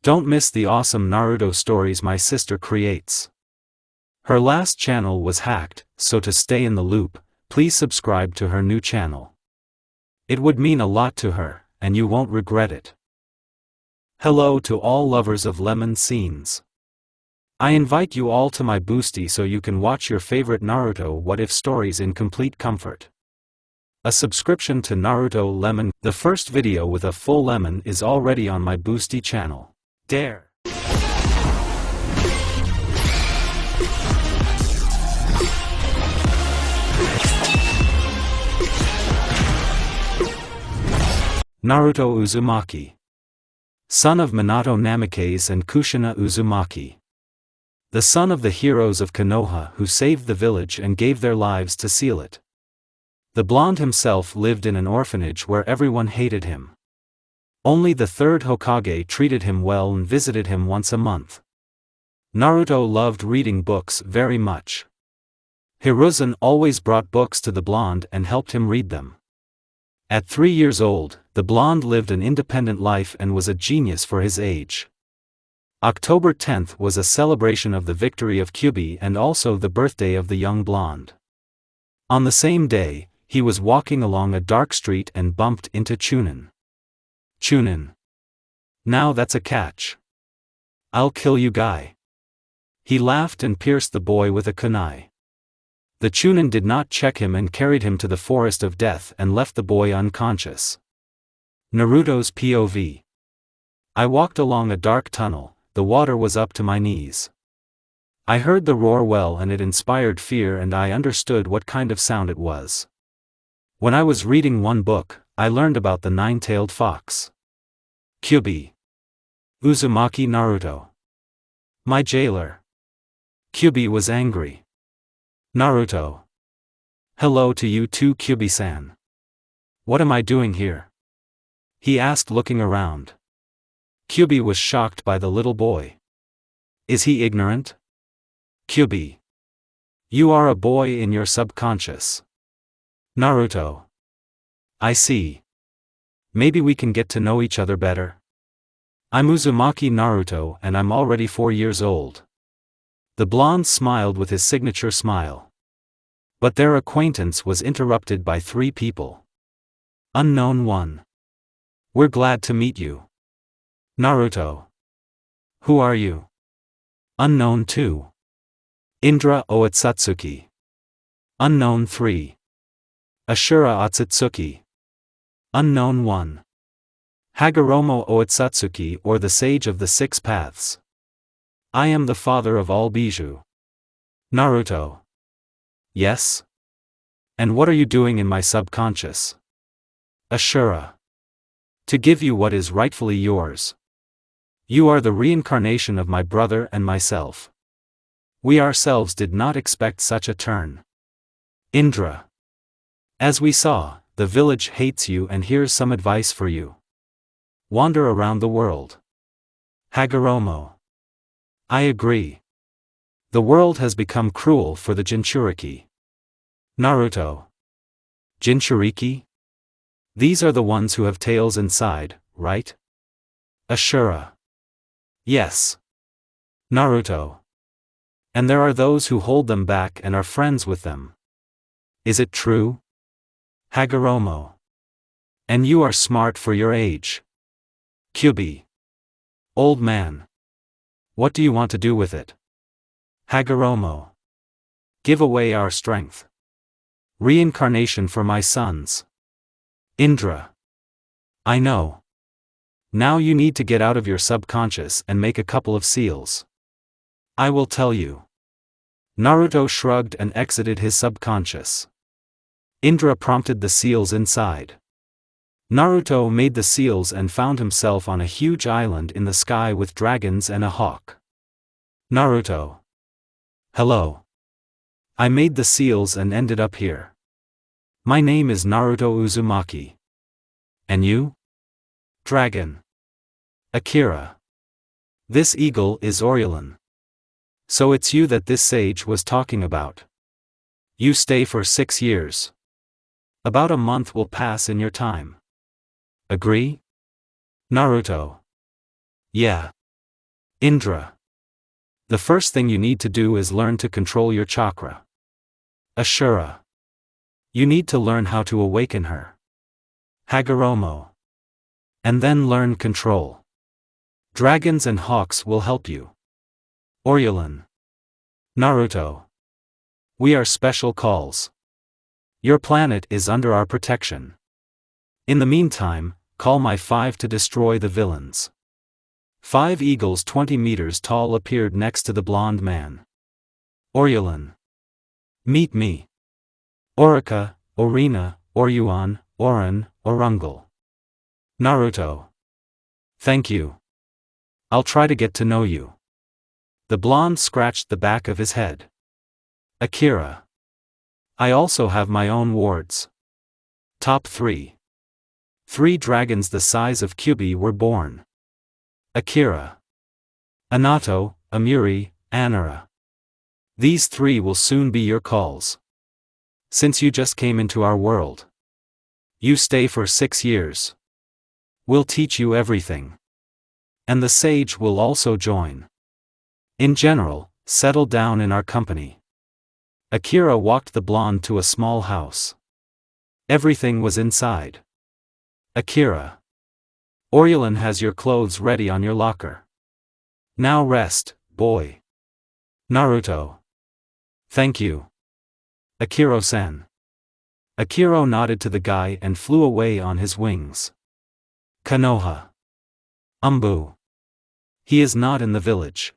Don't miss the awesome Naruto stories my sister creates. Her last channel was hacked, so to stay in the loop, please subscribe to her new channel. It would mean a lot to her, and you won't regret it. Hello to all lovers of lemon scenes. I invite you all to my boosty so you can watch your favorite Naruto What If stories in complete comfort. A subscription to Naruto Lemon, the first video with a full lemon, is already on my boosty channel. Dare! Naruto Uzumaki. Son of Minato Namikaze and Kushina Uzumaki. The son of the heroes of Konoha who saved the village and gave their lives to seal it. The blonde himself lived in an orphanage where everyone hated him. Only the third Hokage treated him well and visited him once a month. Naruto loved reading books very much. Hiruzen always brought books to the blonde and helped him read them. At 3 years old, the blonde lived an independent life and was a genius for his age. October 10th was a celebration of the victory of Kyuubi and also the birthday of the young blonde. On the same day, he was walking along a dark street and bumped into Chunin. Chunin. Now that's a catch. I'll kill you guy. He laughed and pierced the boy with a kunai. The Chunin did not check him and carried him to the forest of death and left the boy unconscious. Naruto's POV. I walked along a dark tunnel, the water was up to my knees. I heard the roar well and it inspired fear and I understood what kind of sound it was. When I was reading one book, I learned about the nine-tailed fox. Kyuubi. Uzumaki Naruto. My jailer. Kyuubi was angry. Naruto. Hello to you too, Kyuubi-san. What am I doing here? He asked, looking around. Kyuubi was shocked by the little boy. Is he ignorant? Kyuubi. You are a boy in your subconscious. Naruto. I see. Maybe we can get to know each other better. I'm Uzumaki Naruto and I'm already 4 years old. The blonde smiled with his signature smile. But their acquaintance was interrupted by 3 people. Unknown 1. We're glad to meet you. Naruto. Who are you? Unknown 2. Indra Otsutsuki. Unknown 3. Ashura Otsutsuki. Unknown 1. Hagoromo Otsutsuki, or the Sage of the 6 Paths. I am the father of all Bijou. Naruto. Yes? And what are you doing in my subconscious? Ashura. To give you what is rightfully yours. You are the reincarnation of my brother and myself. We ourselves did not expect such a turn. Indra. As we saw, the village hates you and here's some advice for you. Wander around the world. Hagoromo. I agree. The world has become cruel for the Jinchuriki. Naruto. Jinchuriki? These are the ones who have tails inside, right? Ashura. Yes. Naruto. And there are those who hold them back and are friends with them. Is it true? Hagoromo. And you are smart for your age. Kyuubi. Old man. What do you want to do with it? Hagoromo. Give away our strength. Reincarnation for my sons. Indra. I know. Now you need to get out of your subconscious and make a couple of seals. I will tell you. Naruto shrugged and exited his subconscious. Indra prompted the seals inside. Naruto made the seals and found himself on a huge island in the sky with dragons and a hawk. Naruto. Hello. I made the seals and ended up here. My name is Naruto Uzumaki. And you? Dragon. Akira. This eagle is Orulin. So it's you that this sage was talking about. You stay for 6 years. About a month will pass in your time. Agree? Naruto. Yeah. Indra. The first thing you need to do is learn to control your chakra. Ashura. You need to learn how to awaken her. Hagoromo. And then learn control. Dragons and hawks will help you. Orulin. Naruto. We are special calls. Your planet is under our protection. In the meantime, call my 5 to destroy the villains. 5 eagles 20 meters tall appeared next to the blonde man. Orulin. Meet me. Orica, Orina, Oryuan, Orin, Orungal. Naruto. Thank you. I'll try to get to know you. The blonde scratched the back of his head. Akira. I also have my own wards. Top 3. 3 dragons the size of Kyubi were born. Akira. Anato, Amuri, Anara. These 3 will soon be your calls. Since you just came into our world. You stay for 6 years. We'll teach you everything. And the sage will also join. In general, settle down in our company. Akira walked the blonde to a small house. Everything was inside. Akira. Orulin has your clothes ready on your locker. Now rest, boy. Naruto. Thank you. Akiro-san. Akiro nodded to the guy and flew away on his wings. Konoha. Umbu. He is not in the village.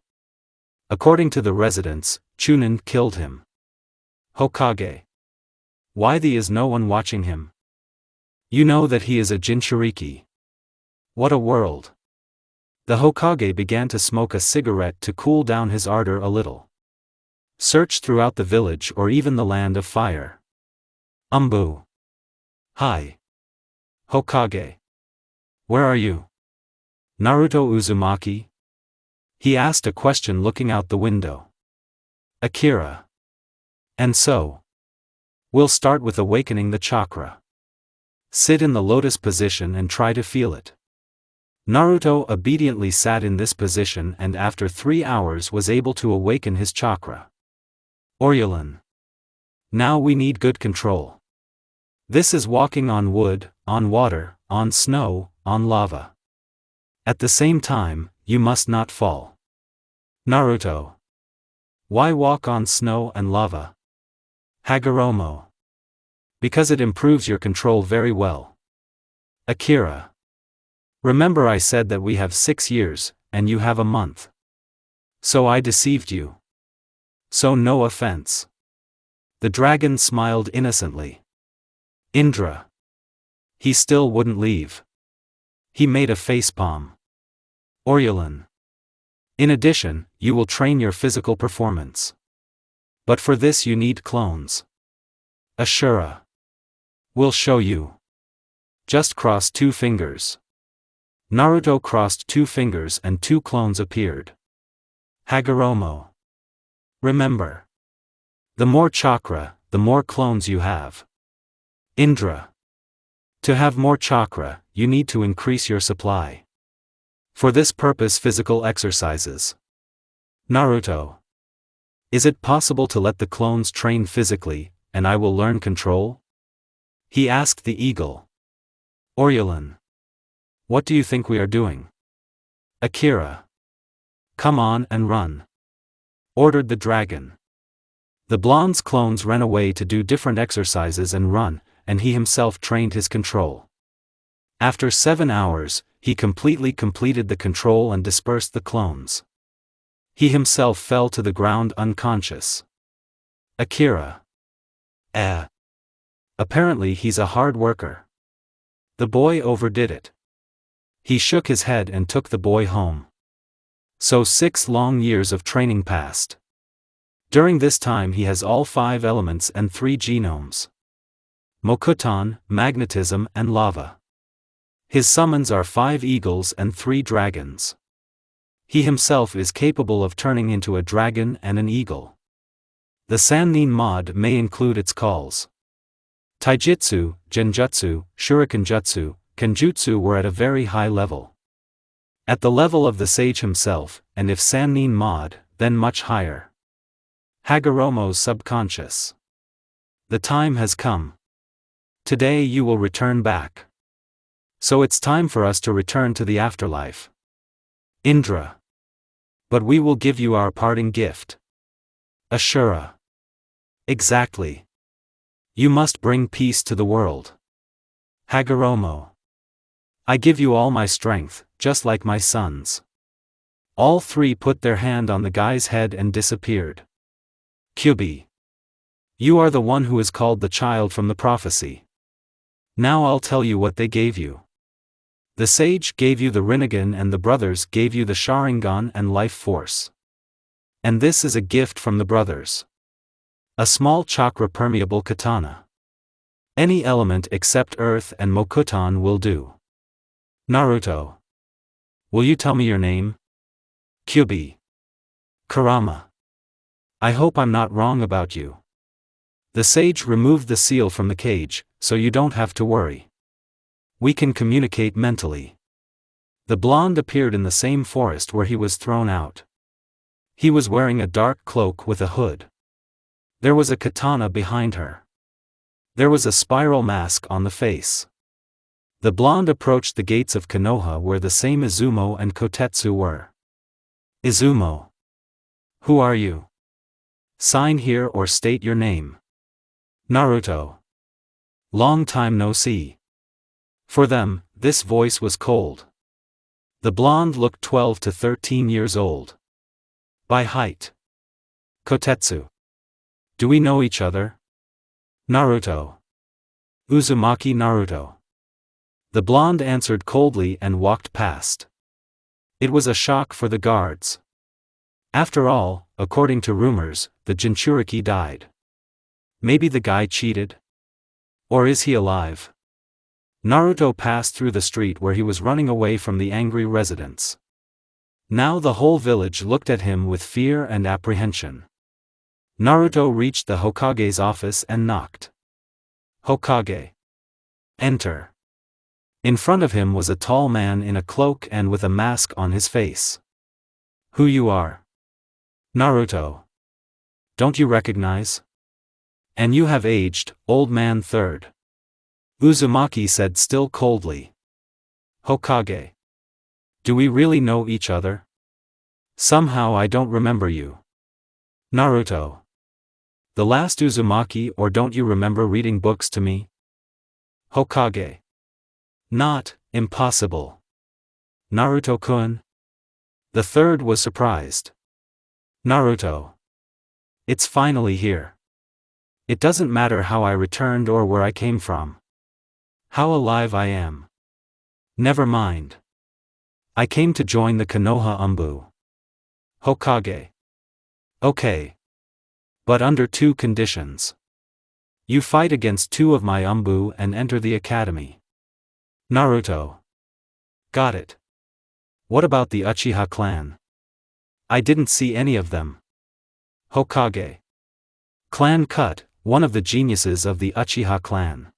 According to the residents, Chunin killed him. Hokage. Why is no one watching him? You know that he is a Jinchuriki. What a world. The Hokage began to smoke a cigarette to cool down his ardor a little. Search throughout the village or even the land of fire. Umbu. Hi. Hokage. Where are you? Naruto Uzumaki? He asked a question looking out the window. Akira. And so? We'll start with awakening the chakra. Sit in the lotus position and try to feel it. Naruto obediently sat in this position and after 3 hours was able to awaken his chakra. Orulin. Now we need good control. This is walking on wood, on water, on snow, on lava. At the same time, you must not fall. Naruto. Why walk on snow and lava? Hagoromo. Because it improves your control very well. Akira. Remember I said that we have 6 years, and you have a month. So I deceived you. So no offense. The dragon smiled innocently. Indra. He still wouldn't leave. He made a facepalm. Orulin. In addition, you will train your physical performance. But for this you need clones. Ashura. We'll show you. Just cross 2 fingers. Naruto crossed 2 fingers and 2 clones appeared. Hagoromo. Remember. The more chakra, the more clones you have. Indra. To have more chakra, you need to increase your supply. For this purpose physical exercises. Naruto. Is it possible to let the clones train physically, and I will learn control? He asked the eagle. Orulin. What do you think we are doing? Akira. Come on and run. Ordered the dragon. The blonde's clones ran away to do different exercises and run, and he himself trained his control. After 7 hours, he completely completed the control and dispersed the clones. He himself fell to the ground unconscious. Akira. Apparently he's a hard worker. The boy overdid it. He shook his head and took the boy home. So 6 long years of training passed. During this time he has all 5 elements and 3 genomes. Mokuton, magnetism and lava. His summons are 5 eagles and 3 dragons. He himself is capable of turning into a dragon and an eagle. The Sannin mod may include its calls. Taijutsu, Genjutsu, Shurikenjutsu, Kenjutsu were at a very high level. At the level of the sage himself, and if Sannin Mod, then much higher. Hagoromo's subconscious. The time has come. Today you will return back. So it's time for us to return to the afterlife. Indra. But we will give you our parting gift. Ashura. Exactly. You must bring peace to the world. Hagoromo. I give you all my strength, just like my sons. All three put their hand on the guy's head and disappeared. Kyubi. You are the one who is called the child from the prophecy. Now I'll tell you what they gave you. The sage gave you the Rinnegan and the brothers gave you the Sharingan and life force. And this is a gift from the brothers. A small chakra permeable katana. Any element except earth and Mokuton will do. Naruto. Will you tell me your name? Kyubi. Kurama. I hope I'm not wrong about you. The sage removed the seal from the cage, so you don't have to worry. We can communicate mentally. The blonde appeared in the same forest where he was thrown out. He was wearing a dark cloak with a hood. There was a katana behind her. There was a spiral mask on the face. The blonde approached the gates of Konoha where the same Izumo and Kotetsu were. Izumo. Who are you? Sign here or state your name. Naruto. Long time no see. For them, this voice was cold. The blonde looked 12 to 13 years old. By height. Kotetsu. Do we know each other? Naruto. Uzumaki Naruto. The blonde answered coldly and walked past. It was a shock for the guards. After all, according to rumors, the Jinchuriki died. Maybe the guy cheated? Or is he alive? Naruto passed through the street where he was running away from the angry residents. Now the whole village looked at him with fear and apprehension. Naruto reached the Hokage's office and knocked. Hokage. Enter. In front of him was a tall man in a cloak and with a mask on his face. Who you are? Naruto. Don't you recognize? And you have aged, old man third. Uzumaki said still coldly. Hokage. Do we really know each other? Somehow I don't remember you. Naruto. The last Uzumaki, or don't you remember reading books to me? Hokage. Not, impossible. Naruto-kun? The third was surprised. Naruto. It's finally here. It doesn't matter how I returned or where I came from. How alive I am. Never mind. I came to join the Konoha Umbu. Hokage. Okay. But under two conditions. You fight against two of my Umbu and enter the academy. Naruto. Got it. What about the Uchiha clan? I didn't see any of them. Hokage. Clan cut, one of the geniuses of the Uchiha clan.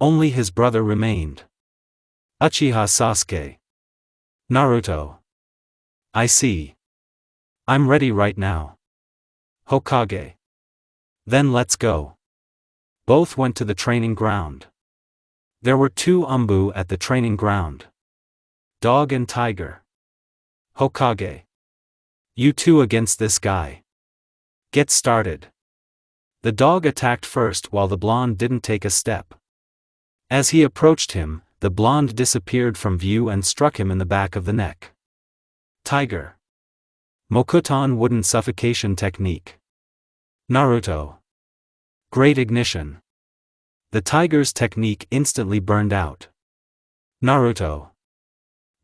Only his brother remained. Uchiha Sasuke. Naruto. I see. I'm ready right now. Hokage. Then let's go. Both went to the training ground. There were two Umbu at the training ground. Dog and Tiger. Hokage. You two against this guy. Get started. The dog attacked first while the blonde didn't take a step. As he approached him, the blonde disappeared from view and struck him in the back of the neck. Tiger. Mokuton wooden suffocation technique. Naruto. Great ignition. The tiger's technique instantly burned out. Naruto.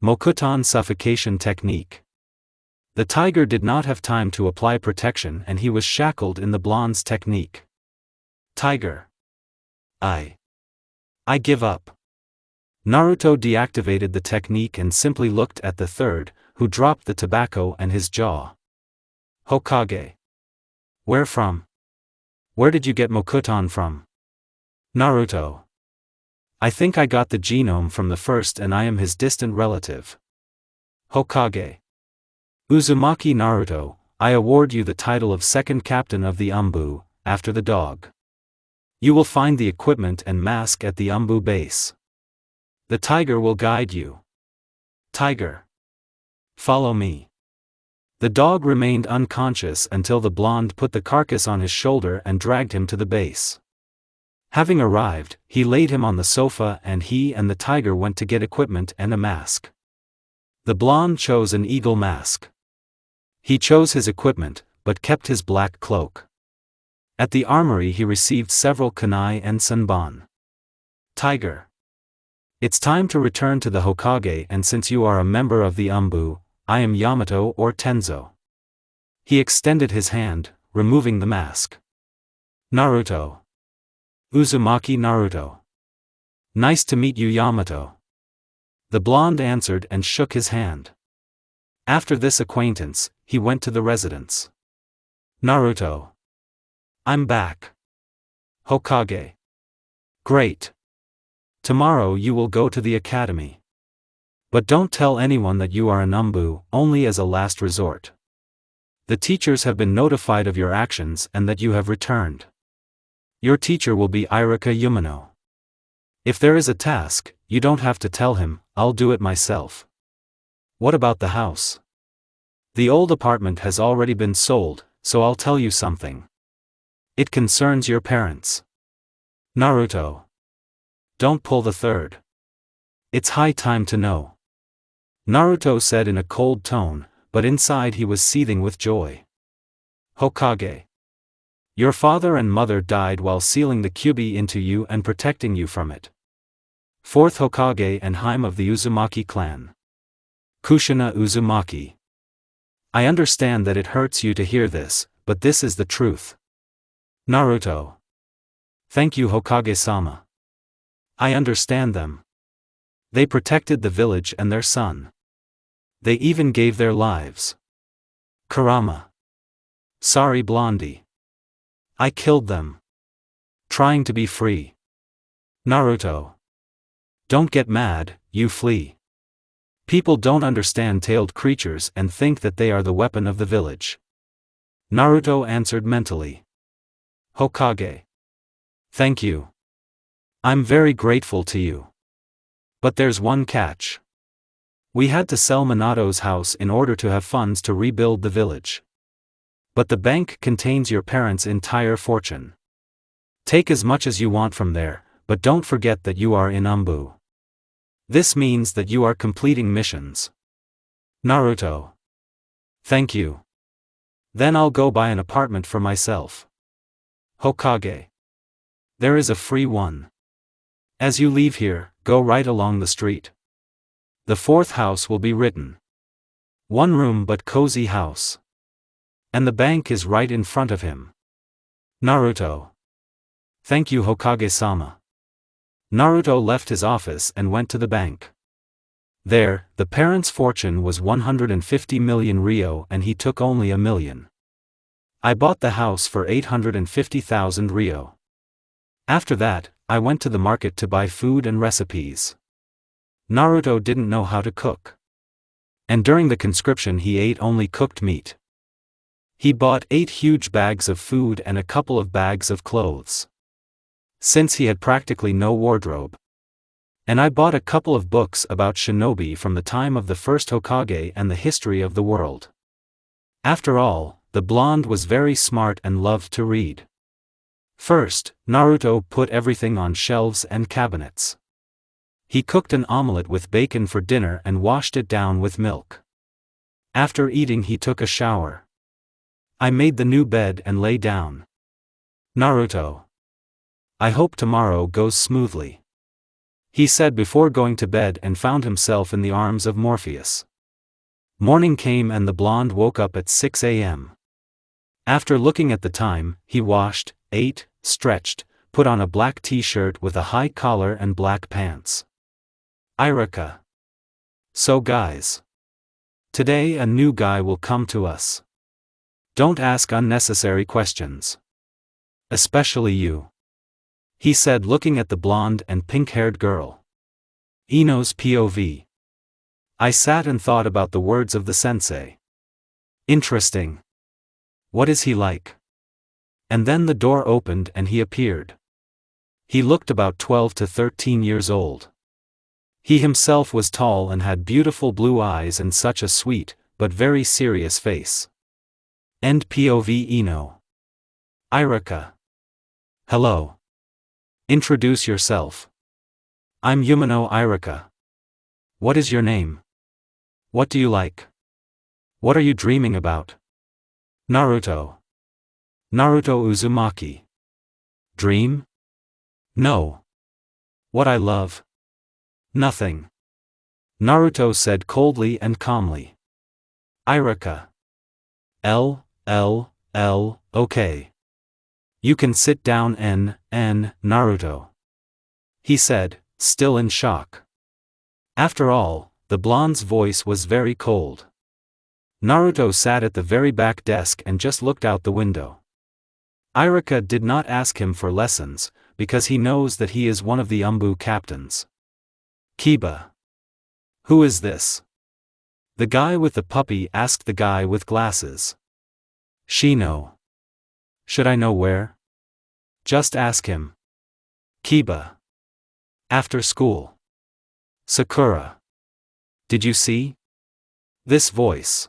Mokuton suffocation technique. The tiger did not have time to apply protection and he was shackled in the blonde's technique. Tiger. I give up. Naruto deactivated the technique and simply looked at the third, who dropped the tobacco and his jaw. Hokage. Where from? Where did you get Mokuton from? Naruto. I think I got the genome from the first and I am his distant relative. Hokage. Uzumaki Naruto, I award you the title of second captain of the Umbu, after the dog. You will find the equipment and mask at the Umbu base. The tiger will guide you. Tiger. Follow me. The dog remained unconscious until the blonde put the carcass on his shoulder and dragged him to the base. Having arrived, he laid him on the sofa and he and the tiger went to get equipment and a mask. The blonde chose an eagle mask. He chose his equipment, but kept his black cloak. At the armory he received several kunai and senbon. Tiger. It's time to return to the Hokage, and since you are a member of the Umbu, I am Yamato or Tenzo. He extended his hand, removing the mask. Naruto. Uzumaki Naruto. Nice to meet you, Yamato. The blonde answered and shook his hand. After this acquaintance, he went to the residence. Naruto. I'm back. Hokage. Great. Tomorrow you will go to the academy. But don't tell anyone that you are an Umbu, only as a last resort. The teachers have been notified of your actions and that you have returned. Your teacher will be Iruka Umino. If there is a task, you don't have to tell him, I'll do it myself. What about the house? The old apartment has already been sold, so I'll tell you something. It concerns your parents. Naruto. Don't pull the third. It's high time to know. Naruto said in a cold tone, but inside he was seething with joy. Hokage. Your father and mother died while sealing the Kyuubi into you and protecting you from it. Fourth Hokage and Harem of the Uzumaki clan. Kushina Uzumaki. I understand that it hurts you to hear this, but this is the truth. Naruto. Thank you, Hokage-sama. I understand them. They protected the village and their son. They even gave their lives. Kurama. Sorry, Blondie. I killed them. Trying to be free. Naruto. Don't get mad, you flee. People don't understand tailed creatures and think that they are the weapon of the village. Naruto answered mentally. Hokage. Thank you. I'm very grateful to you. But there's one catch. We had to sell Minato's house in order to have funds to rebuild the village. But the bank contains your parents' entire fortune. Take as much as you want from there, but don't forget that you are in Umbu. This means that you are completing missions. Naruto. Thank you. Then I'll go buy an apartment for myself. Hokage. There is a free one. As you leave here, go right along the street. The fourth house will be written. One room but cozy house. And the bank is right in front of him. Naruto. Thank you, Hokage-sama. Naruto left his office and went to the bank. There, the parents' fortune was 150 million ryo and he took only 1 million. I bought the house for 850,000 ryo. After that, I went to the market to buy food and recipes. Naruto didn't know how to cook. And during the conscription he ate only cooked meat. He bought 8 huge bags of food and a couple of bags of clothes. Since he had practically no wardrobe. And I bought a couple of books about shinobi from the time of the first Hokage and the history of the world. After all, the blonde was very smart and loved to read. First, Naruto put everything on shelves and cabinets. He cooked an omelette with bacon for dinner and washed it down with milk. After eating he took a shower. I made the new bed and lay down. Naruto. I hope tomorrow goes smoothly. He said before going to bed and found himself in the arms of Morpheus. Morning came and the blonde woke up at 6 a.m. After looking at the time, he washed, ate, stretched, put on a black t-shirt with a high collar and black pants. Iruka. So guys. Today a new guy will come to us. Don't ask unnecessary questions. Especially you. He said looking at the blonde and pink-haired girl. Ino's POV. I sat and thought about the words of the sensei. Interesting. What is he like? And then the door opened and he appeared. He looked about 12 to 13 years old. He himself was tall and had beautiful blue eyes and such a sweet, but very serious face. End POV. Irika. Hello. Introduce yourself. I'm Umino Irika. What is your name? What do you like? What are you dreaming about? Naruto. Naruto Uzumaki. Dream? No. What I love? Nothing. Naruto said coldly and calmly. Irika. Okay. You can sit down Naruto. He said, still in shock. After all, the blonde's voice was very cold. Naruto sat at the very back desk and just looked out the window. Irika did not ask him for lessons, because he knows that he is one of the Umbu captains. Kiba. Who is this? The guy with the puppy asked the guy with glasses. Shino. Should I know where? Just ask him. Kiba. After school. Sakura. Did you see? This voice.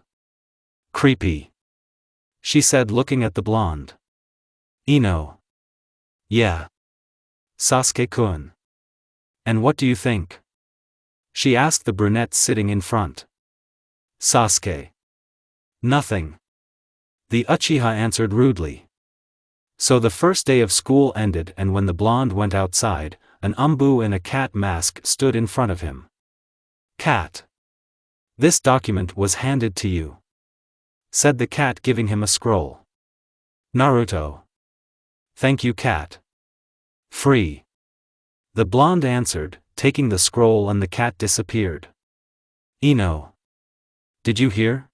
Creepy. She said looking at the blonde. Ino. Yeah. Sasuke-kun. And what do you think? She asked the brunette sitting in front. Sasuke. Nothing. The Uchiha answered rudely. So the first day of school ended, and when the blonde went outside, an Umbu in a cat mask stood in front of him. Cat. This document was handed to you, said the cat, giving him a scroll. Naruto. Thank you, cat. Free. The blonde answered, taking the scroll, and the cat disappeared. Ino. Did you hear?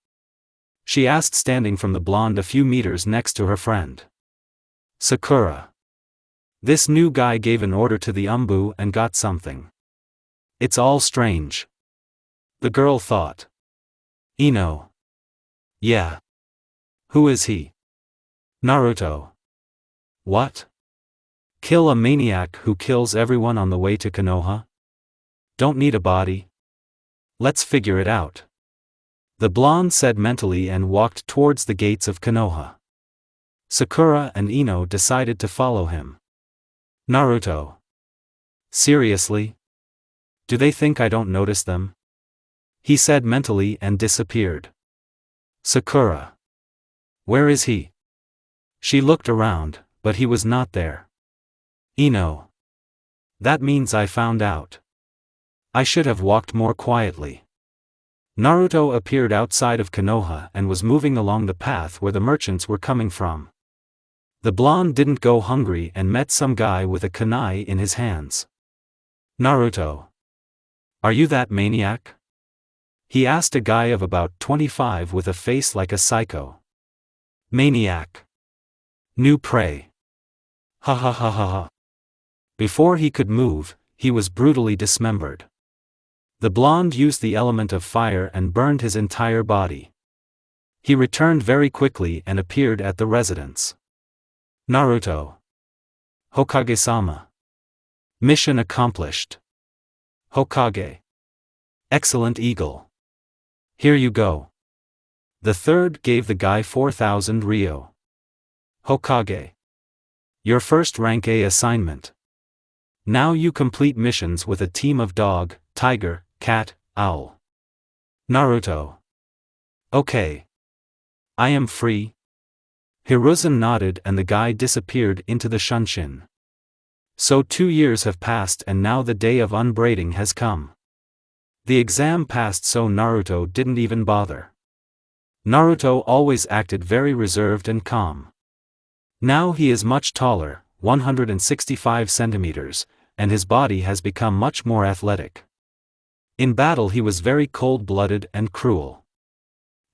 She asked, standing from the blonde a few meters next to her friend. Sakura. This new guy gave an order to the Umbu and got something. It's all strange. The girl thought. Ino. Yeah. Who is he? Naruto. What? Kill a maniac who kills everyone on the way to Konoha? Don't need a body. Let's figure it out. The blonde said mentally and walked towards the gates of Konoha. Sakura and Ino decided to follow him. Naruto. Seriously? Do they think I don't notice them? He said mentally and disappeared. Sakura. Where is he? She looked around, but he was not there. Ino. That means I found out. I should have walked more quietly. Naruto appeared outside of Konoha and was moving along the path where the merchants were coming from. The blonde didn't go hungry and met some guy with a kunai in his hands. Naruto. Are you that maniac? He asked a guy of about 25 with a face like a psycho. Maniac. New prey. Ha ha ha ha ha. Before he could move, he was brutally dismembered. The blonde used the element of fire and burned his entire body. He returned very quickly and appeared at the residence. Naruto. Hokage-sama. Mission accomplished. Hokage. Excellent eagle. Here you go. The third gave the guy 4,000 ryo. Hokage. Your first rank A assignment. Now you complete missions with a team of dog, tiger, cat, owl. Naruto. Okay. I am free. Hiruzen nodded and the guy disappeared into the Shunshin. So 2 years have passed and now the day of unbraiding has come. The exam passed, so Naruto didn't even bother. Naruto always acted very reserved and calm. Now he is much taller, 165 centimeters, and his body has become much more athletic. In battle he was very cold-blooded and cruel.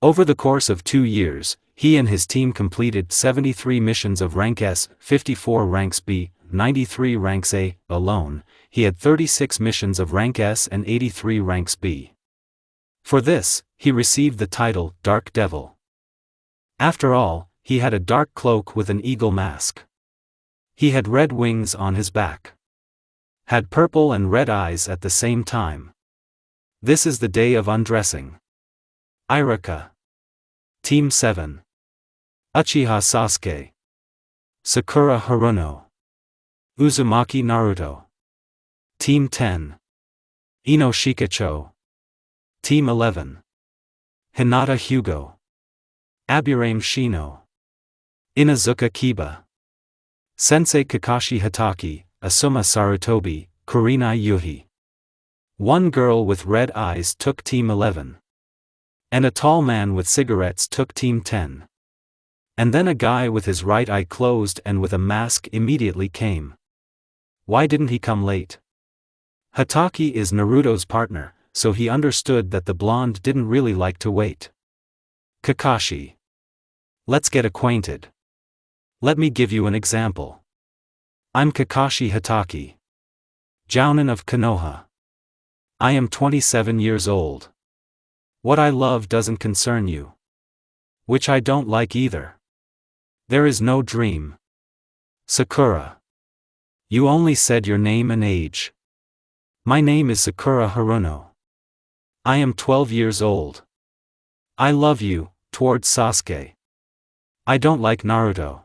Over the course of 2 years, he and his team completed 73 missions of rank S, 54 ranks B, 93 ranks A. Alone, he had 36 missions of rank S and 83 ranks B. For this, he received the title Dark Devil. After all, he had a dark cloak with an eagle mask. He had red wings on his back. Had purple and red eyes at the same time. This is the day of undressing. Iraka. Team 7. Uchiha Sasuke. Sakura Haruno. Uzumaki Naruto. Team 10. Ino Shikacho. Team 11. Hinata Hugo. Aburame Shino. Inazuka Kiba. Sensei Kakashi Hatake, Asuma Sarutobi, Kurinai Yuhi. One girl with red eyes took Team 11. And a tall man with cigarettes took Team 10. And then a guy with his right eye closed and with a mask immediately came. Why didn't he come late? Hatake is Naruto's partner, so he understood that the blonde didn't really like to wait. Kakashi. Let's get acquainted. Let me give you an example. I'm Kakashi Hatake. Jounin of Konoha. I am 27 years old. What I love doesn't concern you. Which I don't like either. There is no dream. Sakura. You only said your name and age. My name is Sakura Haruno. I am 12 years old. I love you, towards Sasuke. I don't like Naruto.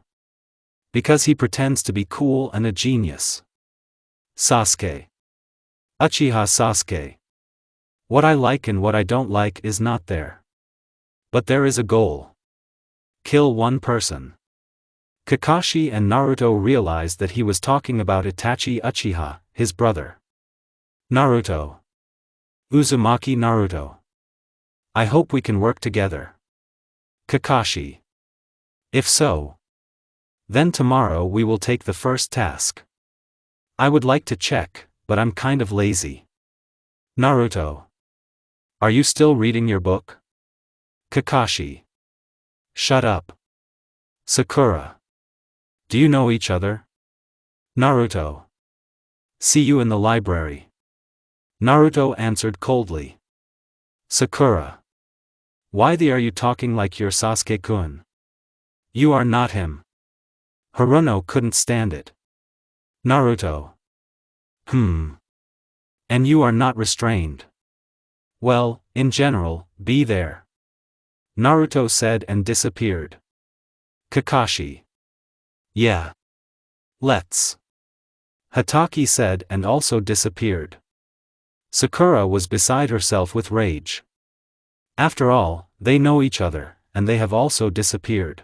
Because he pretends to be cool and a genius. Sasuke. Uchiha Sasuke. What I like and what I don't like is not there. But there is a goal. Kill one person. Kakashi and Naruto realized that he was talking about Itachi Uchiha, his brother. Naruto. Uzumaki Naruto. I hope we can work together. Kakashi. If so, then tomorrow we will take the first task. I would like to check, but I'm kind of lazy. Naruto. Are you still reading your book? Kakashi. Shut up. Sakura. Do you know each other? Naruto. See you in the library. Naruto answered coldly. Sakura. Why are you talking like you're Sasuke-kun? You are not him. Haruno couldn't stand it. Naruto. And you are not restrained. Well, in general, be there. Naruto said and disappeared. Kakashi. Yeah. Let's. Hatake said and also disappeared. Sakura was beside herself with rage. After all, they know each other, and they have also disappeared.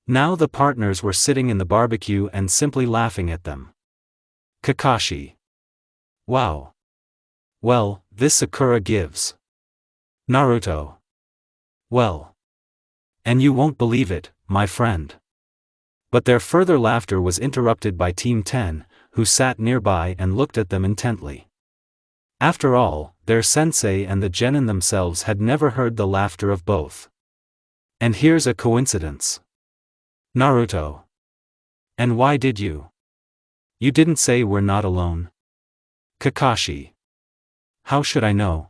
Now the partners were sitting in the barbecue and simply laughing at them. Kakashi. Wow. Well, this Sakura gives. Naruto. Well. And you won't believe it, my friend. But their further laughter was interrupted by Team 10, who sat nearby and looked at them intently. After all, their sensei and the genin themselves had never heard the laughter of both. And here's a coincidence. Naruto. And why did you? You didn't say we're not alone. Kakashi. How should I know?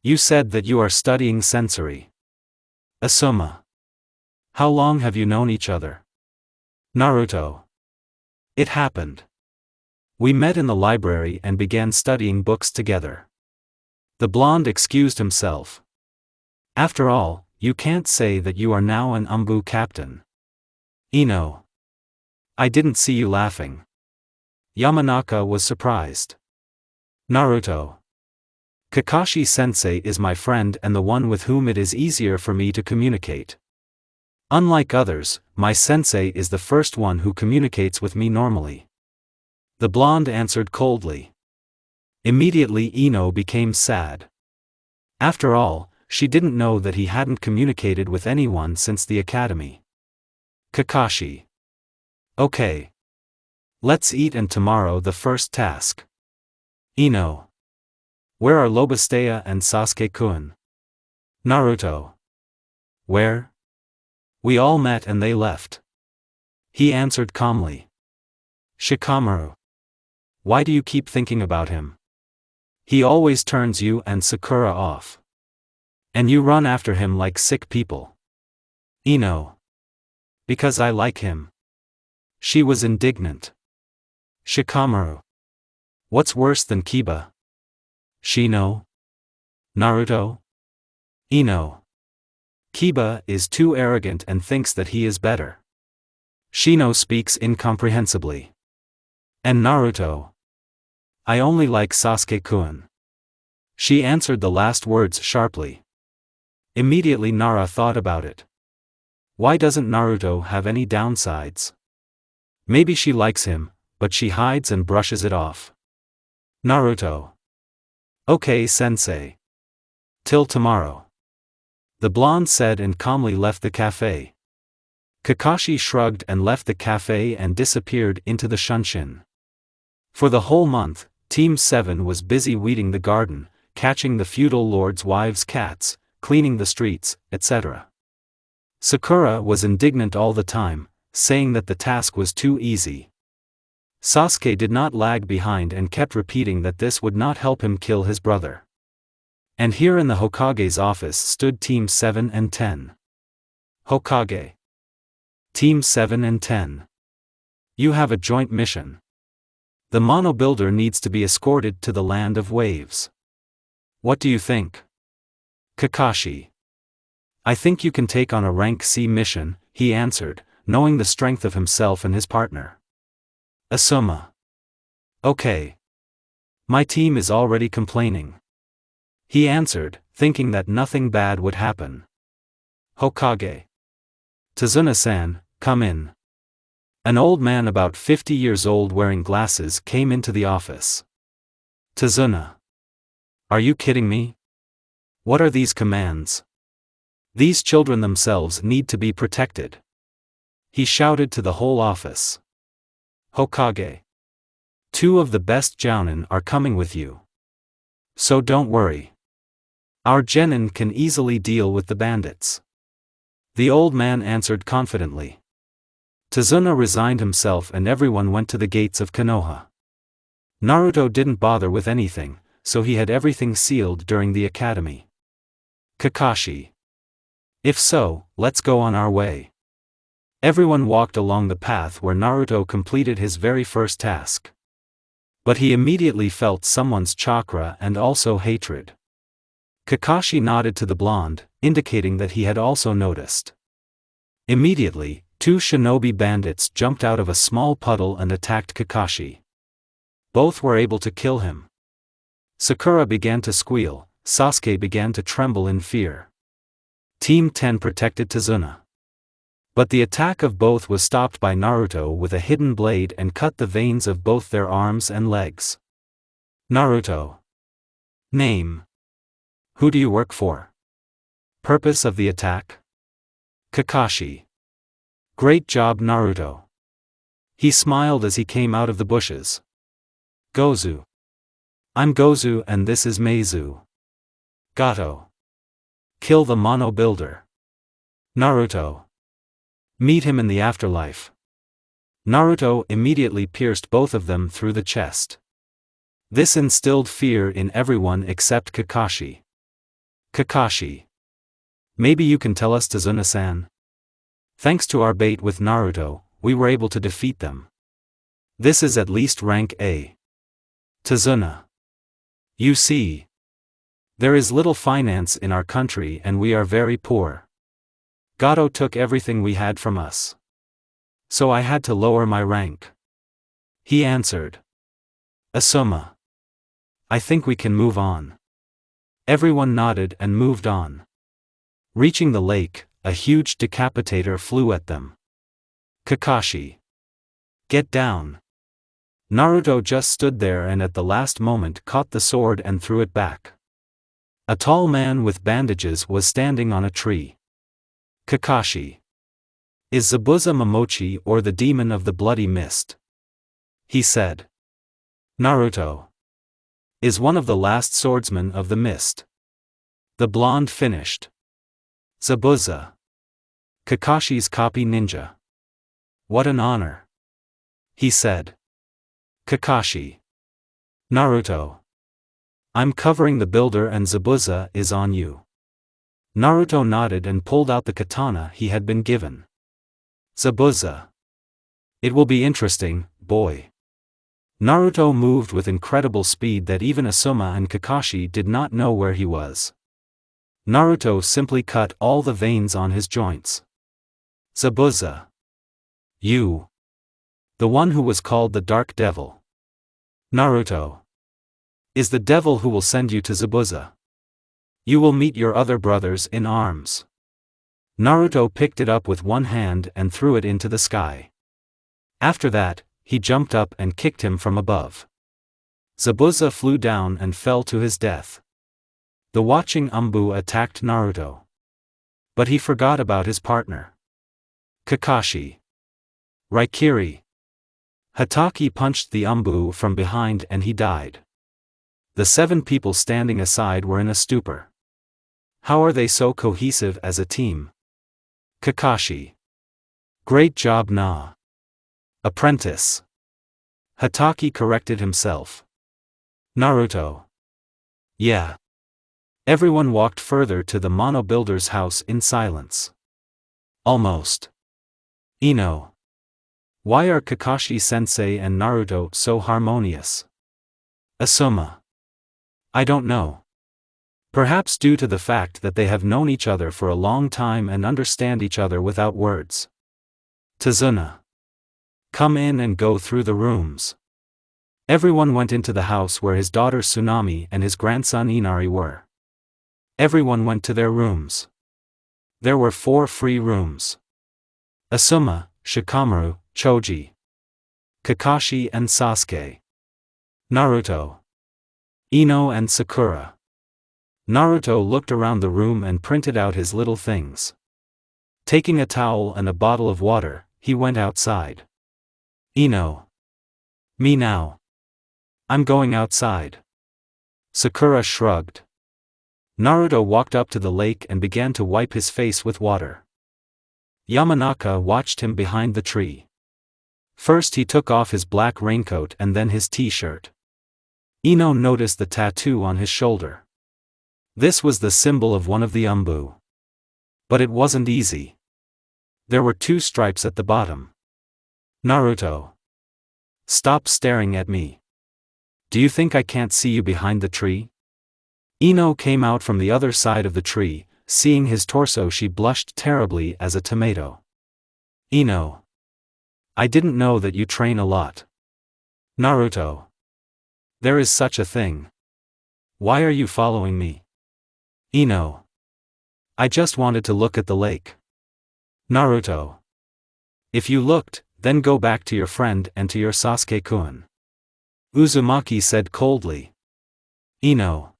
You said that you are studying sensory. Asuma. How long have you known each other? Naruto. It happened. We met in the library and began studying books together. The blonde excused himself. After all, you can't say that you are now an Umbu captain. Ino. I didn't see you laughing. Yamanaka was surprised. Naruto. Kakashi-sensei is my friend and the one with whom it is easier for me to communicate. Unlike others, my sensei is the first one who communicates with me normally. The blonde answered coldly. Immediately Ino became sad. After all, she didn't know that he hadn't communicated with anyone since the academy. Kakashi. Okay. Let's eat and tomorrow the first task. Ino. Where are Lobastea and Sasuke-kun? Naruto. Where? We all met and they left. He answered calmly. Shikamaru. Why do you keep thinking about him? He always turns you and Sakura off. And you run after him like sick people. Ino. Because I like him. She was indignant. Shikamaru. What's worse than Kiba? Shino? Naruto? Ino. Kiba is too arrogant and thinks that he is better. Shino speaks incomprehensibly. And Naruto? I only like Sasuke-kun. She answered the last words sharply. Immediately Nara thought about it. Why doesn't Naruto have any downsides? Maybe she likes him, but she hides and brushes it off. Naruto. Okay, sensei. Till tomorrow. The blonde said and calmly left the cafe. Kakashi shrugged and left the cafe and disappeared into the Shunshin. For the whole month, Team 7 was busy weeding the garden, catching the feudal lord's wives' cats, cleaning the streets, etc. Sakura was indignant all the time, saying that the task was too easy. Sasuke did not lag behind and kept repeating that this would not help him kill his brother. And here in the Hokage's office stood Team 7 and 10. Hokage. Team 7 and 10. You have a joint mission. The Mono Builder needs to be escorted to the land of waves. What do you think? Kakashi. I think you can take on a rank C mission, he answered, knowing the strength of himself and his partner. Asuma. Okay. My team is already complaining. He answered, thinking that nothing bad would happen. Hokage. Tazuna-san, come in. An old man about 50 years old wearing glasses came into the office. Tazuna. Are you kidding me? What are these commands? These children themselves need to be protected. He shouted to the whole office. Hokage. 2 of the best jounin are coming with you. So don't worry. Our genin can easily deal with the bandits. The old man answered confidently. Tazuna resigned himself and everyone went to the gates of Konoha. Naruto didn't bother with anything, so he had everything sealed during the academy. Kakashi. If so, let's go on our way. Everyone walked along the path where Naruto completed his very first task. But he immediately felt someone's chakra and also hatred. Kakashi nodded to the blonde, indicating that he had also noticed. Immediately, 2 shinobi bandits jumped out of a small puddle and attacked Kakashi. Both were able to kill him. Sakura began to squeal, Sasuke began to tremble in fear. Team 10 protected Tazuna. But the attack of both was stopped by Naruto with a hidden blade and cut the veins of both their arms and legs. Naruto. Name. Who do you work for? Purpose of the attack? Kakashi. Great job, Naruto. He smiled as he came out of the bushes. Gozu. I'm Gozu and this is Meizu. Gato. Kill the Mono Builder. Naruto. Meet him in the afterlife. Naruto immediately pierced both of them through the chest. This instilled fear in everyone except Kakashi. Kakashi. Maybe you can tell us, Tazuna-san? Thanks to our bait with Naruto, we were able to defeat them. This is at least rank A. Tazuna. You see. There is little finance in our country and we are very poor. Gato took everything we had from us. So I had to lower my rank. He answered. Asuma. I think we can move on. Everyone nodded and moved on. Reaching the lake, a huge decapitator flew at them. Kakashi. Get down. Naruto just stood there and at the last moment caught the sword and threw it back. A tall man with bandages was standing on a tree. Kakashi. Is Zabuza Momochi or the demon of the bloody mist? He said. Naruto. Is one of the last swordsmen of the mist. The blonde finished. Zabuza. Kakashi's copy ninja. What an honor. He said. Kakashi. Naruto. I'm covering the builder and Zabuza is on you. Naruto nodded and pulled out the katana he had been given. Zabuza. It will be interesting, boy. Naruto moved with incredible speed that even Asuma and Kakashi did not know where he was. Naruto simply cut all the veins on his joints. Zabuza. You. The one who was called the Dark Devil. Naruto. Is the devil who will send you to Zabuza. You will meet your other brothers in arms. Naruto picked it up with one hand and threw it into the sky. After that, he jumped up and kicked him from above. Zabuza flew down and fell to his death. The watching Umbu attacked Naruto. But he forgot about his partner. Kakashi. Raikiri. Hatake punched the Umbu from behind and he died. The 7 people standing aside were in a stupor. How are they so cohesive as a team? Kakashi. Great job, Na. Apprentice. Hatake corrected himself. Naruto. Yeah. Everyone walked further to the Mono Builder's house in silence. Almost. Ino. Why are Kakashi-sensei and Naruto so harmonious? Asuma. I don't know. Perhaps due to the fact that they have known each other for a long time and understand each other without words. Tazuna. Come in and go through the rooms. Everyone went into the house where his daughter Tsunami and his grandson Inari were. Everyone went to their rooms. There were 4 free rooms. Asuma, Shikamaru, Choji, Kakashi and Sasuke. Naruto. Ino and Sakura. Naruto looked around the room and printed out his little things. Taking a towel and a bottle of water, he went outside. Ino. Me now. I'm going outside. Sakura shrugged. Naruto walked up to the lake and began to wipe his face with water. Yamanaka watched him behind the tree. First he took off his black raincoat and then his t-shirt. Ino noticed the tattoo on his shoulder. This was the symbol of one of the Umbu. But it wasn't easy. There were 2 stripes at the bottom. Naruto. Stop staring at me. Do you think I can't see you behind the tree? Ino came out from the other side of the tree. Seeing his torso, she blushed terribly as a tomato. Ino. I didn't know that you train a lot. Naruto. There is such a thing. Why are you following me? Ino. I just wanted to look at the lake. Naruto. If you looked, then go back to your friend and to your Sasuke-kun. Uzumaki said coldly. Ino.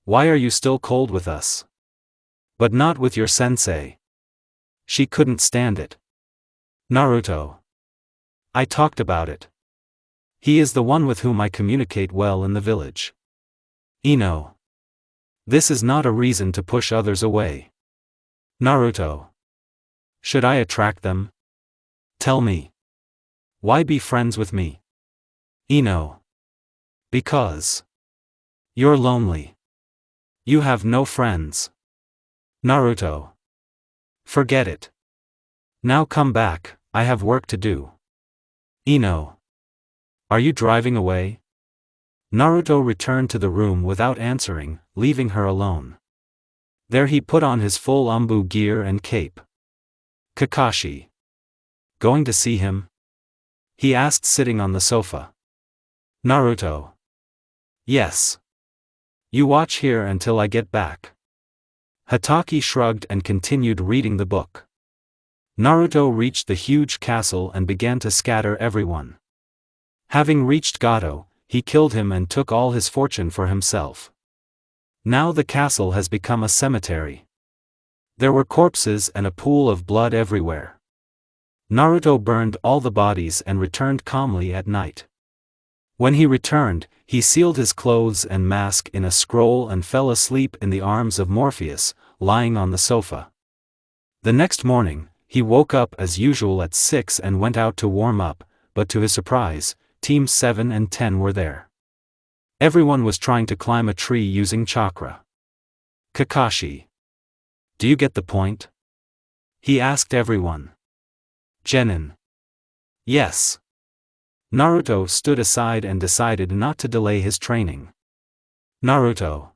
Why are you still cold with us? But not with your sensei. She couldn't stand it. Naruto. I talked about it. He is the one with whom I communicate well in the village. Ino. This is not a reason to push others away. Naruto. Should I attract them? Tell me. Why be friends with me? Ino. Because. You're lonely. You have no friends. Naruto. Forget it. Now come back, I have work to do. Ino. Are you driving away? Naruto returned to the room without answering, leaving her alone. There he put on his full Umbu gear and cape. Kakashi. Going to see him? He asked, sitting on the sofa. Naruto. Yes. You watch here until I get back. Hatake shrugged and continued reading the book. Naruto reached the huge castle and began to scatter everyone. Having reached Gato, he killed him and took all his fortune for himself. Now the castle has become a cemetery. There were corpses and a pool of blood everywhere. Naruto burned all the bodies and returned calmly at night. When he returned, he sealed his clothes and mask in a scroll and fell asleep in the arms of Morpheus, lying on the sofa. The next morning, he woke up as usual at 6 and went out to warm up, but to his surprise, Teams 7 and 10 were there. Everyone was trying to climb a tree using chakra. Kakashi. Do you get the point? He asked everyone. Genin. Yes. Naruto stood aside and decided not to delay his training. Naruto.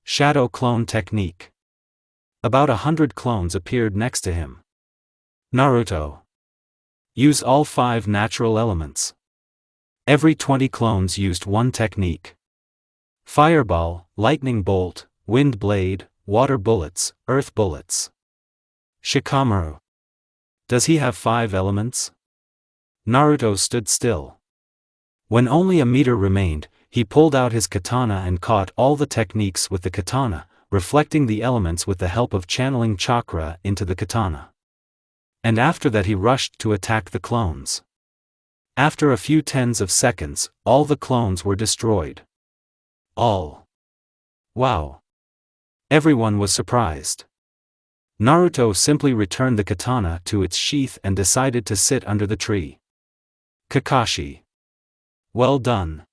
Shadow clone technique. About 100 clones appeared next to him. Naruto. Use all 5 natural elements. Every 20 clones used one technique. Fireball, lightning bolt, wind blade, water bullets, earth bullets. Shikamaru. Does he have 5 elements? Naruto stood still. When only a meter remained, he pulled out his katana and caught all the techniques with the katana, reflecting the elements with the help of channeling chakra into the katana. And after that he rushed to attack the clones. After a few tens of seconds, all the clones were destroyed. All. Wow. Everyone was surprised. Naruto simply returned the katana to its sheath and decided to sit under the tree. Kakashi. Well done.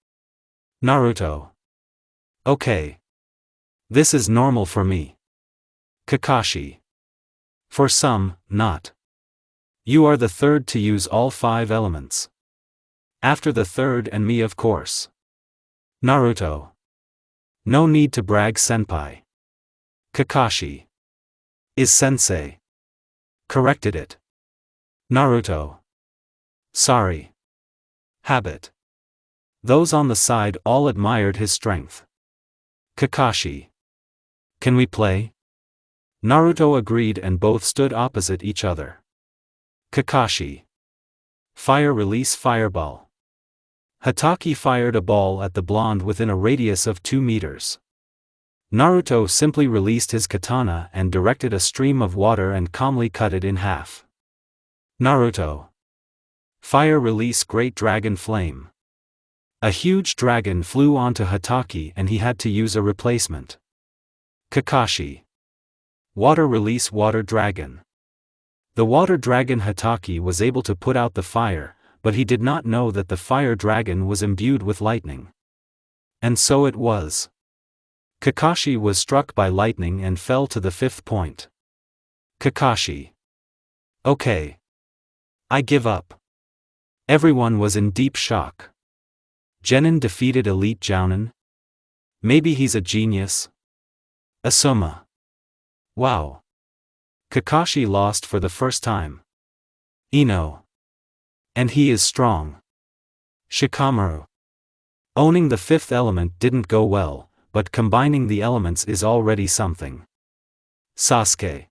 Naruto. Okay. This is normal for me. Kakashi. For some, not. You are the third to use all 5 elements. After the third and me, of course. Naruto. No need to brag, senpai. Kakashi. Is sensei. Corrected it. Naruto. Sorry. Habit. Those on the side all admired his strength. Kakashi. Can we play? Naruto agreed and both stood opposite each other. Kakashi. Fire release fireball. Hatake fired a ball at the blonde within a radius of 2 meters. Naruto simply released his katana and directed a stream of water and calmly cut it in half. Naruto. Fire release great dragon flame. A huge dragon flew onto Hatake and he had to use a replacement. Kakashi. Water release water dragon. The water dragon Hatake was able to put out the fire, but he did not know that the fire dragon was imbued with lightning. And so it was. Kakashi was struck by lightning and fell to the 5th point. Kakashi. Okay. I give up. Everyone was in deep shock. Genin defeated Elite Jounin? Maybe he's a genius? Asuma. Wow. Kakashi lost for the first time. Ino. And he is strong. Shikamaru. Owning the 5th element didn't go well, but combining the elements is already something. Sasuke.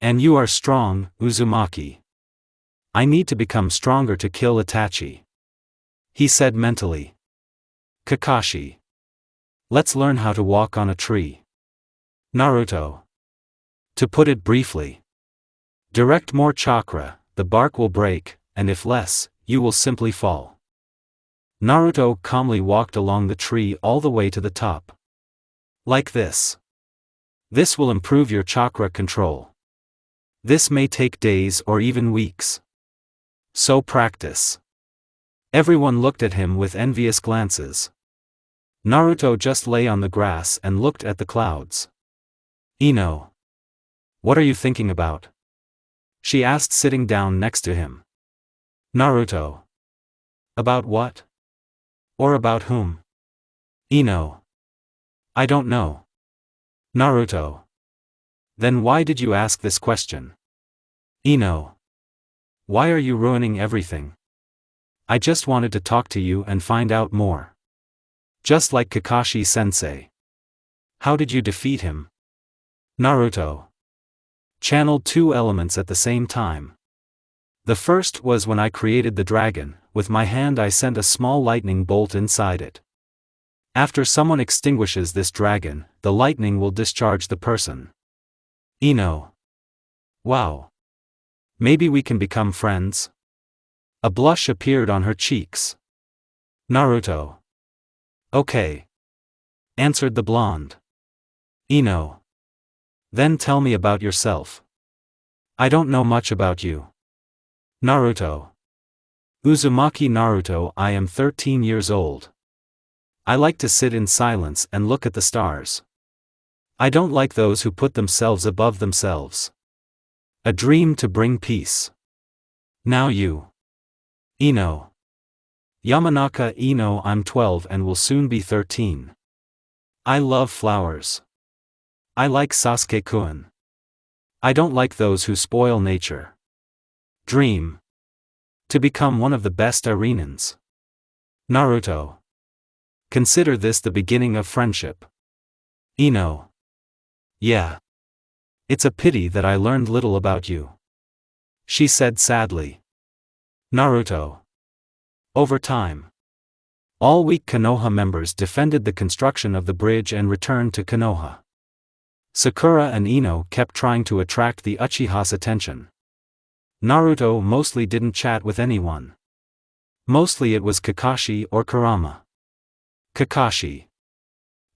And you are strong, Uzumaki. I need to become stronger to kill Itachi. He said mentally. Kakashi. Let's learn how to walk on a tree. Naruto. To put it briefly. Direct more chakra, the bark will break, and if less, you will simply fall. Naruto calmly walked along the tree all the way to the top. Like this. This will improve your chakra control. This may take days or even weeks. So practice. Everyone looked at him with envious glances. Naruto just lay on the grass and looked at the clouds. Ino. What are you thinking about? She asked sitting down next to him. Naruto. About what? Or about whom? Ino. I don't know. Naruto. Then why did you ask this question? Ino. Why are you ruining everything? I just wanted to talk to you and find out more. Just like Kakashi-sensei. How did you defeat him? Naruto. Channeled 2 elements at the same time. The first was when I created the dragon, with my hand I sent a small lightning bolt inside it. After someone extinguishes this dragon, the lightning will discharge the person. Ino. Wow. Maybe we can become friends? A blush appeared on her cheeks. Naruto. Okay. Answered the blonde. Ino. Then tell me about yourself. I don't know much about you. Naruto. Uzumaki Naruto. I am 13 years old. I like to sit in silence and look at the stars. I don't like those who put themselves above themselves. A dream to bring peace. Now you. Ino. Yamanaka Ino. I'm 12 and will soon be 13. I love flowers. I like Sasuke-kun. I don't like those who spoil nature. Dream. To become one of the best arenins. Naruto. Consider this the beginning of friendship. Ino. Yeah. It's a pity that I learned little about you. She said sadly. Naruto. Over time. All week Konoha members defended the construction of the bridge and returned to Konoha. Sakura and Ino kept trying to attract the Uchiha's attention. Naruto mostly didn't chat with anyone. Mostly it was Kakashi or Kurama. Kakashi.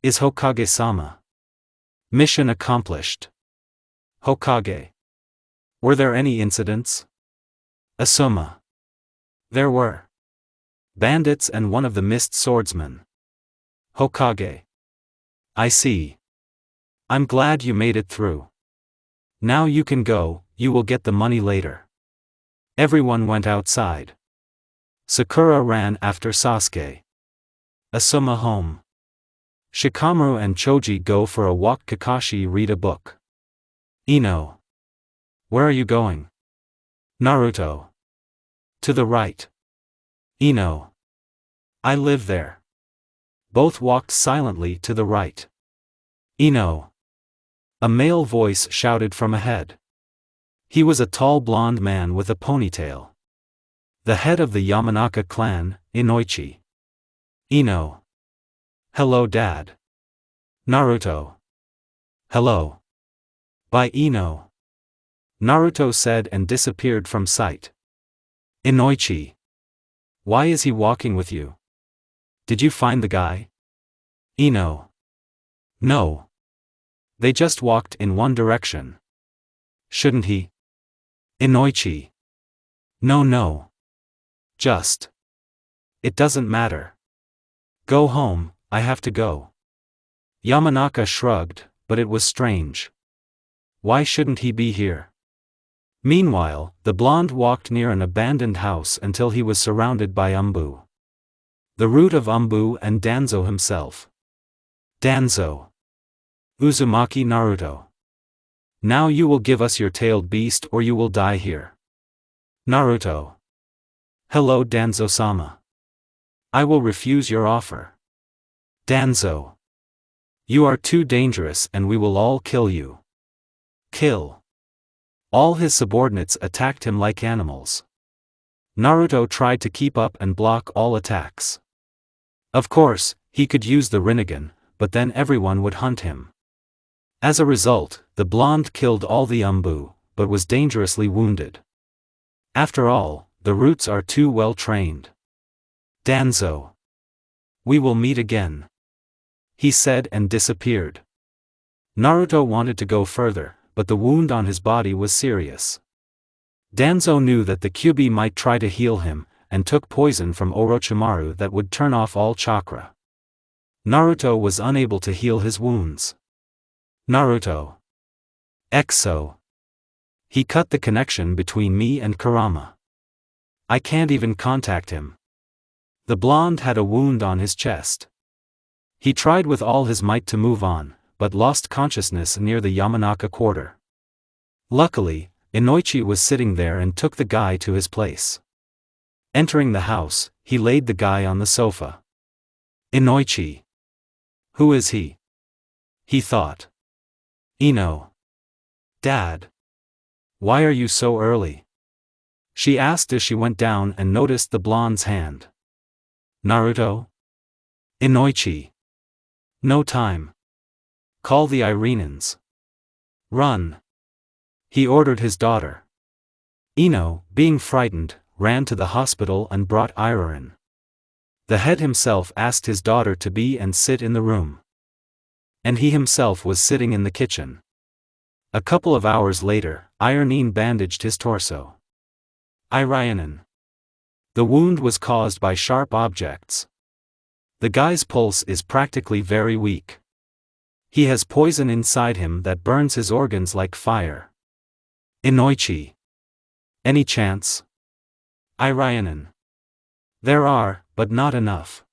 Is Hokage-sama. Mission accomplished. Hokage. Were there any incidents? Asuma. There were. Bandits and one of the mist swordsmen. Hokage. I see. I'm glad you made it through. Now you can go, you will get the money later. Everyone went outside. Sakura ran after Sasuke. Asuma home. Shikamaru and Choji go for a walk. Kakashi read a book. Ino. Where are you going? Naruto. To the right. Ino. I live there. Both walked silently to the right. Ino. A male voice shouted from ahead. He was a tall blonde man with a ponytail. The head of the Yamanaka clan, Inoichi. Ino. Hello Dad. Naruto. Hello. Bye Ino. Naruto said and disappeared from sight. Inoichi. Why is he walking with you? Did you find the guy? Ino. No. They just walked in one direction. Shouldn't he? Inoichi. No. Just. It doesn't matter. Go home, I have to go. Yamanaka shrugged, but it was strange. Why shouldn't he be here? Meanwhile, the blonde walked near an abandoned house until he was surrounded by Umbu. The root of Umbu and Danzo himself. Danzo. Uzumaki Naruto. Now you will give us your tailed beast or you will die here. Naruto. Hello Danzo-sama. I will refuse your offer. Danzo. You are too dangerous and we will all kill you. Kill. All his subordinates attacked him like animals. Naruto tried to keep up and block all attacks. Of course, he could use the Rinnegan, but then everyone would hunt him. As a result, the blonde killed all the Umbu, but was dangerously wounded. After all, the roots are too well trained. Danzo. We will meet again. He said and disappeared. Naruto wanted to go further, but the wound on his body was serious. Danzo knew that the Kyuubi might try to heal him, and took poison from Orochimaru that would turn off all chakra. Naruto was unable to heal his wounds. Naruto. Exo. He cut the connection between me and Kurama. I can't even contact him. The blonde had a wound on his chest. He tried with all his might to move on, but lost consciousness near the Yamanaka quarter. Luckily, Inoichi was sitting there and took the guy to his place. Entering the house, he laid the guy on the sofa. Inoichi. Who is he? He thought. Ino. Dad. Why are you so early? She asked as she went down and noticed the blonde's hand. Naruto? Inoichi. No time. Call the Irenins. Run. He ordered his daughter. Ino, being frightened, ran to the hospital and brought Iron. The head himself asked his daughter to be and sit in the room. And he himself was sitting in the kitchen. A couple of hours later, Ironin bandaged his torso. Ironin. The wound was caused by sharp objects. The guy's pulse is practically very weak. He has poison inside him that burns his organs like fire. Inoichi. Any chance? Reincarnation. There are, but not enough.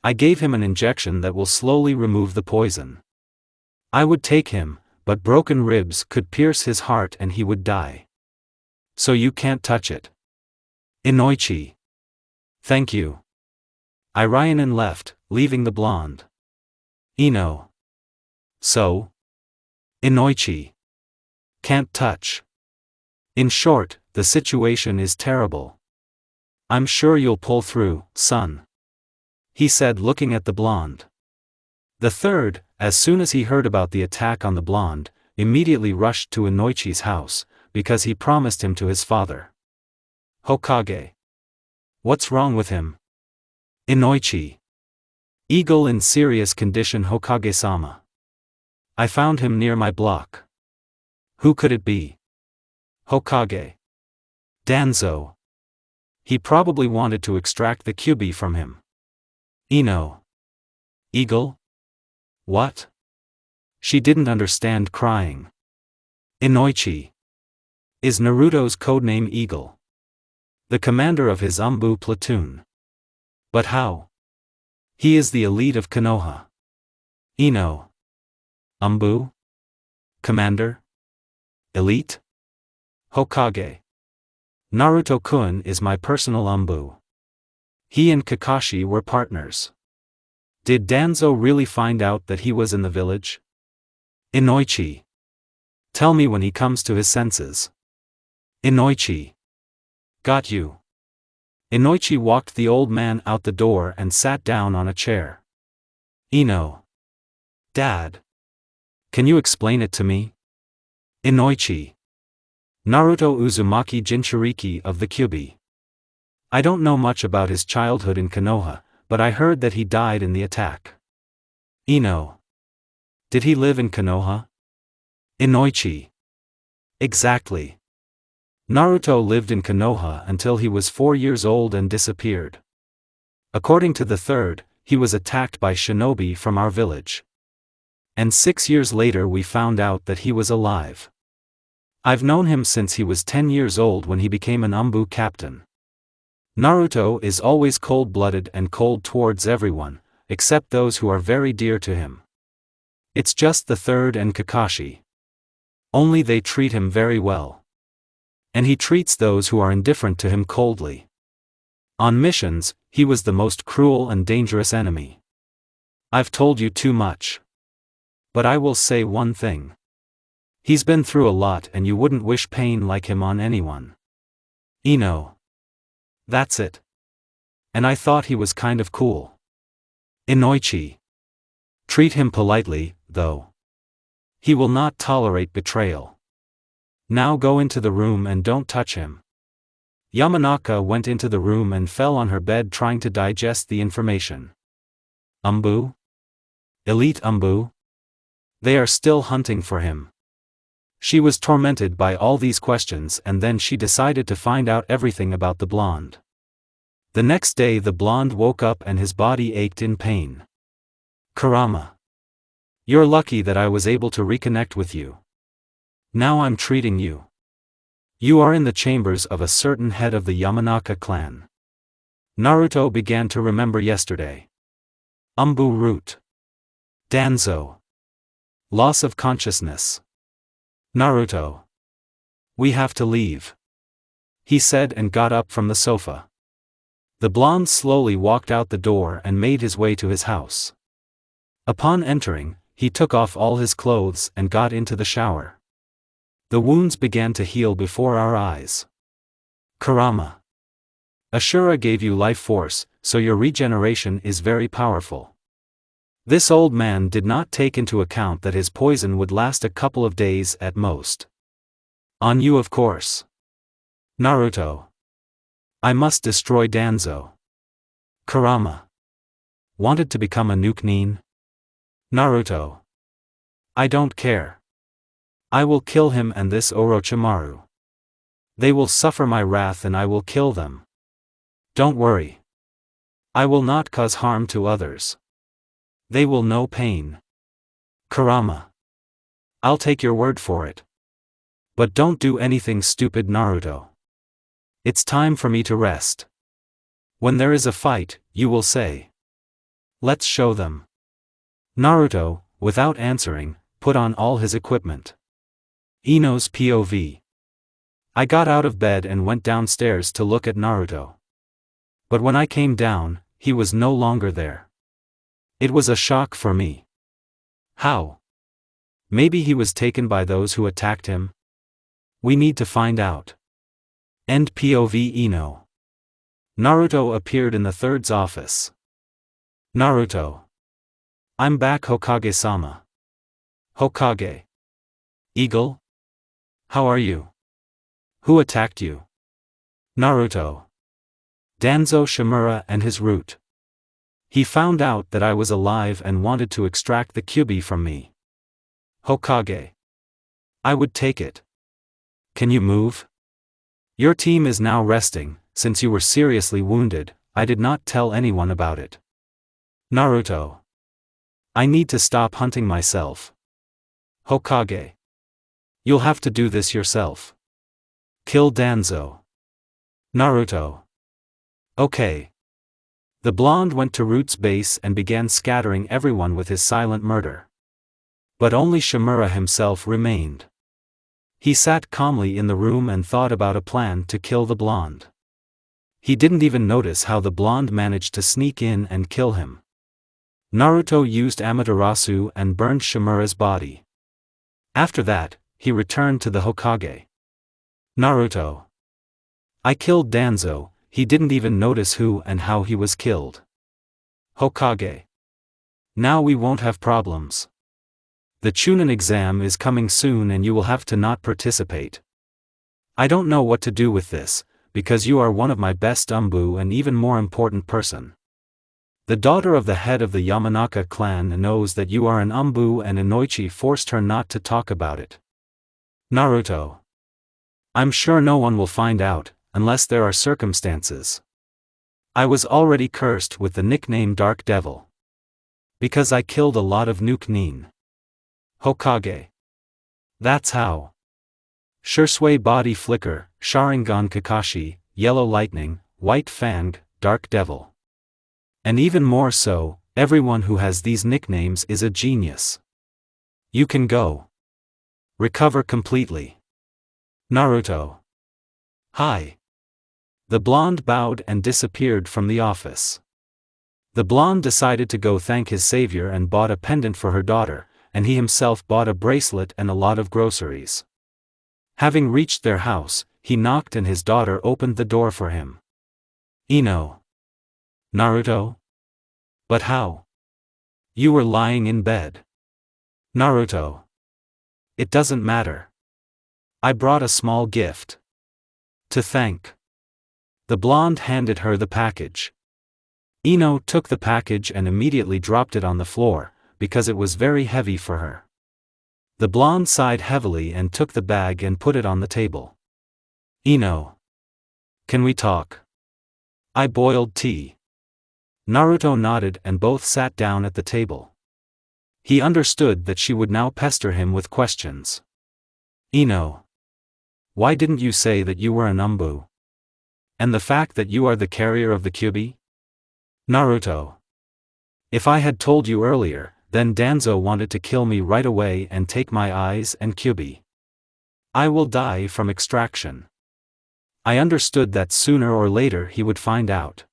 I gave him an injection that will slowly remove the poison. I would take him, but broken ribs could pierce his heart and he would die. So you can't touch it. Inoichi. Thank you. Reincarnation left, leaving the blonde. Ino. So? Inoichi. Can't touch. In short, the situation is terrible. I'm sure you'll pull through, son. He said, looking at the blonde. The third, as soon as he heard about the attack on the blonde, immediately rushed to Inoichi's house, because he promised him to his father. Hokage. What's wrong with him? Inoichi. Eagle in serious condition, Hokage-sama. I found him near my block. Who could it be? Hokage. Danzo. He probably wanted to extract the Kyuubi from him. Ino. Eagle? What? She didn't understand, crying. Inoichi. Is Naruto's codename Eagle. The commander of his Umbu platoon. But how? He is the elite of Konoha. Ino. Umbu? Commander? Elite? Hokage. Naruto-kun is my personal Umbu. He and Kakashi were partners. Did Danzo really find out that he was in the village? Inoichi. Tell me when he comes to his senses. Inoichi. Got you. Inoichi walked the old man out the door and sat down on a chair. Ino. Dad. Can you explain it to me? Inoichi. Naruto Uzumaki Jinchuriki of the Kyuubi. I don't know much about his childhood in Konoha, but I heard that he died in the attack. Ino. Did he live in Konoha? Inoichi. Exactly. Naruto lived in Konoha until he was 4 years old and disappeared. According to the third, he was attacked by shinobi from our village. And 6 years later we found out that he was alive. I've known him since he was 10 years old when he became an Umbu captain. Naruto is always cold-blooded and cold towards everyone, except those who are very dear to him. It's just the third and Kakashi. Only they treat him very well. And he treats those who are indifferent to him coldly. On missions, he was the most cruel and dangerous enemy. I've told you too much. But I will say one thing. He's been through a lot and you wouldn't wish pain like him on anyone. Ino. That's it. And I thought he was kind of cool. Inoichi. Treat him politely, though. He will not tolerate betrayal. Now go into the room and don't touch him. Yamanaka went into the room and fell on her bed trying to digest the information. Umbu? Elite Umbu? They are still hunting for him. She was tormented by all these questions and then she decided to find out everything about the blonde. The next day the blonde woke up and his body ached in pain. Kurama. You're lucky that I was able to reconnect with you. Now I'm treating you. You are in the chambers of a certain head of the Yamanaka clan. Naruto began to remember yesterday. Umbu root. Danzo. Loss of consciousness. Naruto. We have to leave. He said and got up from the sofa. The blonde slowly walked out the door and made his way to his house. Upon entering, he took off all his clothes and got into the shower. The wounds began to heal before our eyes. Kurama. Ashura gave you life force, so your regeneration is very powerful. This old man did not take into account that his poison would last a couple of days at most. On you, of course. Naruto. I must destroy Danzo. Kurama. Wanted to become a nuke nin? Naruto. I don't care. I will kill him and this Orochimaru. They will suffer my wrath and I will kill them. Don't worry. I will not cause harm to others. They will know pain. Kurama. I'll take your word for it. But don't do anything stupid, Naruto. It's time for me to rest. When there is a fight, you will say. Let's show them. Naruto, without answering, put on all his equipment. Ino's POV. I got out of bed and went downstairs to look at Naruto. But when I came down, he was no longer there. It was a shock for me. How? Maybe he was taken by those who attacked him? We need to find out. End POV Ino. Naruto appeared in the third's office. Naruto. I'm back, Hokage-sama. Hokage. Eagle? How are you? Who attacked you? Naruto. Danzo Shimura and his root. He found out that I was alive and wanted to extract the Kyuubi from me. Hokage. I would take it. Can you move? Your team is now resting, since you were seriously wounded. I did not tell anyone about it. Naruto. I need to stop hunting myself. Hokage. You'll have to do this yourself. Kill Danzo. Naruto. Okay. The blonde went to Root's base and began scattering everyone with his silent murder. But only Shimura himself remained. He sat calmly in the room and thought about a plan to kill the blonde. He didn't even notice how the blonde managed to sneak in and kill him. Naruto used Amaterasu and burned Shimura's body. After that, he returned to the Hokage. Naruto. I killed Danzo. He didn't even notice who and how he was killed. Hokage. Now we won't have problems. The Chunin exam is coming soon and you will have to not participate. I don't know what to do with this, because you are one of my best Umbu and even more important person. The daughter of the head of the Yamanaka clan knows that you are an Umbu and Inoichi forced her not to talk about it. Naruto. I'm sure no one will find out, unless there are circumstances. I was already cursed with the nickname Dark Devil. Because I killed a lot of Nuke Nin. Hokage. That's how. Shursui body flicker, Sharingan Kakashi, Yellow Lightning, White Fang, Dark Devil. And even more so, everyone who has these nicknames is a genius. You can go. Recover completely. Naruto. Hi. The blonde bowed and disappeared from the office. The blonde decided to go thank his savior and bought a pendant for her daughter, and he himself bought a bracelet and a lot of groceries. Having reached their house, he knocked and his daughter opened the door for him. Ino. Naruto? But how? You were lying in bed. Naruto. It doesn't matter. I brought a small gift. To thank. The blonde handed her the package. Ino took the package and immediately dropped it on the floor, because it was very heavy for her. The blonde sighed heavily and took the bag and put it on the table. Ino. Can we talk? I boiled tea. Naruto nodded and both sat down at the table. He understood that she would now pester him with questions. Ino. Why didn't you say that you were an Umbu? And the fact that you are the carrier of the Kyuubi? Naruto. If I had told you earlier, then Danzo wanted to kill me right away and take my eyes and Kyuubi. I will die from extraction. I understood that sooner or later he would find out.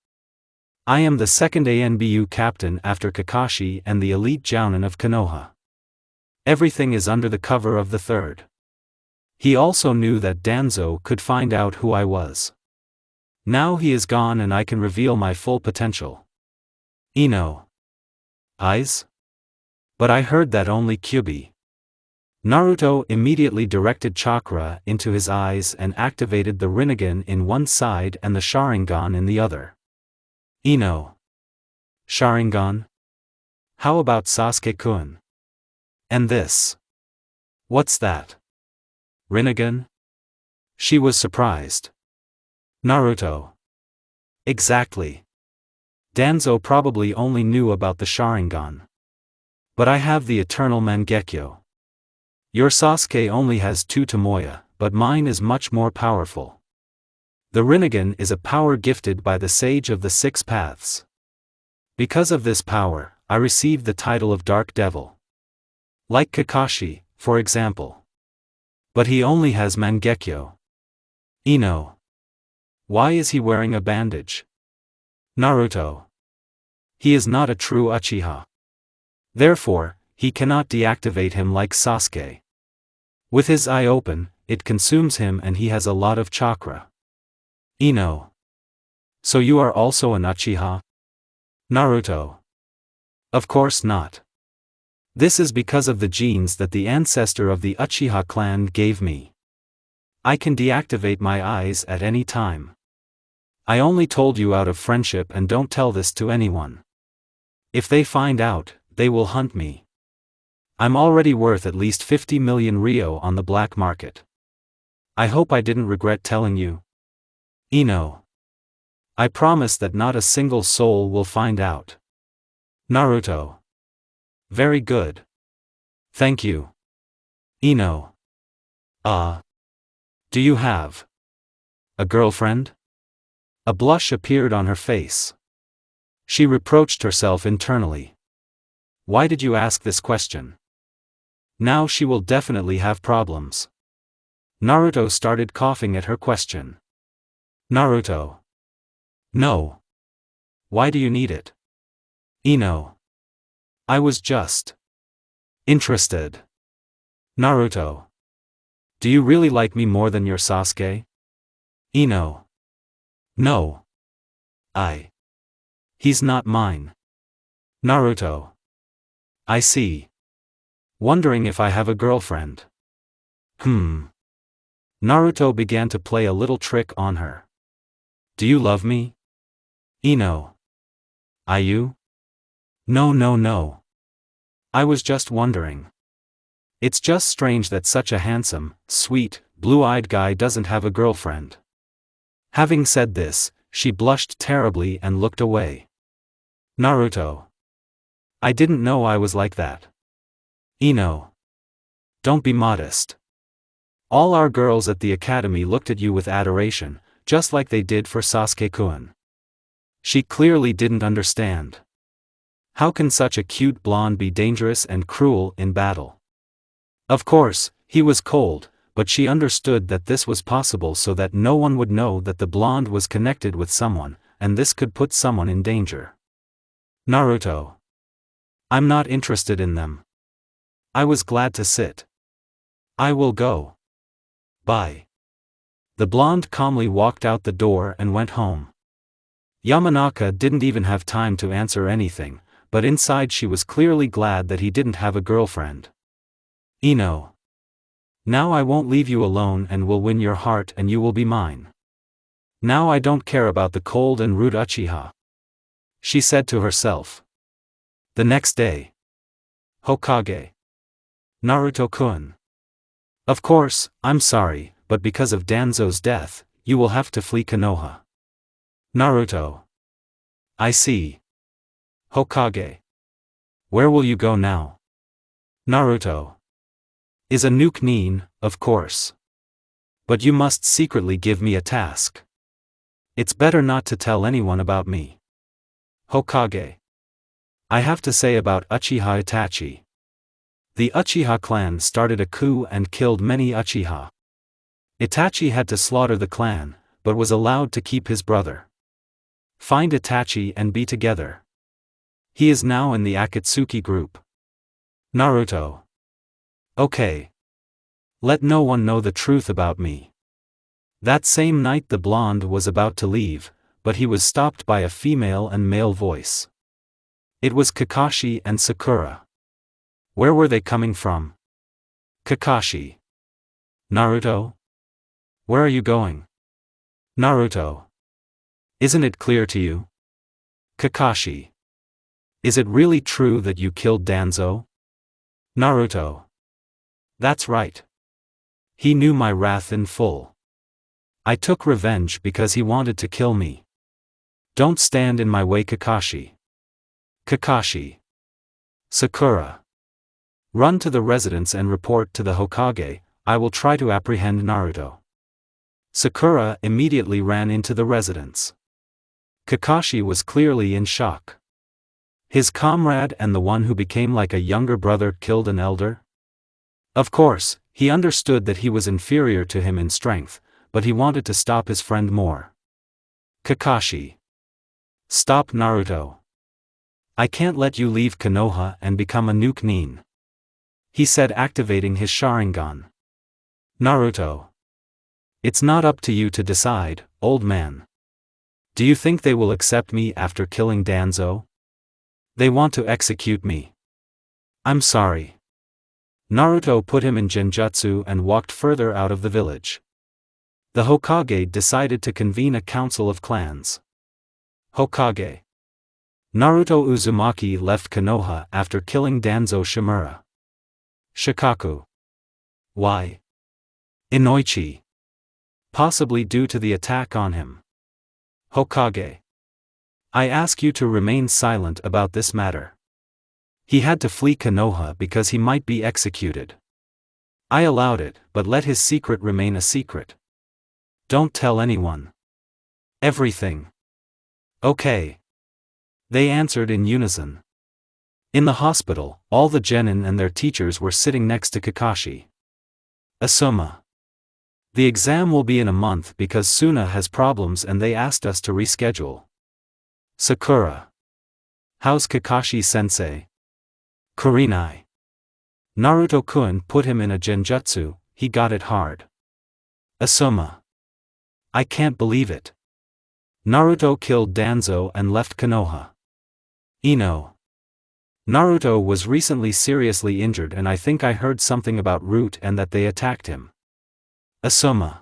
I am the second ANBU captain after Kakashi and the elite Jounin of Konoha. Everything is under the cover of the third. He also knew that Danzo could find out who I was. Now he is gone and I can reveal my full potential. Ino. Eyes? But I heard that only Kyuubi. Naruto immediately directed chakra into his eyes and activated the Rinnegan in one side and the Sharingan in the other. Ino. Sharingan? How about Sasuke-kun? And this? What's that? Rinnegan? She was surprised. Naruto. Exactly. Danzo probably only knew about the Sharingan. But I have the eternal Mangekyo. Your Sasuke only has 2 Tomoya, but mine is much more powerful. The Rinnegan is a power gifted by the Sage of the 6 Paths. Because of this power, I received the title of Dark Devil. Like Kakashi, for example. But he only has Mangekyo. Ino. Why is he wearing a bandage? Naruto. He is not a true Uchiha. Therefore, he cannot deactivate him like Sasuke. With his eye open, it consumes him and he has a lot of chakra. Ino. So you are also an Uchiha? Naruto. Of course not. This is because of the genes that the ancestor of the Uchiha clan gave me. I can deactivate my eyes at any time. I only told you out of friendship and don't tell this to anyone. If they find out, they will hunt me. I'm already worth at least 50 million Rio on the black market. I hope I didn't regret telling you. Ino. I promise that not a single soul will find out. Naruto. Very good. Thank you. Ino. Do you have a girlfriend? A blush appeared on her face. She reproached herself internally. Why did you ask this question? Now she will definitely have problems. Naruto started coughing at her question. Naruto. No. Why do you need it? Ino. I was just interested. Naruto. Do you really like me more than your Sasuke? Ino. No. He's not mine. Naruto. I see. Wondering if I have a girlfriend. Naruto began to play a little trick on her. Do you love me? Ino. You? No. I was just wondering. It's just strange that such a handsome, sweet, blue-eyed guy doesn't have a girlfriend. Having said this, she blushed terribly and looked away. Naruto. I didn't know I was like that. Ino. Don't be modest. All our girls at the academy looked at you with adoration, just like they did for Sasuke-kun. She clearly didn't understand. How can such a cute blonde be dangerous and cruel in battle? Of course, he was cold, but she understood that this was possible so that no one would know that the blonde was connected with someone, and this could put someone in danger. Naruto. I'm not interested in them. I was glad to sit. I will go. Bye. The blonde calmly walked out the door and went home. Yamanaka didn't even have time to answer anything, but inside she was clearly glad that he didn't have a girlfriend. Ino. Now I won't leave you alone and will win your heart and you will be mine. Now I don't care about the cold and rude Uchiha. She said to herself. The next day. Hokage. Naruto-kun. Of course, I'm sorry, but because of Danzo's death, you will have to flee Konoha. Naruto. I see. Hokage. Where will you go now? Naruto. Is a nuke Nin, of course. But you must secretly give me a task. It's better not to tell anyone about me. Hokage. I have to say about Uchiha Itachi. The Uchiha clan started a coup and killed many Uchiha. Itachi had to slaughter the clan, but was allowed to keep his brother. Find Itachi and be together. He is now in the Akatsuki group. Naruto. Okay. Let no one know the truth about me. That same night the blonde was about to leave, but he was stopped by a female and male voice. It was Kakashi and Sakura. Where were they coming from? Kakashi. Naruto? Where are you going? Naruto. Isn't it clear to you? Kakashi. Is it really true that you killed Danzo? Naruto. That's right. He knew my wrath in full. I took revenge because he wanted to kill me. Don't stand in my way, Kakashi. Kakashi. Sakura. Run to the residence and report to the Hokage. I will try to apprehend Naruto. Sakura immediately ran into the residence. Kakashi was clearly in shock. His comrade and the one who became like a younger brother killed an elder? Of course, he understood that he was inferior to him in strength, but he wanted to stop his friend more. Kakashi. Stop Naruto. I can't let you leave Konoha and become a nuke nin. He said, activating his Sharingan. Naruto. It's not up to you to decide, old man. Do you think they will accept me after killing Danzo? They want to execute me. I'm sorry. Naruto put him in genjutsu and walked further out of the village. The Hokage decided to convene a council of clans. Hokage. Naruto Uzumaki left Konoha after killing Danzo Shimura. Shikaku. Why? Inoichi. Possibly due to the attack on him. Hokage. I ask you to remain silent about this matter. He had to flee Konoha because he might be executed. I allowed it, but let his secret remain a secret. Don't tell anyone. Everything. Okay. They answered in unison. In the hospital, all the genin and their teachers were sitting next to Kakashi. Asuma. The exam will be in a month because Suna has problems and they asked us to reschedule. Sakura. How's Kakashi-sensei? Kurenai. Naruto-kun put him in a genjutsu, he got it hard. Asuma. I can't believe it. Naruto killed Danzo and left Konoha. Ino. Naruto was recently seriously injured and I think I heard something about Root and that they attacked him. Asuma.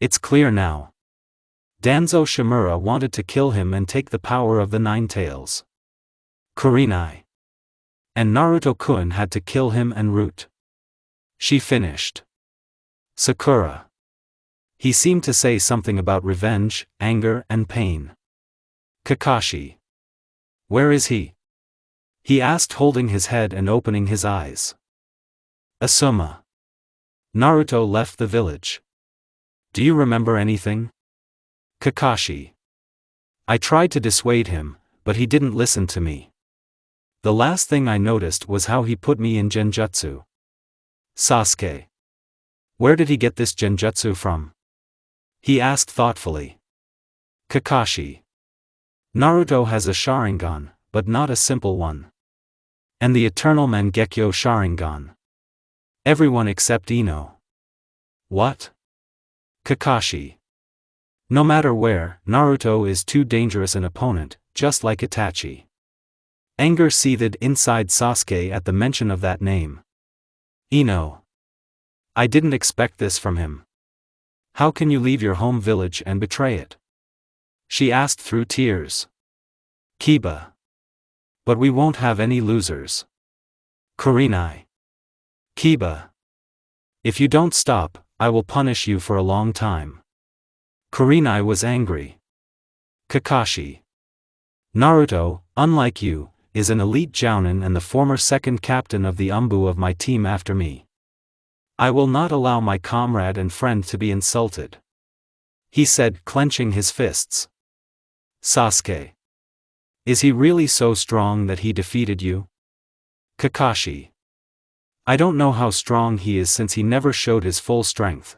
It's clear now. Danzo Shimura wanted to kill him and take the power of the Nine Tails. Kurenai. And Naruto-kun had to kill him and Root. She finished. Sakura. He seemed to say something about revenge, anger and pain. Kakashi. Where is he? He asked, holding his head and opening his eyes. Asuma. Naruto left the village. Do you remember anything? Kakashi. I tried to dissuade him, but he didn't listen to me. The last thing I noticed was how he put me in genjutsu. Sasuke. Where did he get this genjutsu from? He asked thoughtfully. Kakashi. Naruto has a Sharingan, but not a simple one. And the eternal Mangekyo Sharingan. Everyone except Ino. What? Kakashi. No matter where, Naruto is too dangerous an opponent, just like Itachi. Anger seethed inside Sasuke at the mention of that name. Ino. I didn't expect this from him. How can you leave your home village and betray it? She asked through tears. Kiba. But we won't have any losers. Kurenai. Kiba. If you don't stop, I will punish you for a long time. Kurenai was angry. Kakashi. Naruto, unlike you, is an elite jounin and the former second captain of the Umbu of my team after me. I will not allow my comrade and friend to be insulted. He said, clenching his fists. Sasuke. Is he really so strong that he defeated you? Kakashi. I don't know how strong he is since he never showed his full strength.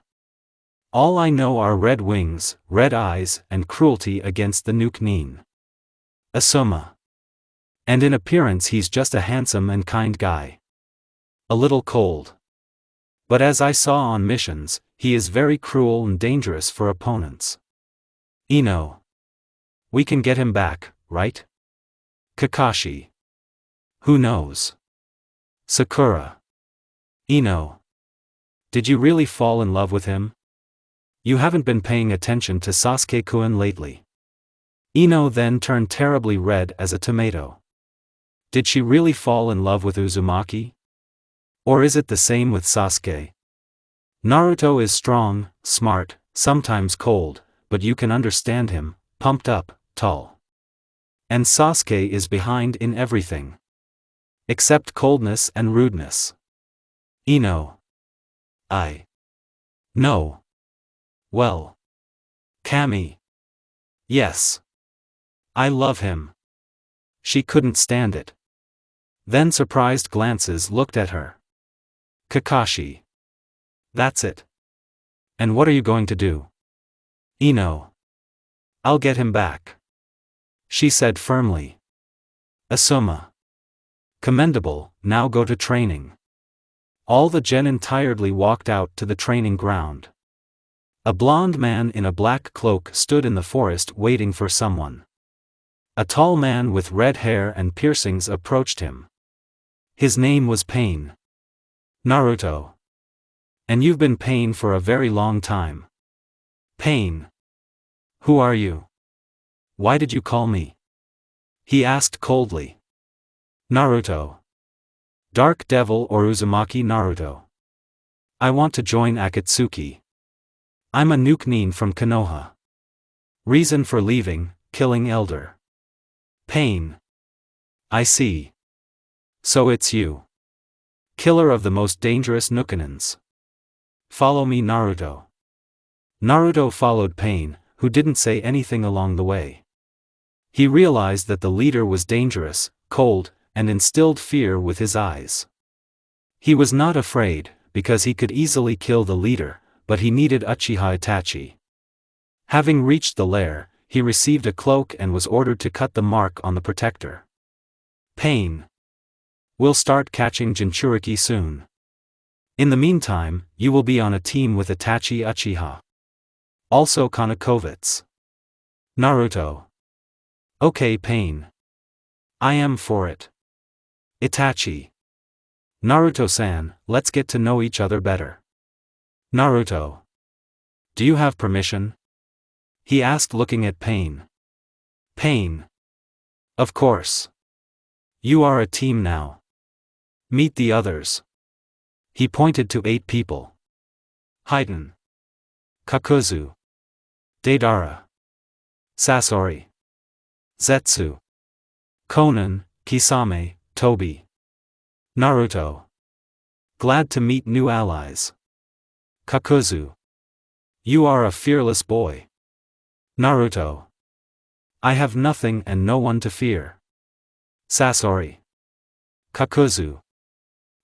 All I know are red wings, red eyes, and cruelty against the nuke nin. Asuma. And in appearance he's just a handsome and kind guy. A little cold. But as I saw on missions, he is very cruel and dangerous for opponents. Ino. We can get him back, right? Kakashi. Who knows? Sakura. Ino. Did you really fall in love with him? You haven't been paying attention to Sasuke-kun lately. Ino then turned terribly red as a tomato. Did she really fall in love with Uzumaki? Or is it the same with Sasuke? Naruto is strong, smart, sometimes cold, but you can understand him, pumped up, tall. And Sasuke is behind in everything. Except coldness and rudeness. Ino. I. No. Well. Kami. Yes. I love him. She couldn't stand it. Then surprised glances looked at her. Kakashi. That's it. And what are you going to do? Ino. I'll get him back. She said firmly. Asuma. Commendable, now go to training. All the genin tiredly walked out to the training ground. A blond man in a black cloak stood in the forest waiting for someone. A tall man with red hair and piercings approached him. His name was Pain. Naruto. And you've been Pain for a very long time. Pain. Who are you? Why did you call me? He asked coldly. Naruto. Dark Devil or Uzumaki Naruto. I want to join Akatsuki. I'm a nuke from Konoha. Reason for leaving, killing Elder. Pain. I see. So it's you. Killer of the most dangerous Nukenins. Follow me, Naruto. Naruto followed Pain, who didn't say anything along the way. He realized that the leader was dangerous, cold, and instilled fear with his eyes. He was not afraid, because he could easily kill the leader, but he needed Uchiha Itachi. Having reached the lair, he received a cloak and was ordered to cut the mark on the protector. Pain. We'll start catching Jinchuriki soon. In the meantime, you will be on a team with Itachi Uchiha. Also Kanakovitz. Naruto. Okay, Pain. I am for it. Itachi. Naruto-san, let's get to know each other better. Naruto. Do you have permission? He asked looking at Pain. Pain. Of course. You are a team now. Meet the others. He pointed to 8 people. Haiten. Kakuzu. Deidara. Sasori. Zetsu. Konan, Kisame, Tobi. Naruto. Glad to meet new allies. Kakuzu. You are a fearless boy. Naruto. I have nothing and no one to fear. Sasori. Kakuzu.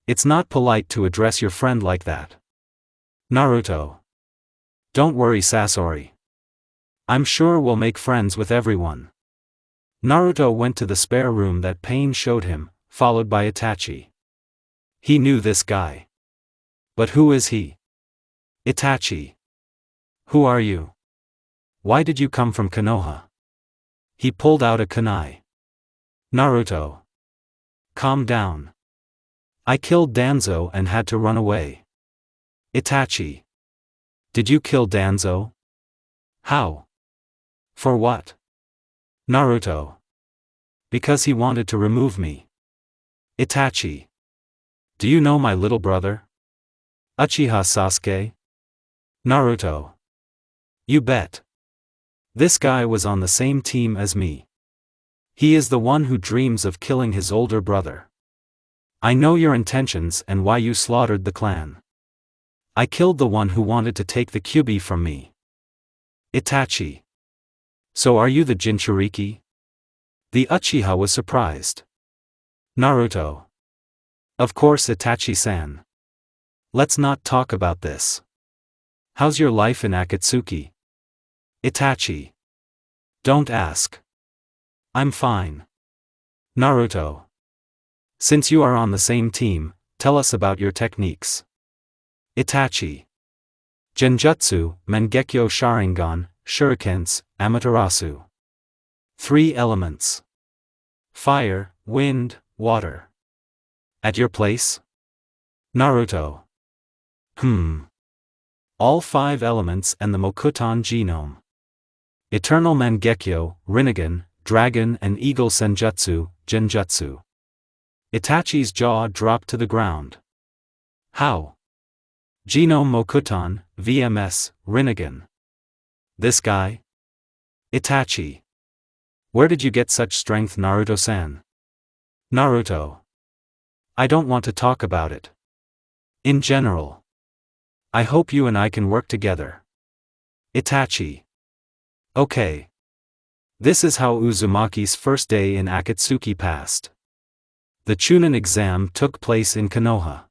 It's not polite to address your friend like that. Naruto. Don't worry, Sasori. I'm sure we'll make friends with everyone. Naruto went to the spare room that Pain showed him, followed by Itachi. He knew this guy. But who is he? Itachi. Who are you? Why did you come from Konoha? He pulled out a kunai. Naruto. Calm down. I killed Danzo and had to run away. Itachi. Did you kill Danzo? How? For what? Naruto. Because he wanted to remove me. Itachi. Do you know my little brother? Uchiha Sasuke? Naruto. You bet. This guy was on the same team as me. He is the one who dreams of killing his older brother. I know your intentions and why you slaughtered the clan. I killed the one who wanted to take the Kyuubi from me. Itachi. So are you the Jinchuriki? The Uchiha was surprised. Naruto. Of course, Itachi-san. Let's not talk about this. How's your life in Akatsuki? Itachi. Don't ask. I'm fine. Naruto. Since you are on the same team, tell us about your techniques. Itachi. Genjutsu, Mangekyo Sharingan, Shurikens, Amaterasu. 3 elements. Fire, wind, water. At your place? Naruto. All 5 elements and the Mokuton genome. Eternal Mangekyo, Rinnegan, Dragon and Eagle Senjutsu, Genjutsu. Itachi's jaw dropped to the ground. How? Genome Mokuton, VMS, Rinnegan. This guy? Itachi. Where did you get such strength, Naruto-san? Naruto. I don't want to talk about it. In general. I hope you and I can work together. Itachi. Okay. This is how Uzumaki's first day in Akatsuki passed. The Chunin exam took place in Konoha.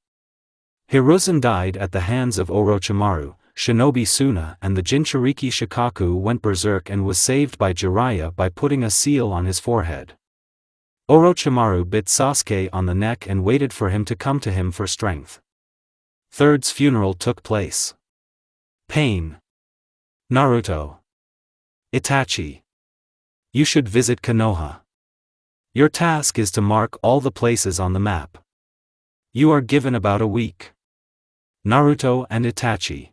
Hiruzen died at the hands of Orochimaru, Shinobi Suna and the Jinchuriki Shikaku went berserk and was saved by Jiraiya by putting a seal on his forehead. Orochimaru bit Sasuke on the neck and waited for him to come to him for strength. Third's funeral took place. Pain. Naruto. Itachi. You should visit Konoha. Your task is to mark all the places on the map. You are given about a week. Naruto and Itachi.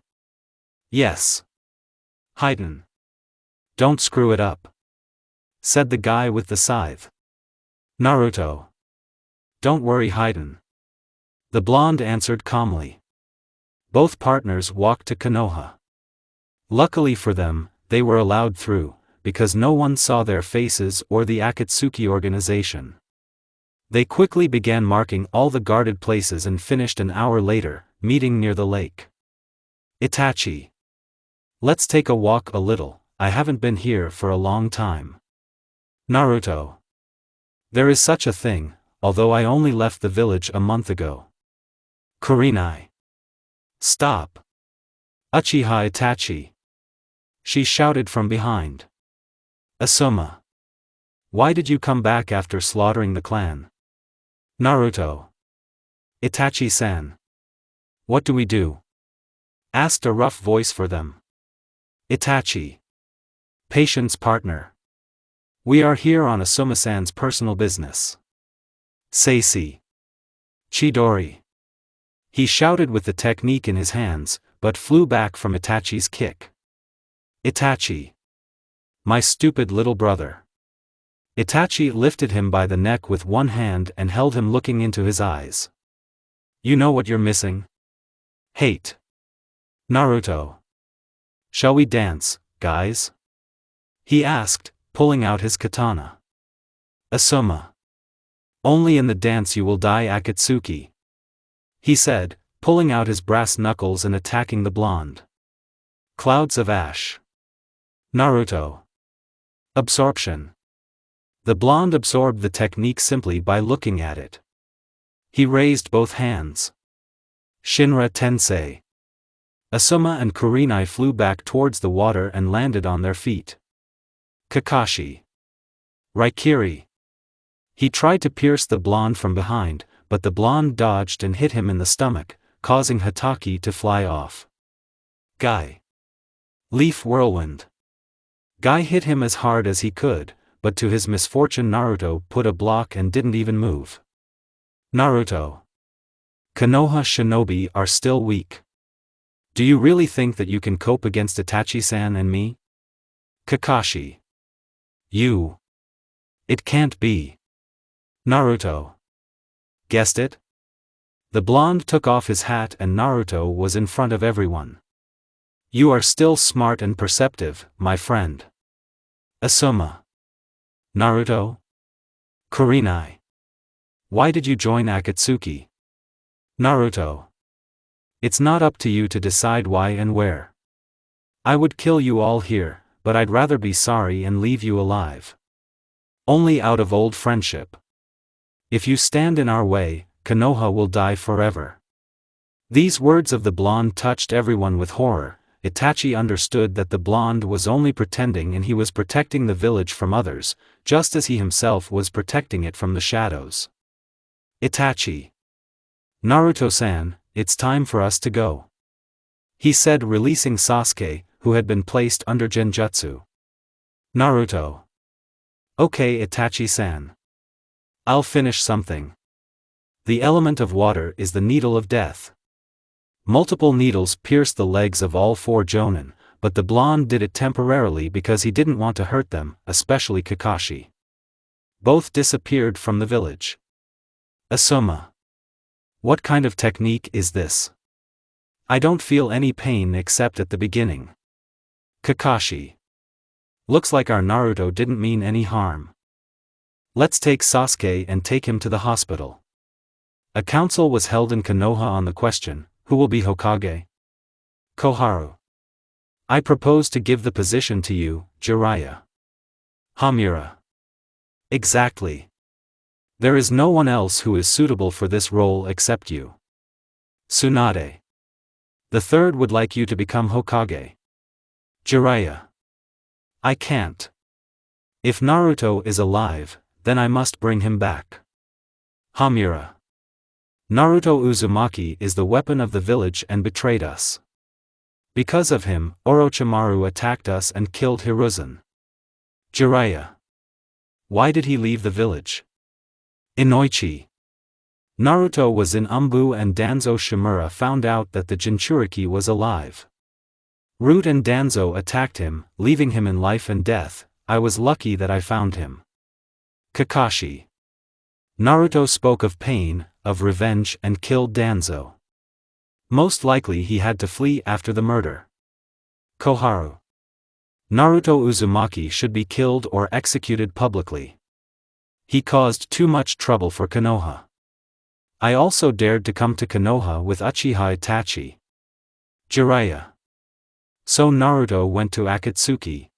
Yes. Haiden. Don't screw it up, said the guy with the scythe. Naruto. Don't worry, Haiden. The blonde answered calmly. Both partners walked to Konoha. Luckily for them, they were allowed through, because no one saw their faces or the Akatsuki organization. They quickly began marking all the guarded places and finished an hour later, meeting near the lake. Itachi. Let's take a walk a little, I haven't been here for a long time. Naruto. There is such a thing, although I only left the village a month ago. Kurenai. Stop. Uchiha Itachi. She shouted from behind. Asuma. Why did you come back after slaughtering the clan? Naruto. Itachi-san. What do we do? Asked a rough voice for them. Itachi. Patience, partner. We are here on Asuma-san's personal business. Seisei. Chidori. He shouted with the technique in his hands, but flew back from Itachi's kick. Itachi. My stupid little brother. Itachi lifted him by the neck with one hand and held him looking into his eyes. You know what you're missing? Hate. Naruto. Shall we dance, guys? He asked, pulling out his katana. Asuma. Only in the dance you will die, Akatsuki. He said, pulling out his brass knuckles and attacking the blonde. Clouds of ash. Naruto. Absorption. The blonde absorbed the technique simply by looking at it. He raised both hands. Shinra Tensei. Asuma and Kurenai flew back towards the water and landed on their feet. Kakashi. Raikiri. He tried to pierce the blonde from behind, but the blonde dodged and hit him in the stomach, causing Hatake to fly off. Guy. Leaf Whirlwind. Guy hit him as hard as he could, but to his misfortune Naruto put a block and didn't even move. Naruto. Konoha shinobi are still weak. Do you really think that you can cope against Itachi-san and me? Kakashi. You. It can't be. Naruto. Guessed it? The blonde took off his hat and Naruto was in front of everyone. You are still smart and perceptive, my friend. Asuma. Naruto? Kurenai. Why did you join Akatsuki? Naruto. It's not up to you to decide why and where. I would kill you all here, but I'd rather be sorry and leave you alive. Only out of old friendship. If you stand in our way, Konoha will die forever. These words of the blonde touched everyone with horror. Itachi understood that the blonde was only pretending and he was protecting the village from others, just as he himself was protecting it from the shadows. Itachi. Naruto-san, it's time for us to go. He said, releasing Sasuke, who had been placed under genjutsu. Naruto. Okay, Itachi-san. I'll finish something. The element of water is the needle of death. Multiple needles pierced the legs of all four jonin, but the blonde did it temporarily because he didn't want to hurt them, especially Kakashi. Both disappeared from the village. Asuma. What kind of technique is this? I don't feel any pain except at the beginning. Kakashi. Looks like our Naruto didn't mean any harm. Let's take Sasuke and take him to the hospital. A council was held in Konoha on the question, who will be Hokage? Koharu. I propose to give the position to you, Jiraiya. Hamura. Exactly. There is no one else who is suitable for this role except you. Tsunade. The third would like you to become Hokage. Jiraiya. I can't. If Naruto is alive, then I must bring him back. Hamura. Naruto Uzumaki is the weapon of the village and betrayed us. Because of him, Orochimaru attacked us and killed Hiruzen. Jiraiya. Why did he leave the village? Inoichi. Naruto was in Umbu and Danzo Shimura found out that the Jinchuriki was alive. Root and Danzo attacked him, leaving him in life and death. I was lucky that I found him. Kakashi. Naruto spoke of pain, of revenge and killed Danzo. Most likely he had to flee after the murder. Koharu. Naruto Uzumaki should be killed or executed publicly. He caused too much trouble for Konoha. I also dared to come to Konoha with Uchiha Itachi. Jiraiya. So Naruto went to Akatsuki.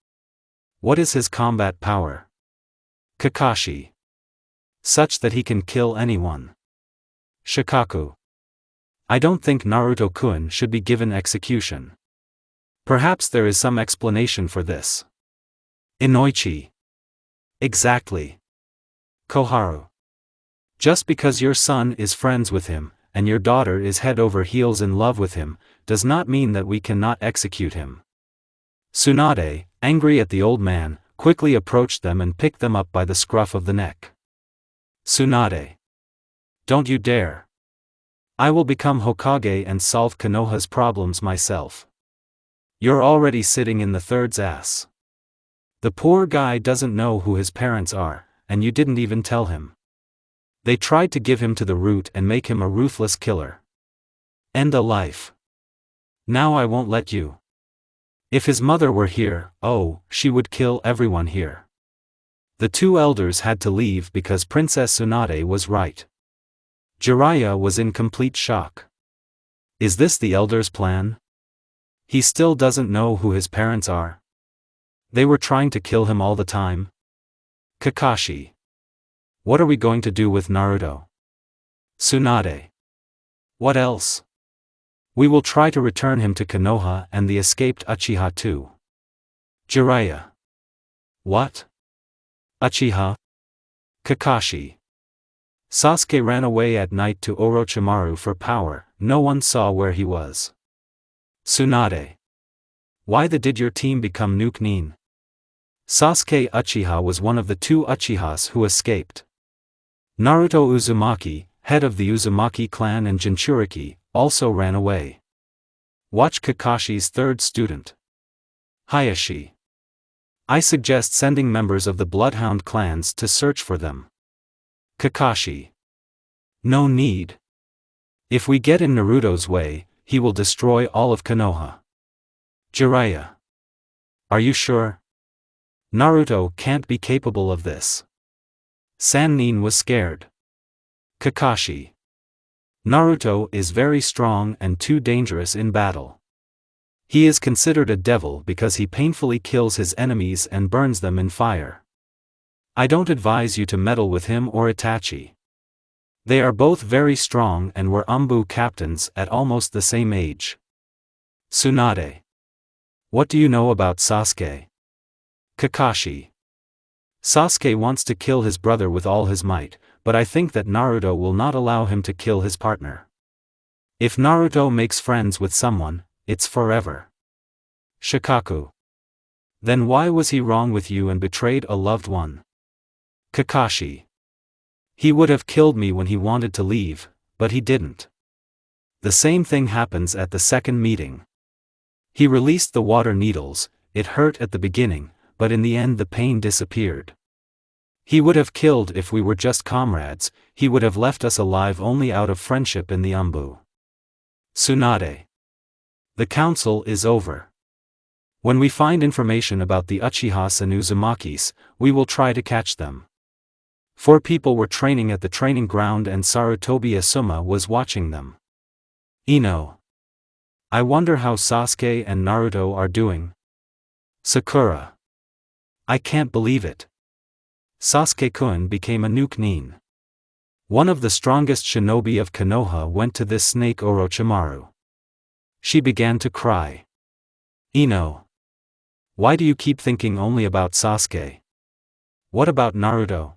What is his combat power? Kakashi. Such that he can kill anyone. Shikaku. I don't think Naruto-kun should be given execution. Perhaps there is some explanation for this. Inoichi. Exactly. Koharu. Just because your son is friends with him, and your daughter is head over heels in love with him, does not mean that we cannot execute him. Tsunade, angry at the old man, quickly approached them and picked them up by the scruff of the neck. Tsunade. Don't you dare. I will become Hokage and solve Konoha's problems myself. You're already sitting in the third's ass. The poor guy doesn't know who his parents are, and you didn't even tell him. They tried to give him to the root and make him a ruthless killer. End a life. Now I won't let you. If his mother were here, oh, she would kill everyone here. The two elders had to leave because Princess Tsunade was right. Jiraiya was in complete shock. Is this the elder's plan? He still doesn't know who his parents are. They were trying to kill him all the time. Kakashi. What are we going to do with Naruto? Tsunade. What else? We will try to return him to Konoha and the escaped Uchiha too. Jiraiya. What? Uchiha? Kakashi. Sasuke ran away at night to Orochimaru for power, no one saw where he was. Tsunade. Why did your team become Nuke Nin? Sasuke Uchiha was one of the two Uchihas who escaped. Naruto Uzumaki, head of the Uzumaki clan and Jinchuriki, also ran away. Watch Kakashi's third student. Hayashi. I suggest sending members of the Bloodhound clans to search for them. Kakashi. No need. If we get in Naruto's way, he will destroy all of Konoha. Jiraiya. Are you sure? Naruto can't be capable of this. Sannin was scared. Kakashi. Naruto is very strong and too dangerous in battle. He is considered a devil because he painfully kills his enemies and burns them in fire. I don't advise you to meddle with him or Itachi. They are both very strong and were Umbu captains at almost the same age. Tsunade. What do you know about Sasuke? Kakashi. Sasuke wants to kill his brother with all his might, but I think that Naruto will not allow him to kill his partner. If Naruto makes friends with someone, it's forever. Shikaku. Then why was he wrong with you and betrayed a loved one? Kakashi. He would have killed me when he wanted to leave, but he didn't. The same thing happens at the second meeting. He released the water needles, it hurt at the beginning, but in the end the pain disappeared. He would have killed if we were just comrades, he would have left us alive only out of friendship in the Umbu. Tsunade. The council is over. When we find information about the Uchihas and Uzumakis, we will try to catch them. 4 people were training at the training ground and Sarutobi Asuma was watching them. Ino. I wonder how Sasuke and Naruto are doing. Sakura. I can't believe it. Sasuke-kun became a nuke-nin. One of the strongest shinobi of Konoha went to this snake Orochimaru. She began to cry. Ino. Why do you keep thinking only about Sasuke? What about Naruto?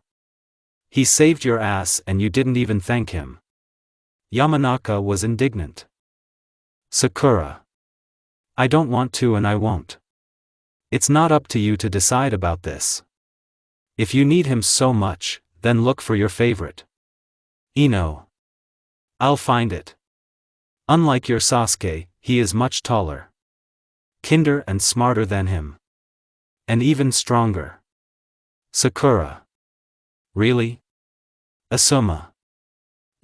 He saved your ass and you didn't even thank him. Yamanaka was indignant. Sakura. I don't want to and I won't. It's not up to you to decide about this. If you need him so much, then look for your favorite. Ino. I'll find it. Unlike your Sasuke, he is much taller. Kinder and smarter than him. And even stronger. Sakura. Really? Asuma.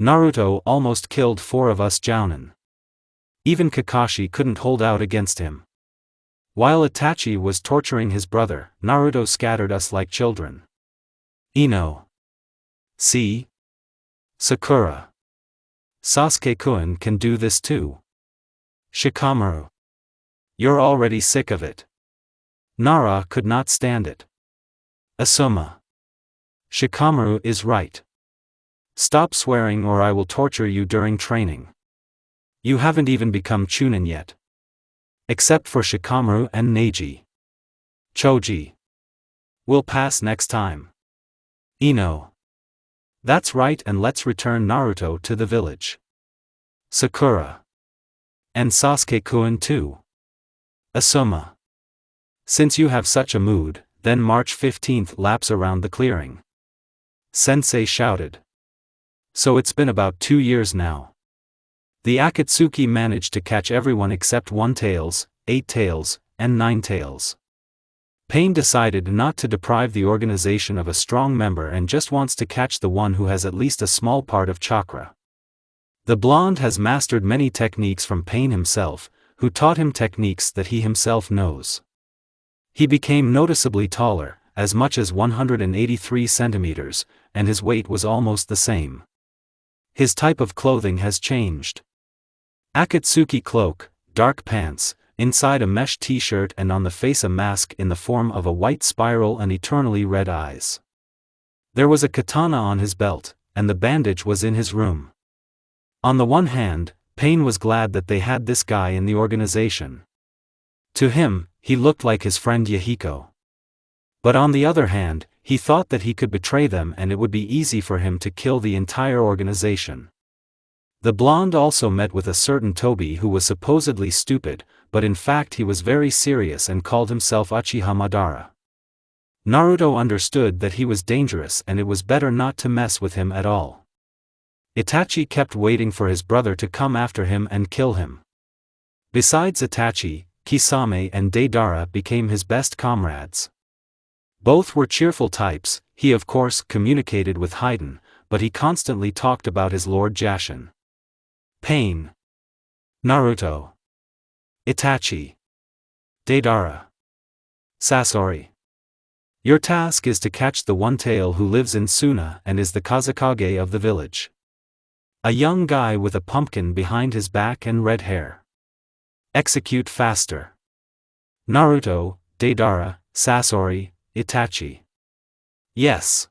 Naruto almost killed 4 of us jounin. Even Kakashi couldn't hold out against him. While Itachi was torturing his brother, Naruto scattered us like children. Ino. See? Sakura. Sasuke-kun can do this too. Shikamaru. You're already sick of it. Nara could not stand it. Asuma. Shikamaru is right. Stop swearing or I will torture you during training. You haven't even become Chunin yet. Except for Shikamaru and Neji. Choji. We'll pass next time. Ino. That's right, and let's return Naruto to the village. Sakura. And Sasuke-kun too. Asuma. Since you have such a mood, then March 15th laps around the clearing. Sensei shouted. So it's been about 2 years now. The Akatsuki managed to catch everyone except 1 Tails, 8 Tails, and 9 Tails. Pain decided not to deprive the organization of a strong member and just wants to catch the one who has at least a small part of chakra. The blonde has mastered many techniques from Pain himself, who taught him techniques that he himself knows. He became noticeably taller, as much as 183 centimeters, and his weight was almost the same. His type of clothing has changed. Akatsuki cloak, dark pants, inside a mesh t-shirt and on the face a mask in the form of a white spiral and eternally red eyes. There was a katana on his belt, and the bandage was in his room. On the one hand, Pain was glad that they had this guy in the organization. To him, he looked like his friend Yahiko. But on the other hand, he thought that he could betray them and it would be easy for him to kill the entire organization. The blonde also met with a certain Tobi who was supposedly stupid, but in fact he was very serious and called himself Uchiha Madara. Naruto understood that he was dangerous and it was better not to mess with him at all. Itachi kept waiting for his brother to come after him and kill him. Besides Itachi, Kisame and Deidara became his best comrades. Both were cheerful types. He of course communicated with Haiden, but he constantly talked about his Lord Jashin. Pain. Naruto. Itachi. Deidara. Sasori. Your task is to catch the one tail who lives in Suna and is the Kazekage of the village. A young guy with a pumpkin behind his back and red hair. Execute faster. Naruto, Deidara, Sasori, Itachi. Yes.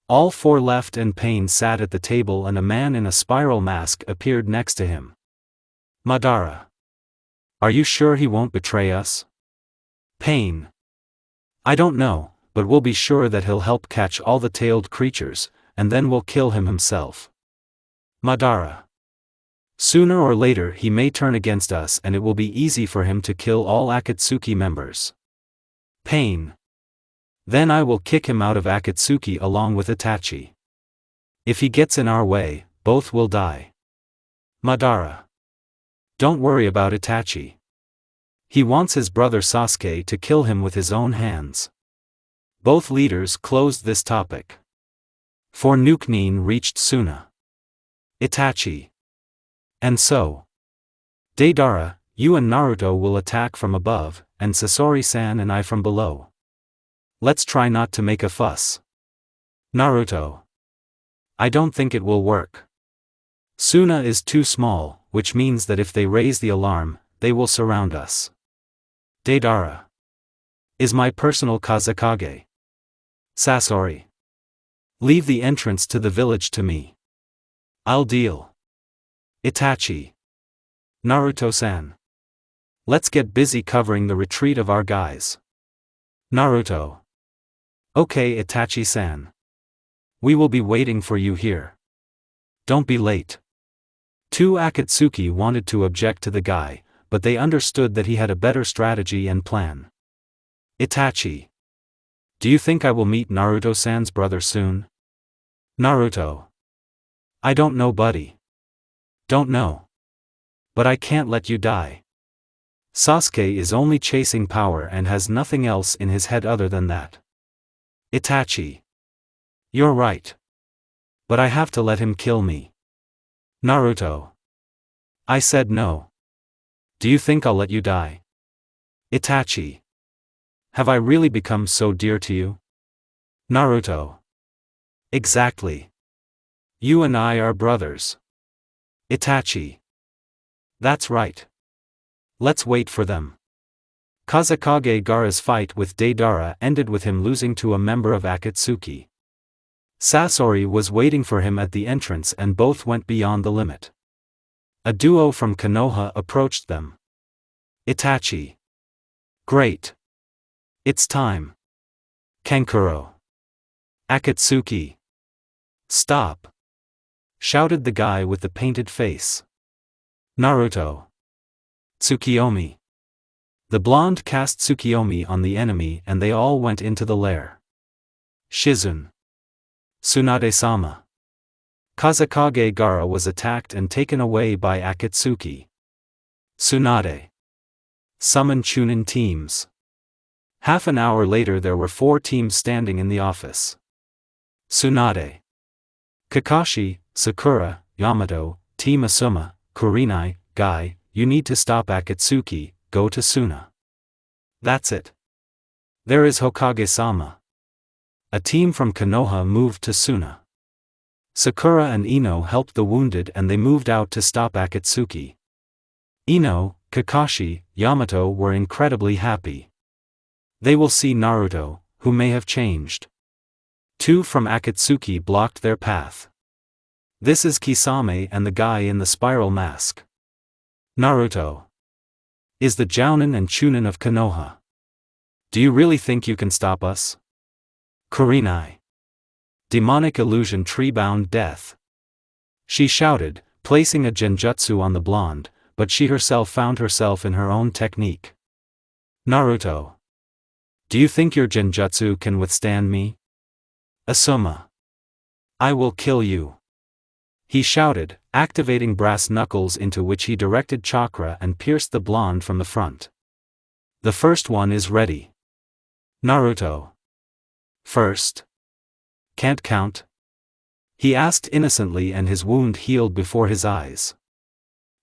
All 4 left and Pain sat at the table and a man in a spiral mask appeared next to him. Madara. Are you sure he won't betray us? Pain. I don't know, but we'll be sure that he'll help catch all the tailed creatures, and then we'll kill him himself. Madara. Sooner or later he may turn against us and it will be easy for him to kill all Akatsuki members. Pain. Then I will kick him out of Akatsuki along with Itachi. If he gets in our way, both will die. Madara. Don't worry about Itachi. He wants his brother Sasuke to kill him with his own hands. Both leaders closed this topic. For Nuke-nin reached Suna. Itachi. And so. Deidara, you and Naruto will attack from above, and Sasori-san and I from below. Let's try not to make a fuss. Naruto. I don't think it will work. Suna is too small, which means that if they raise the alarm, they will surround us. Deidara is my personal Kazekage. Sasori. Leave the entrance to the village to me. I'll deal. Itachi. Naruto-san. Let's get busy covering the retreat of our guys. Naruto. Okay, Itachi-san. We will be waiting for you here. Don't be late. Two Akatsuki wanted to object to the guy, but they understood that he had a better strategy and plan. Itachi. Do you think I will meet Naruto-san's brother soon? Naruto. I don't know, buddy. Don't know. But I can't let you die. Sasuke is only chasing power and has nothing else in his head other than that. Itachi. You're right. But I have to let him kill me. Naruto. I said no. Do you think I'll let you die? Itachi. Have I really become so dear to you? Naruto. Exactly. You and I are brothers. Itachi. That's right. Let's wait for them. Kazekage Gaara's fight with Deidara ended with him losing to a member of Akatsuki. Sasori was waiting for him at the entrance and both went beyond the limit. A duo from Konoha approached them. Itachi. Great. It's time. Kankuro. Akatsuki. Stop. Shouted the guy with the painted face. Naruto. Tsukiyomi. The blonde cast Tsukiyomi on the enemy and they all went into the lair. Shizun. Tsunade-sama. Kazekage Gaara was attacked and taken away by Akatsuki. Tsunade. Summon Chunin teams. Half an hour later there were 4 teams standing in the office. Tsunade. Kakashi, Sakura, Yamato, Team Asuma, Kurenai, Guy, you need to stop Akatsuki, go to Suna. That's it. There is Hokage-sama. A team from Konoha moved to Suna. Sakura and Ino helped the wounded and they moved out to stop Akatsuki. Ino, Kakashi, Yamato were incredibly happy. They will see Naruto, who may have changed. 2 from Akatsuki blocked their path. This is Kisame and the guy in the spiral mask. Naruto. Is the Jounin and Chunin of Konoha. Do you really think you can stop us? Kurenai. Demonic illusion tree-bound death. She shouted, placing a genjutsu on the blonde, but she herself found herself in her own technique. Naruto. Do you think your genjutsu can withstand me? Asuma. I will kill you. He shouted, activating brass knuckles into which he directed chakra and pierced the blonde from the front. The first one is ready. Naruto. First. Can't count? He asked innocently and his wound healed before his eyes.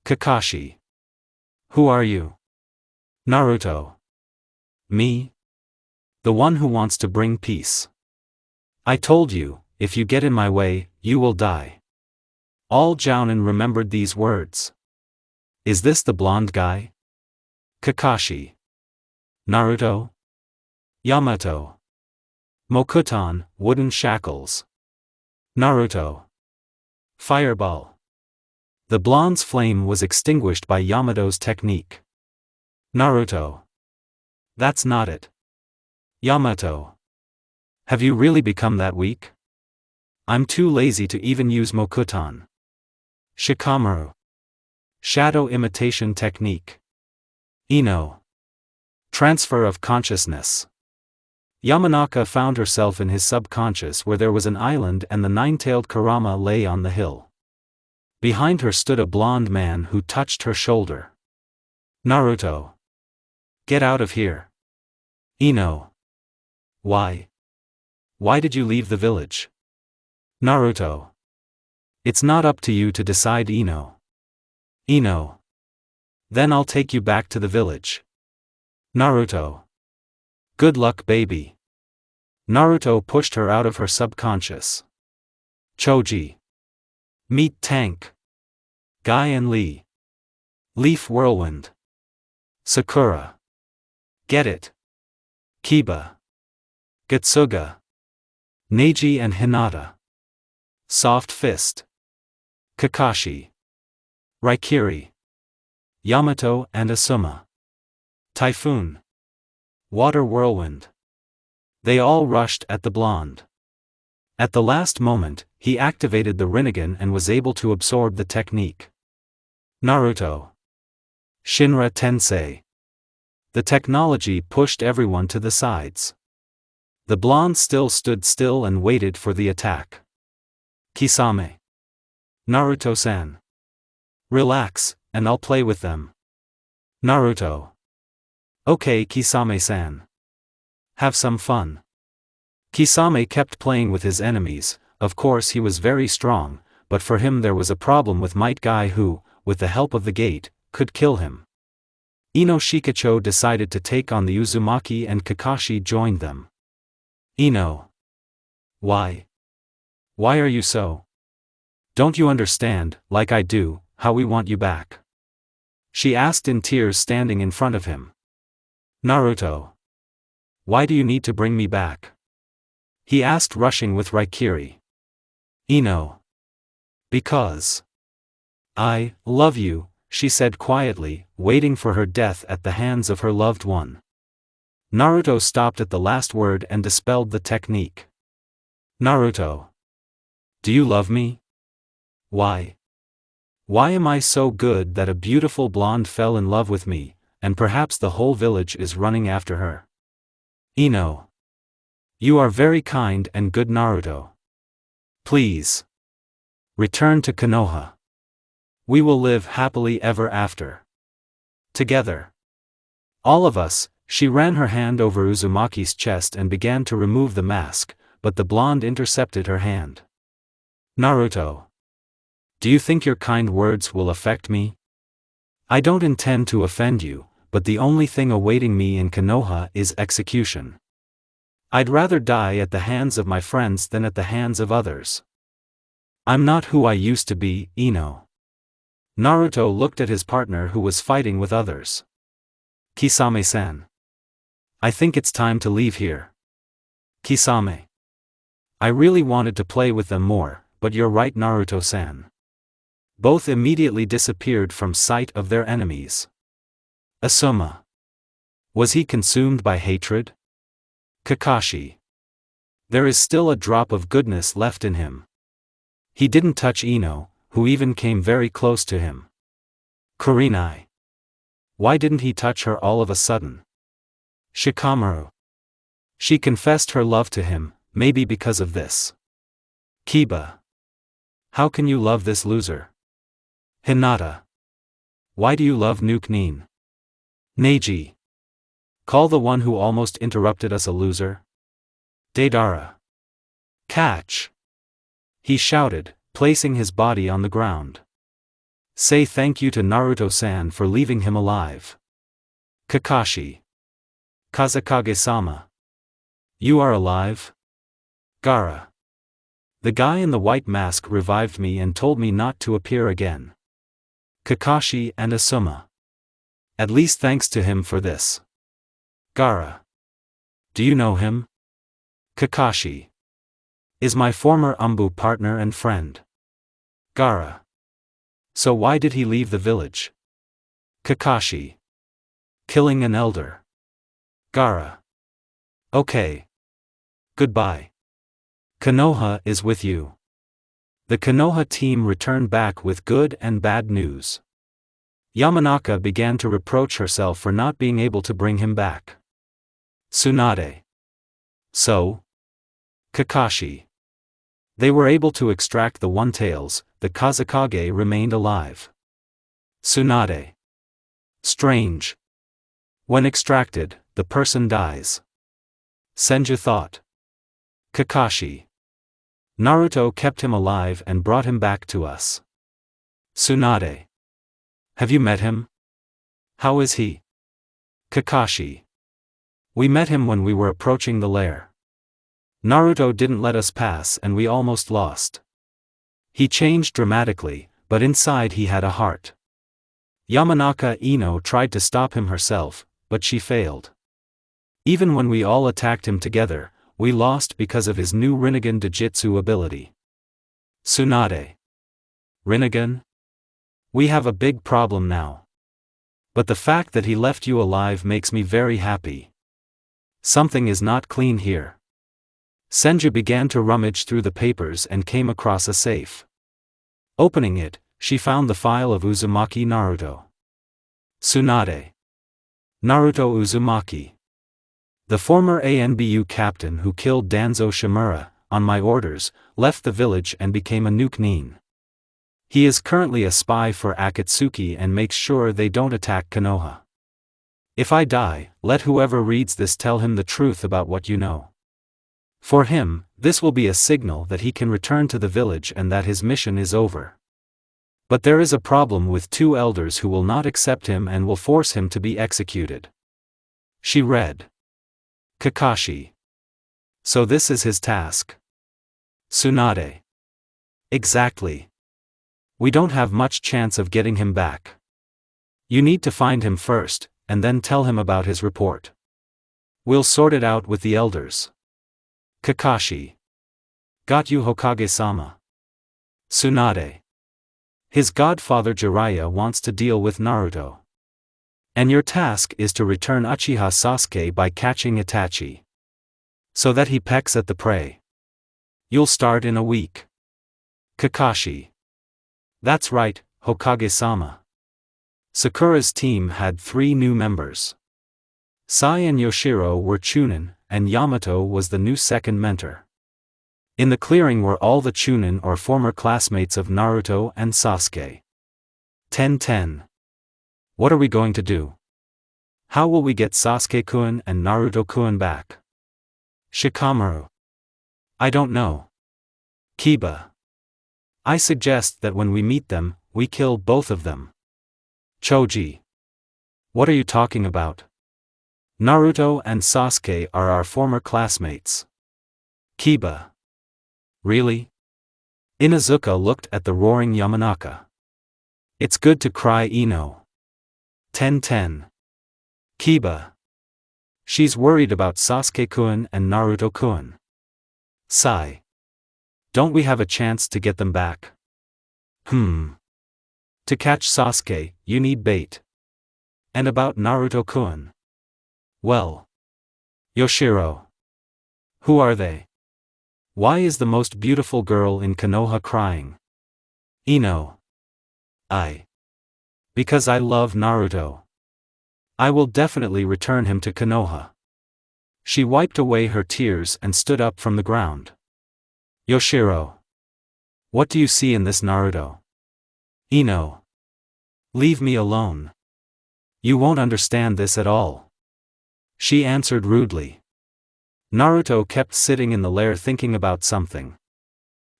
Kakashi. Who are you? Naruto. Me? The one who wants to bring peace. I told you, if you get in my way, you will die. All Jounin remembered these words. Is this the blonde guy? Kakashi. Naruto? Yamato. Mokuton, wooden shackles. Naruto. Fireball. The blonde's flame was extinguished by Yamato's technique. Naruto. That's not it. Yamato. Have you really become that weak? I'm too lazy to even use Mokuton. Shikamaru. Shadow imitation technique. Ino. Transfer of consciousness. Yamanaka found herself in his subconscious where there was an island and the 9-tailed kurama lay on the hill. Behind her stood a blonde man who touched her shoulder. Naruto. Get out of here. Ino. Why? Why did you leave the village? Naruto. It's not up to you to decide, Ino. Ino. Then I'll take you back to the village. Naruto. Good luck, baby. Naruto pushed her out of her subconscious. Choji. Meet Tank. Guy and Lee. Leaf Whirlwind. Sakura. Get it. Kiba. Getsuga. Neji and Hinata. Soft Fist. Kakashi. Raikiri. Yamato and Asuma. Typhoon. Water Whirlwind. They all rushed at the blonde. At the last moment, he activated the Rinnegan and was able to absorb the technique. Naruto. Shinra Tensei. The technology pushed everyone to the sides. The blonde still stood still and waited for the attack. Kisame. Naruto-san. Relax, and I'll play with them. Naruto. Okay, Kisame-san. Have some fun. Kisame kept playing with his enemies. Of course he was very strong, but for him there was a problem with Might Guy who, with the help of the gate, could kill him. Ino Shikacho decided to take on the Uzumaki and Kakashi joined them. Ino. Why? Why are you so? Don't you understand, like I do, how we want you back? She asked in tears standing in front of him. Naruto. Why do you need to bring me back? He asked rushing with Raikiri. Ino. Because. I love you, she said quietly, waiting for her death at the hands of her loved one. Naruto stopped at the last word and dispelled the technique. Naruto. Do you love me? Why? Why am I so good that a beautiful blonde fell in love with me, and perhaps the whole village is running after her? Ino. You are very kind and good, Naruto. Please. Return to Konoha. We will live happily ever after. Together. All of us. She ran her hand over Uzumaki's chest and began to remove the mask, but the blonde intercepted her hand. Naruto. Do you think your kind words will affect me? I don't intend to offend you, but the only thing awaiting me in Konoha is execution. I'd rather die at the hands of my friends than at the hands of others. I'm not who I used to be, Ino. Naruto looked at his partner who was fighting with others. Kisame-san. I think it's time to leave here. Kisame. I really wanted to play with them more, but you're right, Naruto-san. Both immediately disappeared from sight of their enemies. Asuma. Was he consumed by hatred? Kakashi. There is still a drop of goodness left in him. He didn't touch Ino, who even came very close to him. Kurenai. Why didn't he touch her all of a sudden? Shikamaru. She confessed her love to him, maybe because of this. Kiba. How can you love this loser? Hinata. Why do you love Nuke-Nin? Neji. Call the one who almost interrupted us a loser? Deidara. Catch. He shouted, placing his body on the ground. Say thank you to Naruto-san for leaving him alive. Kakashi. Kazekage-sama. You are alive? Gaara. The guy in the white mask revived me and told me not to appear again. Kakashi and Asuma. At least thanks to him for this. Gaara. Do you know him? Kakashi. Is my former Umbu partner and friend. Gaara. So why did he leave the village? Kakashi. Killing an elder. Gaara. Okay. Goodbye. Konoha is with you. The Konoha team returned back with good and bad news. Yamanaka began to reproach herself for not being able to bring him back. Tsunade. So? Kakashi. They were able to extract the One-Tails, the Kazekage remained alive. Tsunade. Strange. When extracted, the person dies. Senju thought. Kakashi. Naruto kept him alive and brought him back to us. Tsunade. Have you met him? How is he? Kakashi. We met him when we were approaching the lair. Naruto didn't let us pass and we almost lost. He changed dramatically, but inside he had a heart. NaruIno tried to stop him herself, but she failed. Even when we all attacked him together, we lost because of his new Rinnegan Jujutsu ability. Tsunade. Rinnegan? We have a big problem now. But the fact that he left you alive makes me very happy. Something is not clean here. Senju began to rummage through the papers and came across a safe. Opening it, she found the file of Uzumaki Naruto. Tsunade. Naruto Uzumaki. The former ANBU captain who killed Danzo Shimura, on my orders, left the village and became a nuke nin. He is currently a spy for Akatsuki and makes sure they don't attack Konoha. If I die, let whoever reads this tell him the truth about what you know. For him, this will be a signal that he can return to the village and that his mission is over. But there is a problem with two elders who will not accept him and will force him to be executed. She read. Kakashi. So this is his task. Tsunade. Exactly. We don't have much chance of getting him back. You need to find him first, and then tell him about his report. We'll sort it out with the elders. Kakashi. Got you, Hokage-sama. Tsunade. His godfather Jiraiya wants to deal with Naruto. And your task is to return Uchiha Sasuke by catching Itachi. So that he pecks at the prey. You'll start in a week. Kakashi. That's right, Hokage-sama. Sakura's team had 3 new members. Sai and Yoshiro were Chunin, and Yamato was the new second mentor. In the clearing were all the Chunin or former classmates of Naruto and Sasuke. 10-10. What are we going to do? How will we get Sasuke-kun and Naruto-kun back? Shikamaru. I don't know. Kiba. I suggest that when we meet them, we kill both of them. Choji. What are you talking about? Naruto and Sasuke are our former classmates. Kiba. Really? Inuzuka looked at the roaring Yamanaka. It's good to cry, Ino. 10-10. Kiba. She's worried about Sasuke-kun and Naruto-kun. Sai. Don't we have a chance to get them back? To catch Sasuke, you need bait. And about Naruto-kun? Well. Yoshiro. Who are they? Why is the most beautiful girl in Konoha crying? Ino. Because I love Naruto. I will definitely return him to Konoha. She wiped away her tears and stood up from the ground. Yoshiro. What do you see in this Naruto? Ino. Leave me alone. You won't understand this at all. She answered rudely. Naruto kept sitting in the lair thinking about something.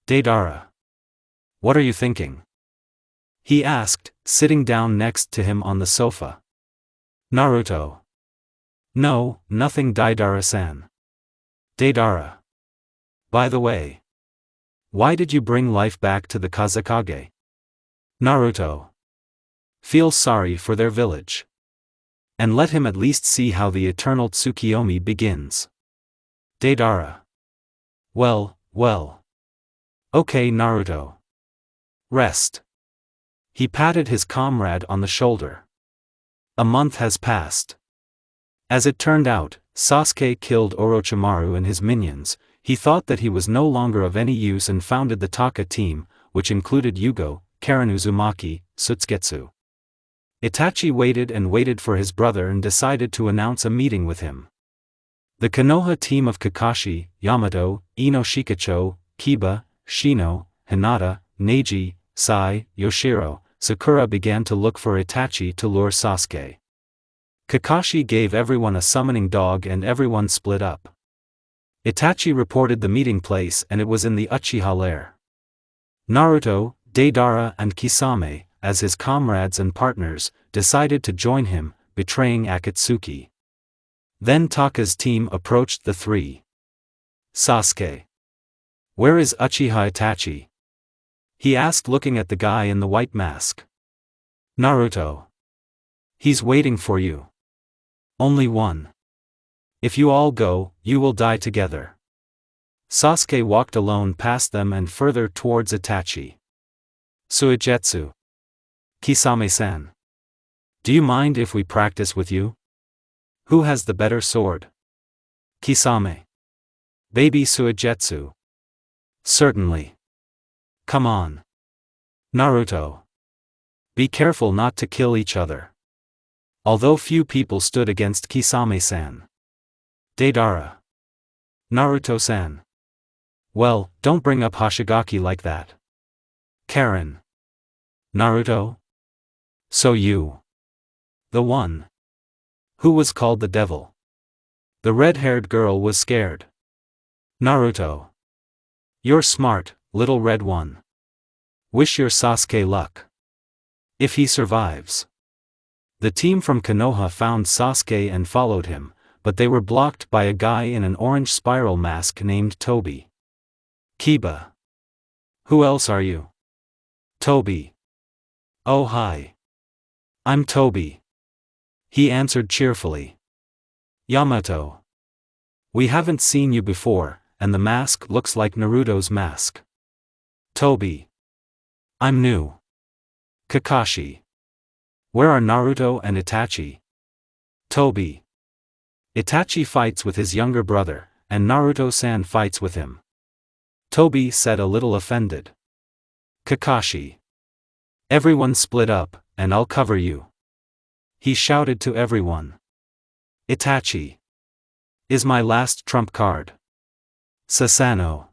Deidara. What are you thinking? He asked, sitting down next to him on the sofa. Naruto. No, nothing, Deidara-san. Deidara. By the way. Why did you bring life back to the Kazekage? Naruto. Feel sorry for their village. And let him at least see how the eternal Tsukiyomi begins. Deidara. Well. Okay, Naruto. Rest. He patted his comrade on the shoulder. A month has passed. As it turned out, Sasuke killed Orochimaru and his minions. He thought that he was no longer of any use and founded the Taka team, which included Yugo, Karen Uzumaki, Tsugetsu. Itachi waited and waited for his brother and decided to announce a meeting with him. The Konoha team of Kakashi, Yamato, Ino Shikacho, Kiba, Shino, Hinata, Neji, Sai, Yoshiro, Sakura began to look for Itachi to lure Sasuke. Kakashi gave everyone a summoning dog and everyone split up. Itachi reported the meeting place and it was in the Uchiha lair. Naruto, Deidara and Kisame, as his comrades and partners, decided to join him, betraying Akatsuki. Then Taka's team approached the 3. Sasuke. Where is Uchiha Itachi? He asked, looking at the guy in the white mask. Naruto. He's waiting for you. Only one. If you all go, you will die together. Sasuke walked alone past them and further towards Itachi. Suigetsu. Kisame-san. Do you mind if we practice with you? Who has the better sword? Kisame. Baby Suigetsu. Certainly. Come on. Naruto. Be careful not to kill each other. Although few people stood against Kisame-san. Deidara. Naruto-san. Well, don't bring up Hoshigaki like that. Karen. Naruto? So you. The one. Who was called the devil? The red-haired girl was scared. Naruto. You're smart, little red one. Wish your Sasuke luck. If he survives. The team from Konoha found Sasuke and followed him, but they were blocked by a guy in an orange spiral mask named Toby. Kiba. Who else are you? Toby. Oh hi. I'm Toby. He answered cheerfully. Yamato. We haven't seen you before, and the mask looks like Naruto's mask. Toby. I'm new. Kakashi. Where are Naruto and Itachi? Toby. Itachi fights with his younger brother, and Naruto-san fights with him. Toby said, a little offended. Kakashi. Everyone split up, and I'll cover you. He shouted to everyone. Itachi. Is my last trump card. Sasano.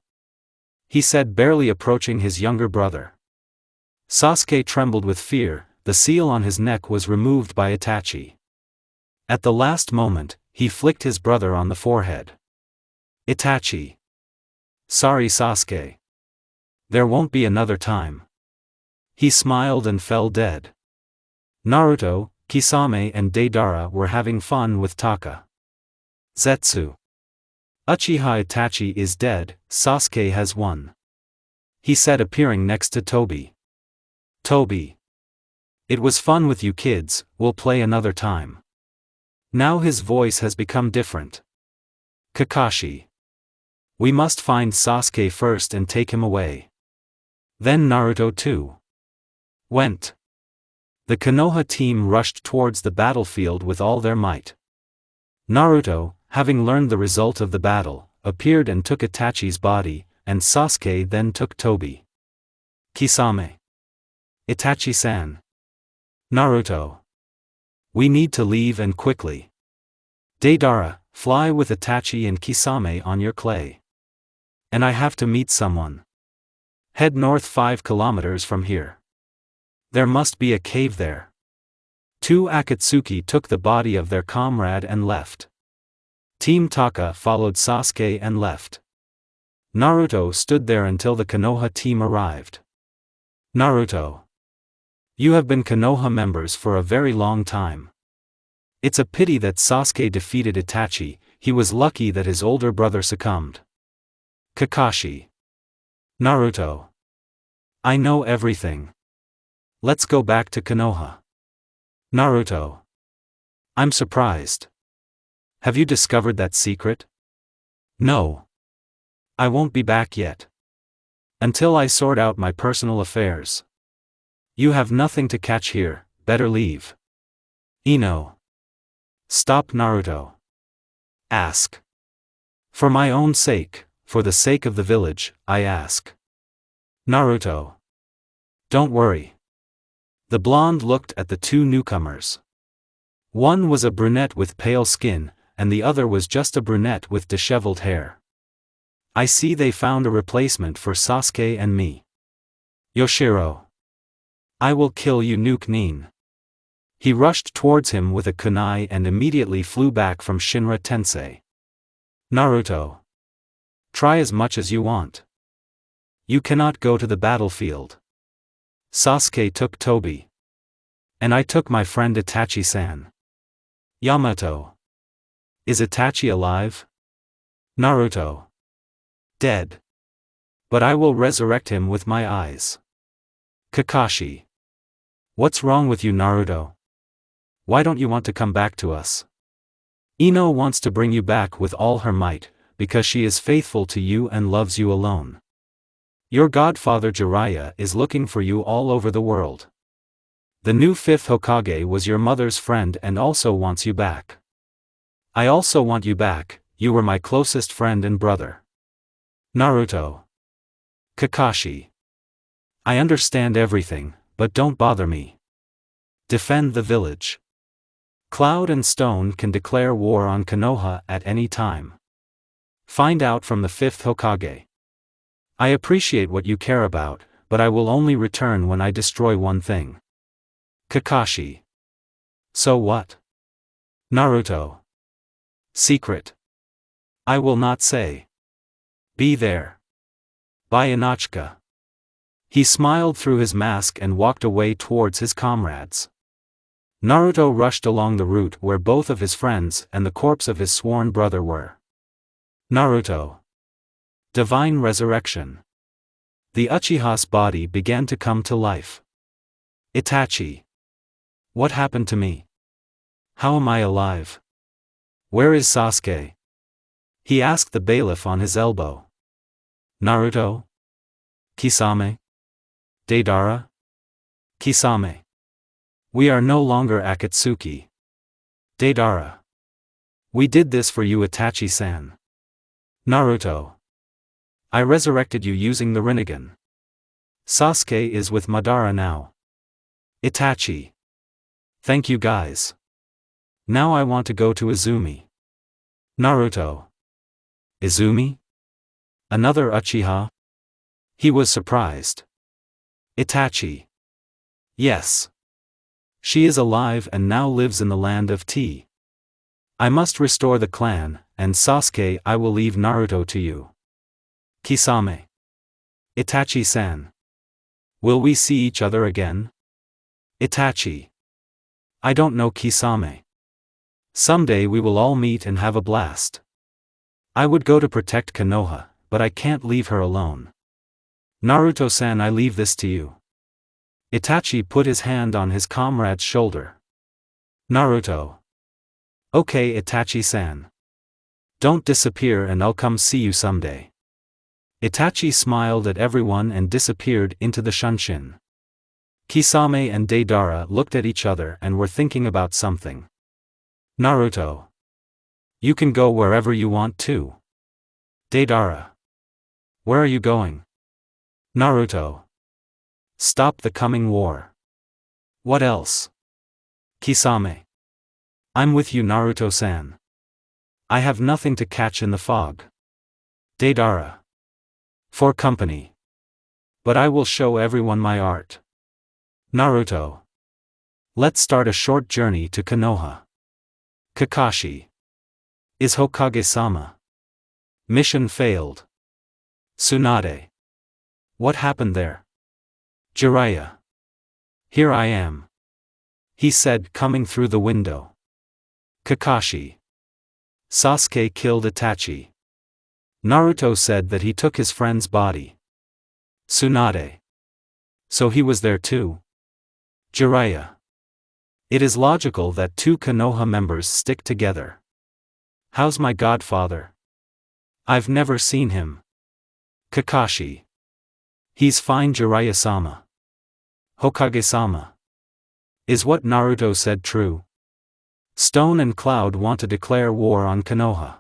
He said, barely approaching his younger brother. Sasuke trembled with fear. The seal on his neck was removed by Itachi. At the last moment, he flicked his brother on the forehead. Itachi. Sorry Sasuke. There won't be another time. He smiled and fell dead. Naruto, Kisame and Deidara were having fun with Taka. Zetsu. Uchiha Itachi is dead, Sasuke has won. He said, appearing next to Toby. Toby. It was fun with you kids, we'll play another time. Now his voice has become different. Kakashi. We must find Sasuke first and take him away. Then Naruto too. Went. The Konoha team rushed towards the battlefield with all their might. Naruto, having learned the result of the battle, appeared and took Itachi's body, and Sasuke then took Toby. Kisame. Itachi-san. Naruto. We need to leave and quickly. Deidara, fly with Itachi and Kisame on your clay. And I have to meet someone. Head north 5 kilometers from here. There must be a cave there. 2 Akatsuki took the body of their comrade and left. Team Taka followed Sasuke and left. Naruto stood there until the Konoha team arrived. Naruto. You have been Konoha members for a very long time. It's a pity that Sasuke defeated Itachi, he was lucky that his older brother succumbed. Kakashi. Naruto. I know everything. Let's go back to Konoha. Naruto. I'm surprised. Have you discovered that secret? No. I won't be back yet. Until I sort out my personal affairs. You have nothing to catch here, better leave. Ino. Stop Naruto. Ask. For my own sake, for the sake of the village, I ask. Naruto. Don't worry. The blonde looked at the 2 newcomers. One was a brunette with pale skin, and the other was just a brunette with disheveled hair. I see they found a replacement for Sasuke and me. Yoshiro. I will kill you Nuke Nin. He rushed towards him with a kunai and immediately flew back from Shinra Tensei. Naruto. Try as much as you want. You cannot go to the battlefield. Sasuke took Toby. And I took my friend Itachi-san. Yamato. Is Itachi alive? Naruto. Dead. But I will resurrect him with my eyes. Kakashi. What's wrong with you, Naruto? Why don't you want to come back to us? Ino wants to bring you back with all her might, because she is faithful to you and loves you alone. Your godfather Jiraiya is looking for you all over the world. The new 5th Hokage was your mother's friend and also wants you back. I also want you back, you were my closest friend and brother. Naruto. Kakashi. I understand everything, but don't bother me. Defend the village. Cloud and Stone can declare war on Konoha at any time. Find out from the 5th Hokage. I appreciate what you care about, but I will only return when I destroy one thing. Kakashi. So what? Naruto. Secret. I will not say. Be there. By Inochka. He smiled through his mask and walked away towards his comrades. Naruto rushed along the route where both of his friends and the corpse of his sworn brother were. Naruto. Divine Resurrection. The Uchiha's body began to come to life. Itachi. What happened to me? How am I alive? Where is Sasuke? He asked the bailiff on his elbow. Naruto? Kisame? Deidara? Kisame. We are no longer Akatsuki. Deidara. We did this for you, Itachi-san. Naruto. I resurrected you using the Rinnegan. Sasuke is with Madara now. Itachi. Thank you guys. Now I want to go to Izumi. Naruto. Izumi? Another Uchiha? He was surprised. Itachi. Yes. She is alive and now lives in the land of tea. I must restore the clan, and Sasuke, I will leave Naruto to you. Kisame. Itachi-san. Will we see each other again? Itachi. I don't know, Kisame. Someday we will all meet and have a blast. I would go to protect Konoha, but I can't leave her alone. Naruto-san, I leave this to you. Itachi put his hand on his comrade's shoulder. Naruto. Okay, Itachi-san. Don't disappear and I'll come see you someday. Itachi smiled at everyone and disappeared into the Shunshin. Kisame and Deidara looked at each other and were thinking about something. Naruto. You can go wherever you want to. Deidara. Where are you going? Naruto. Stop the coming war. What else? Kisame. I'm with you, Naruto-san. I have nothing to catch in the fog. Deidara. For company. But I will show everyone my art. Naruto. Let's start a short journey to Konoha. Kakashi. Is Hokage-sama? Mission failed. Tsunade. What happened there? Jiraiya. Here I am. He said, coming through the window. Kakashi. Sasuke killed Itachi. Naruto said that he took his friend's body. Tsunade. So he was there too? Jiraiya. It is logical that two Konoha members stick together. How's my godfather? I've never seen him. Kakashi. He's fine, Jiraiya-sama. Hokage-sama. Is what Naruto said true? Stone and Cloud want to declare war on Konoha.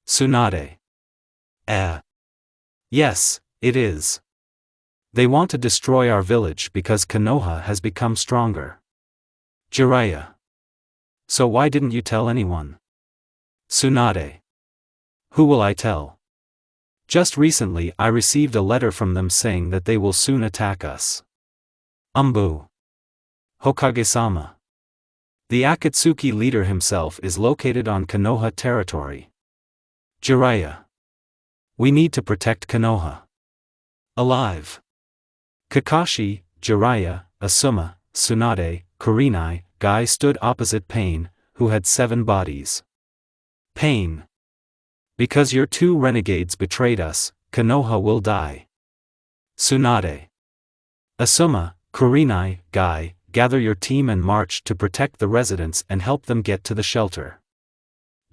Tsunade. Yes, it is. They want to destroy our village because Konoha has become stronger. Jiraiya. So why didn't you tell anyone? Tsunade. Who will I tell? Just recently I received a letter from them saying that they will soon attack us. Hokage-sama. The Akatsuki leader himself is located on Konoha territory. Jiraiya. We need to protect Konoha. Alive. Kakashi, Jiraiya, Asuma, Tsunade, Kurenai, Guy stood opposite Pain, who had 7 bodies. Pain. Because your two renegades betrayed us, Konoha will die. Tsunade. Asuma, Kurenai, Guy, gather your team and march to protect the residents and help them get to the shelter.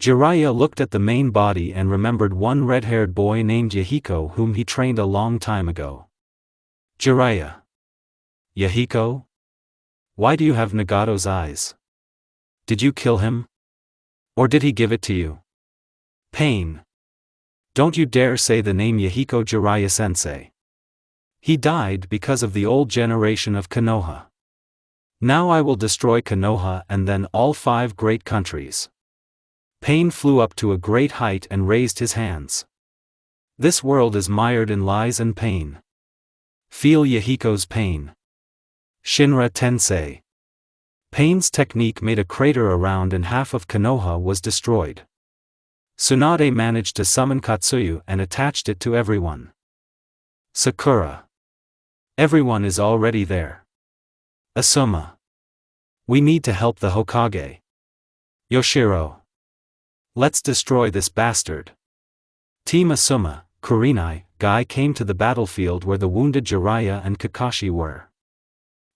Jiraiya looked at the main body and remembered one red-haired boy named Yahiko whom he trained a long time ago. Jiraiya. Yahiko? Why do you have Nagato's eyes? Did you kill him? Or did he give it to you? Pain. Don't you dare say the name Yahiko, Jiraiya-sensei. He died because of the old generation of Konoha. Now I will destroy Konoha and then all 5 great countries. Pain flew up to a great height and raised his hands. This world is mired in lies and pain. Feel Yahiko's pain. Shinra Tensei. Pain's technique made a crater around and half of Konoha was destroyed. Tsunade managed to summon Katsuyu and attached it to everyone. Sakura. Everyone is already there. Asuma. We need to help the Hokage. Yoshiro. Let's destroy this bastard. Team Asuma, Kurenai, Guy came to the battlefield where the wounded Jiraiya and Kakashi were.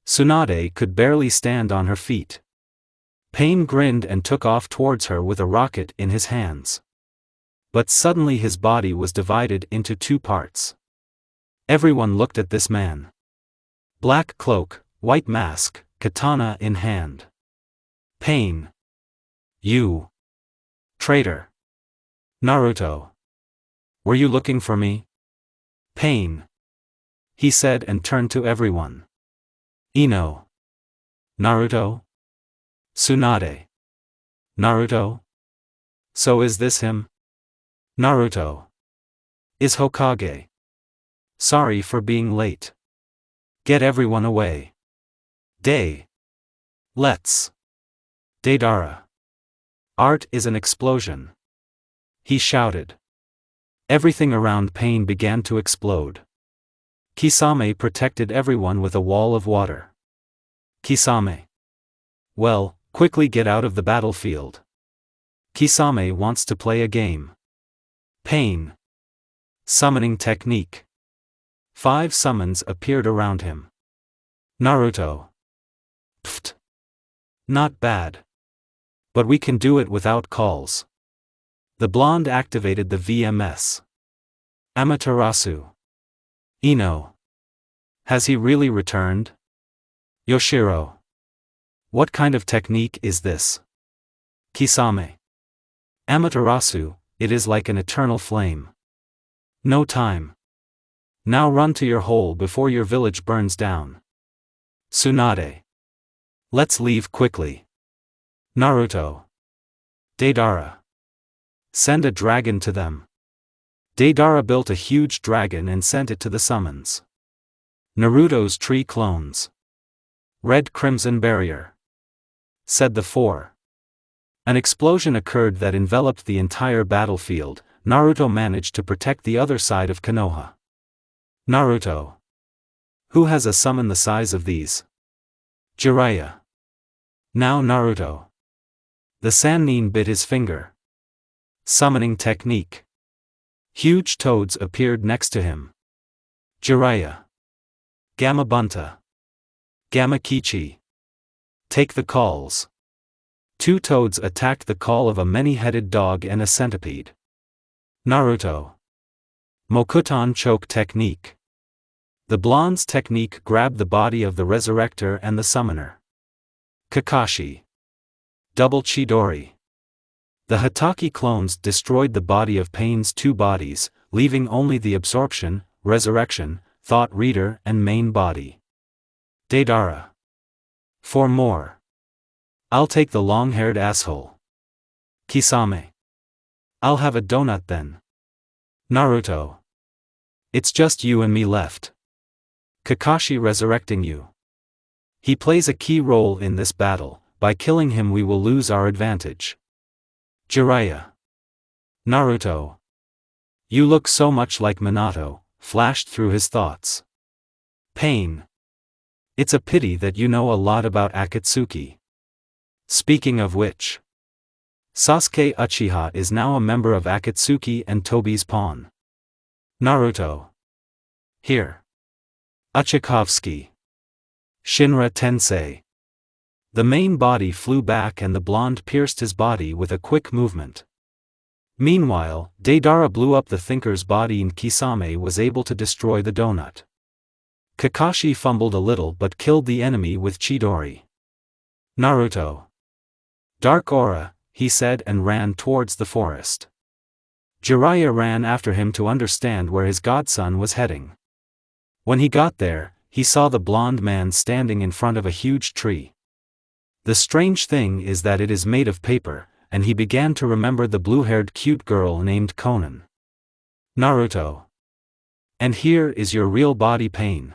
Tsunade could barely stand on her feet. Pain grinned and took off towards her with a rocket in his hands. But suddenly his body was divided into 2 parts. Everyone looked at this man. Black cloak, white mask, katana in hand. Pain. You. Traitor. Naruto. Were you looking for me? Pain. He said and turned to everyone. Ino. Naruto? Tsunade. Naruto? So is this him? Naruto. Is Hokage. Sorry for being late. Get everyone away. Let's. Deidara. Art is an explosion. He shouted. Everything around Pain began to explode. Kisame protected everyone with a wall of water. Kisame. Well, quickly get out of the battlefield. Kisame wants to play a game. Pain. Summoning technique. 5 summons appeared around him. Naruto. Pfft. Not bad. But we can do it without calls. The blonde activated the VMS. Amaterasu. Ino. Has he really returned? Yoshiro. What kind of technique is this? Kisame. Amaterasu, it is like an eternal flame. No time. Now run to your hole before your village burns down. Tsunade. Let's leave quickly. Naruto. Deidara. Send a dragon to them. Deidara built a huge dragon and sent it to the summons. Naruto's tree clones. Red Crimson Barrier. Said the 4. An explosion occurred that enveloped the entire battlefield. Naruto managed to protect the other side of Konoha. Naruto. Who has a summon the size of these? Jiraiya. Now Naruto. The Sannin bit his finger. Summoning technique. Huge toads appeared next to him. Jiraiya. Gamabunta. Gamakichi. Take the calls. 2 toads attacked the call of a many-headed dog and a centipede. Naruto. Mokuton choke technique. The blonde's technique grabbed the body of the resurrector and the summoner. Kakashi. Double Chidori. The Hatake clones destroyed the body of Pain's 2 bodies, leaving only the absorption, resurrection, thought reader and main body. Deidara. 4 more. I'll take the long-haired asshole. Kisame. I'll have a donut then. Naruto. It's just you and me left. Kakashi resurrecting you. He plays a key role in this battle. By killing him we will lose our advantage. Jiraiya. Naruto. You look so much like Minato, flashed through his thoughts. Pain. It's a pity that you know a lot about Akatsuki. Speaking of which. Sasuke Uchiha is now a member of Akatsuki and Tobi's pawn. Naruto. Here. Uchikovsky. Shinra Tensei. The main body flew back and the blonde pierced his body with a quick movement. Meanwhile, Deidara blew up the thinker's body and Kisame was able to destroy the donut. Kakashi fumbled a little but killed the enemy with Chidori. Naruto. Dark aura, he said and ran towards the forest. Jiraiya ran after him to understand where his godson was heading. When he got there, he saw the blonde man standing in front of a huge tree. The strange thing is that it is made of paper, and he began to remember the blue-haired cute girl named Konan. Naruto. And here is your real body pain.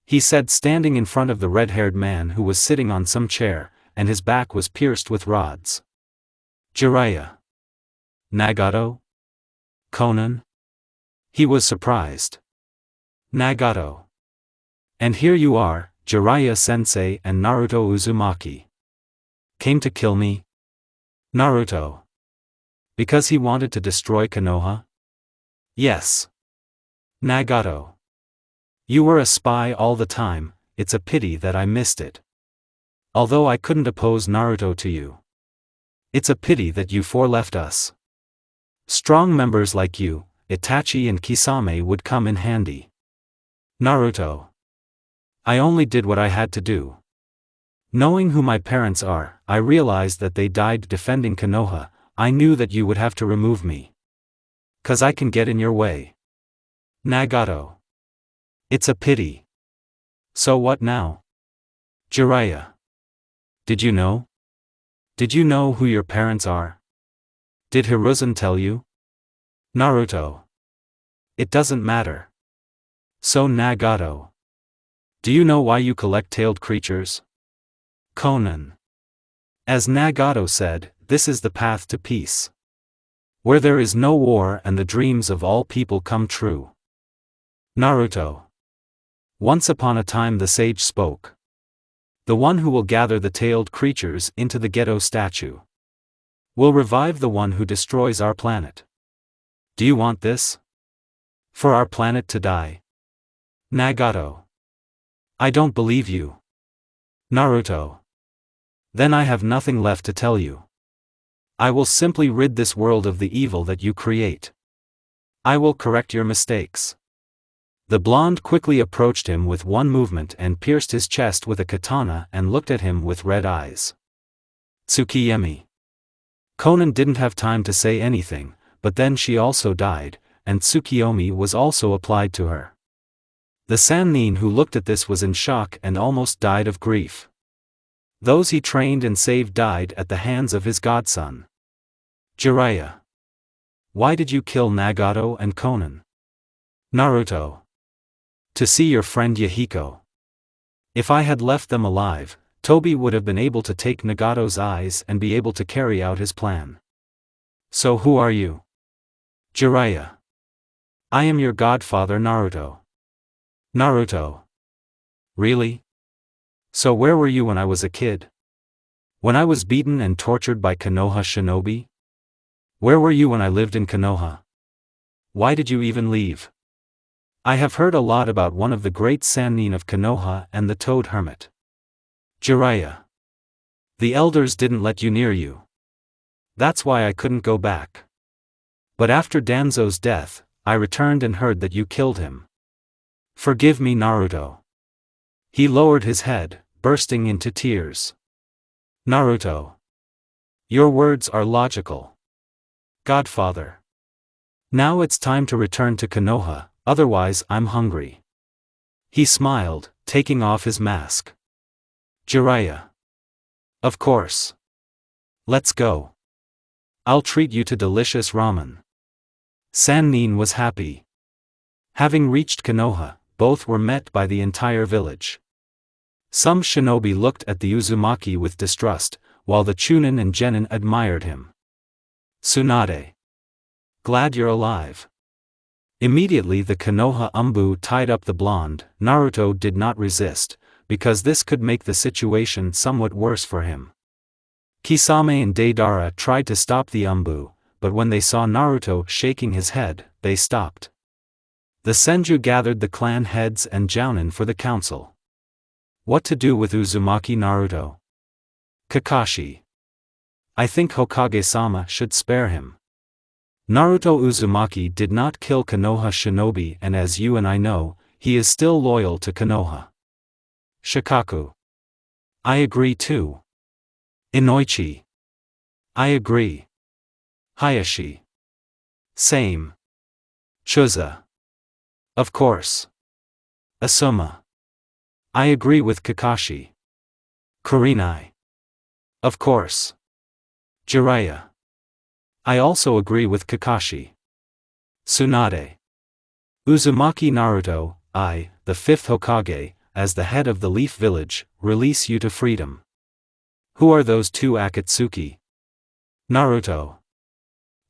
He said standing in front of the red-haired man who was sitting on some chair, and his back was pierced with rods. Jiraiya. Nagato? Konan? He was surprised. Nagato. And here you are, Jiraiya-sensei and Naruto Uzumaki. Came to kill me? Naruto. Because he wanted to destroy Konoha? Yes. Nagato. You were a spy all the time, it's a pity that I missed it. Although I couldn't oppose Naruto to you. It's a pity that you four left us. Strong members like you, Itachi and Kisame would come in handy. Naruto. I only did what I had to do. Knowing who my parents are, I realized that they died defending Konoha. I knew that you would have to remove me. 'Cause I can get in your way. Nagato. It's a pity. So what now? Jiraiya. Did you know? Did you know who your parents are? Did Hiruzen tell you? Naruto. It doesn't matter. So Nagato. Do you know why you collect tailed creatures? Konan. As Nagato said, this is the path to peace. Where there is no war and the dreams of all people come true. Naruto. Once upon a time the sage spoke. The one who will gather the tailed creatures into the ghetto statue will revive the one who destroys our planet. Do you want this? For our planet to die? Nagato. I don't believe you. Naruto. Then I have nothing left to tell you. I will simply rid this world of the evil that you create. I will correct your mistakes. The blonde quickly approached him with one movement and pierced his chest with a katana and looked at him with red eyes. Tsukiyemi. Konan didn't have time to say anything, but then she also died, and Tsukiyomi was also applied to her. The Sannin who looked at this was in shock and almost died of grief. Those he trained and saved died at the hands of his godson. Jiraiya. Why did you kill Nagato and Konan? Naruto. To see your friend Yahiko. If I had left them alive, Tobi would have been able to take Nagato's eyes and be able to carry out his plan. So who are you? Jiraiya. I am your godfather Naruto. Naruto. Really? So where were you when I was a kid? When I was beaten and tortured by Konoha shinobi? Where were you when I lived in Konoha? Why did you even leave? I have heard a lot about one of the great Sannin of Konoha and the Toad Hermit. Jiraiya. The elders didn't let you near you. That's why I couldn't go back. But after Danzo's death, I returned and heard that you killed him. Forgive me Naruto. He lowered his head, bursting into tears. Naruto. Your words are logical. Godfather. Now it's time to return to Konoha, otherwise I'm hungry. He smiled, taking off his mask. Jiraiya. Of course. Let's go. I'll treat you to delicious ramen. Sannin was happy. Having reached Konoha, both were met by the entire village. Some shinobi looked at the Uzumaki with distrust, while the Chunin and Genin admired him. Tsunade. Glad you're alive. Immediately the Konoha Umbu tied up the blonde. Naruto did not resist, because this could make the situation somewhat worse for him. Kisame and Deidara tried to stop the Umbu, but when they saw Naruto shaking his head, they stopped. The Senju gathered the clan heads and Jounin for the council. What to do with Uzumaki Naruto? Kakashi. I think Hokage-sama should spare him. Naruto Uzumaki did not kill Konoha Shinobi, and as you and I know, he is still loyal to Konoha. Shikaku. I agree too. Inoichi. I agree. Hayashi. Same. Chuza. Of course. Asuma. I agree with Kakashi. Kurenai. Of course. Jiraiya. I also agree with Kakashi. Tsunade. Uzumaki Naruto, I, the fifth Hokage, as the head of the Leaf Village, release you to freedom. Who are those two Akatsuki? Naruto.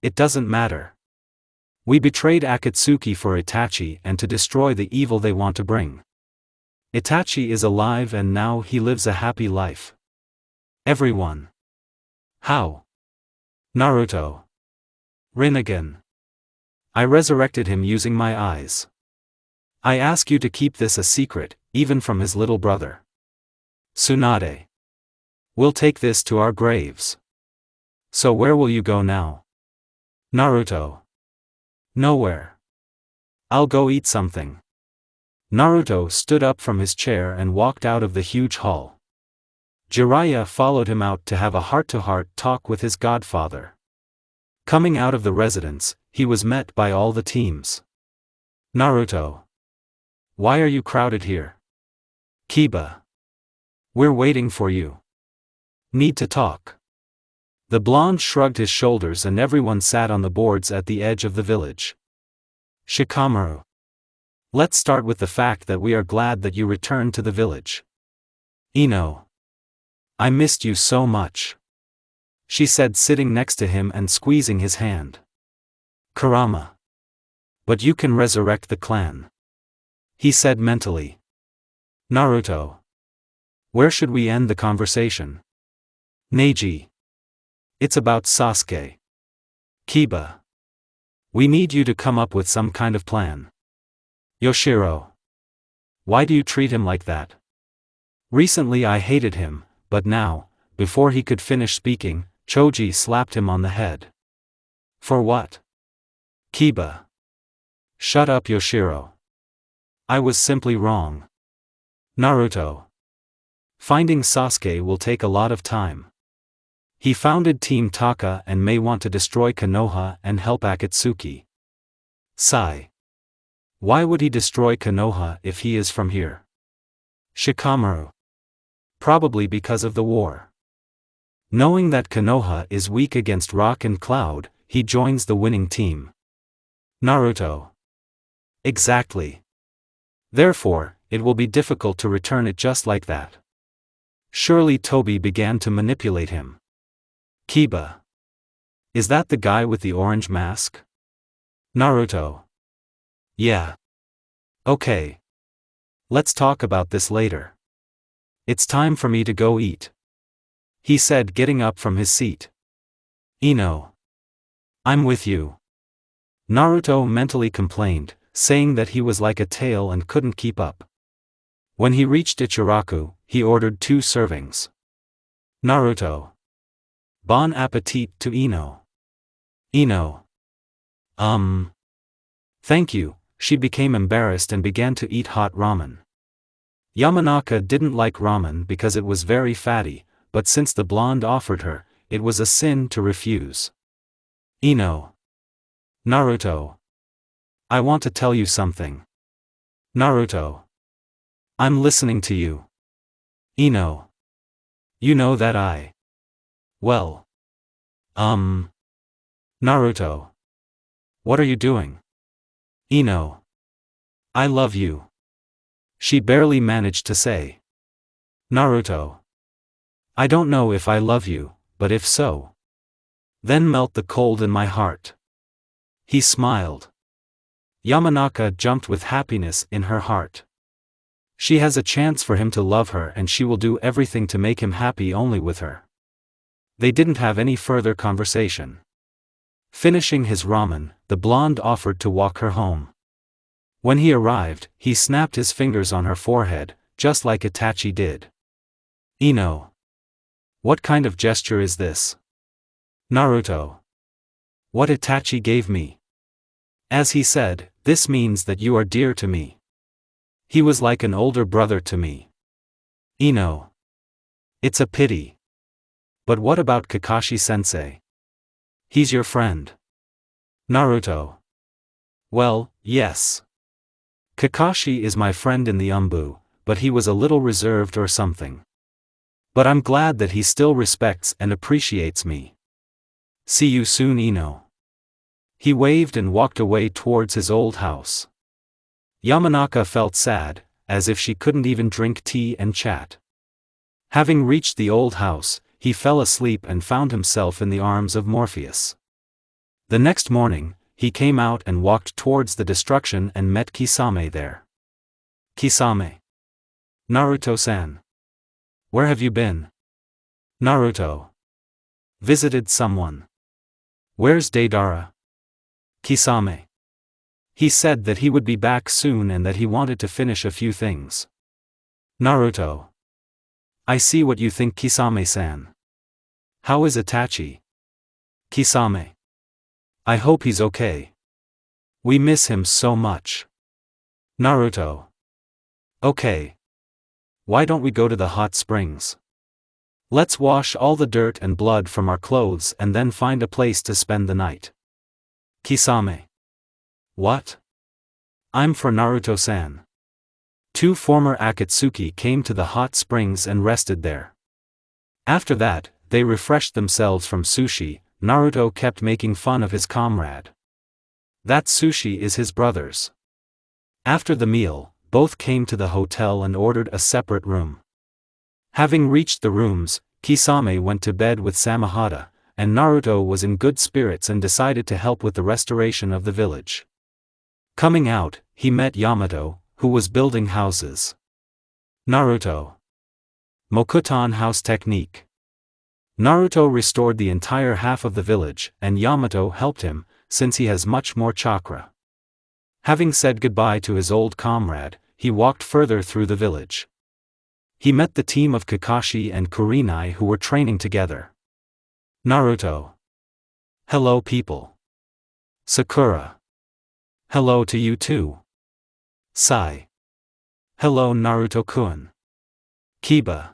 It doesn't matter. We betrayed Akatsuki for Itachi and to destroy the evil they want to bring. Itachi is alive and now he lives a happy life. Everyone. How? Naruto. Rinnegan. I resurrected him using my eyes. I ask you to keep this a secret, even from his little brother. Tsunade. We'll take this to our graves. So where will you go now? Naruto. Nowhere. I'll go eat something. Naruto stood up from his chair and walked out of the huge hall. Jiraiya followed him out to have a heart-to-heart talk with his godfather. Coming out of the residence, he was met by all the teams. Naruto. Why are you crowded here? Kiba. We're waiting for you. Need to talk. The blonde shrugged his shoulders and everyone sat on the boards at the edge of the village. Shikamaru. Let's start with the fact that we are glad that you returned to the village. Ino. I missed you so much. She said, sitting next to him and squeezing his hand. Kurama. But you can resurrect the clan. He said mentally. Naruto. Where should we end the conversation? Neji. It's about Sasuke. Kiba. We need you to come up with some kind of plan. Yoshiro. Why do you treat him like that? Recently I hated him, but now, before he could finish speaking, Choji slapped him on the head. For what? Kiba. Shut up, Yoshiro. I was simply wrong. Naruto. Finding Sasuke will take a lot of time. He founded Team Taka and may want to destroy Konoha and help Akatsuki. Sai. Why would he destroy Konoha if he is from here? Shikamaru. Probably because of the war. Knowing that Konoha is weak against Rock and Cloud, he joins the winning team. Naruto. Exactly. Therefore, it will be difficult to return it just like that. Surely Toby began to manipulate him. Kiba. Is that the guy with the orange mask? Naruto. Yeah. Okay. Let's talk about this later. It's time for me to go eat. He said, getting up from his seat. Ino. I'm with you. Naruto mentally complained, saying that he was like a tail and couldn't keep up. When he reached Ichiraku, he ordered 2 servings. Naruto. Bon appetit to Ino. Ino. Thank you. She became embarrassed and began to eat hot ramen. Yamanaka didn't like ramen because it was very fatty, but since the blonde offered her, it was a sin to refuse. Ino. Naruto. I want to tell you something. Naruto. I'm listening to you. Ino. You know that I. Well. Naruto. What are you doing? Ino. I love you. She barely managed to say. Naruto. I don't know if I love you, but if so, then melt the cold in my heart. He smiled. Yamanaka jumped with happiness in her heart. She has a chance for him to love her and she will do everything to make him happy only with her. They didn't have any further conversation. Finishing his ramen, the blonde offered to walk her home. When he arrived, he snapped his fingers on her forehead, just like Itachi did. Ino. What kind of gesture is this? Naruto. What Itachi gave me. As he said, this means that you are dear to me. He was like an older brother to me. Ino. It's a pity. But what about Kakashi-sensei? He's your friend. Naruto. Well, yes. Kakashi is my friend in the Umbu, but he was a little reserved or something. But I'm glad that he still respects and appreciates me. See you soon, Ino. He waved and walked away towards his old house. Yamanaka felt sad, as if she couldn't even drink tea and chat. Having reached the old house, he fell asleep and found himself in the arms of Morpheus. The next morning, he came out and walked towards the destruction and met Kisame there. Kisame. Naruto-san. Where have you been? Naruto. Visited someone. Where's Deidara? Kisame. He said that he would be back soon and that he wanted to finish a few things. Naruto. I see what you think, Kisame-san. How is Itachi? Kisame. I hope he's okay. We miss him so much. Naruto. Okay. Why don't we go to the hot springs? Let's wash all the dirt and blood from our clothes and then find a place to spend the night. Kisame. What? I'm for Naruto-san. Two former Akatsuki came to the hot springs and rested there. After that, they refreshed themselves from sushi. Naruto kept making fun of his comrade. That sushi is his brother's. After the meal, both came to the hotel and ordered a separate room. Having reached the rooms, Kisame went to bed with Samehada, and Naruto was in good spirits and decided to help with the restoration of the village. Coming out, he met Yamato, who was building houses. Naruto. Mokutan house technique. Naruto restored the entire half of the village, and Yamato helped him, since he has much more chakra. Having said goodbye to his old comrade, he walked further through the village. He met the team of Kakashi and Kurenai who were training together. Naruto. Hello people. Sakura. Hello to you too. Sai. Hello Naruto-kun. Kiba.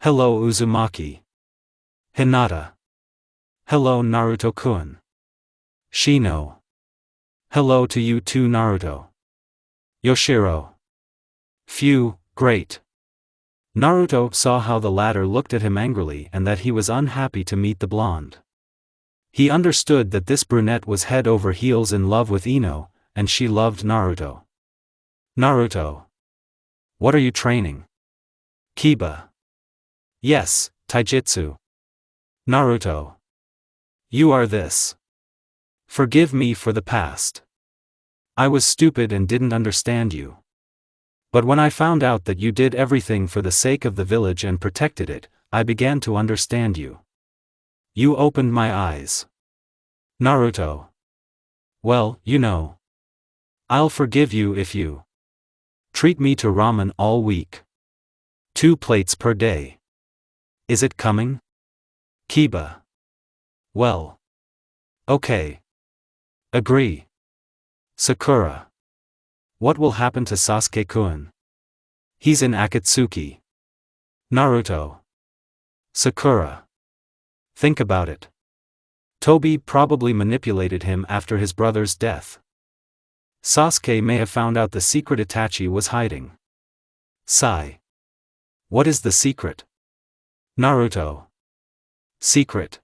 Hello Uzumaki. Hinata. Hello Naruto-kun. Shino. Hello to you too, Naruto. Yoshiro. Phew, great. Naruto saw how the latter looked at him angrily and that he was unhappy to meet the blonde. He understood that this brunette was head over heels in love with Ino, and she loved Naruto. Naruto. What are you training? Kiba. Yes, taijutsu. Naruto. You are this. Forgive me for the past. I was stupid and didn't understand you. But when I found out that you did everything for the sake of the village and protected it, I began to understand you. You opened my eyes. Naruto. Well, you know. I'll forgive you if you treat me to ramen all week. 2 plates per day. Is it coming? Kiba. Well. Okay. Agree. Sakura. What will happen to Sasuke-kun? He's in Akatsuki. Naruto. Sakura. Think about it. Tobi probably manipulated him after his brother's death. Sasuke may have found out the secret Itachi was hiding. Sai. What is the secret? Naruto. Secret.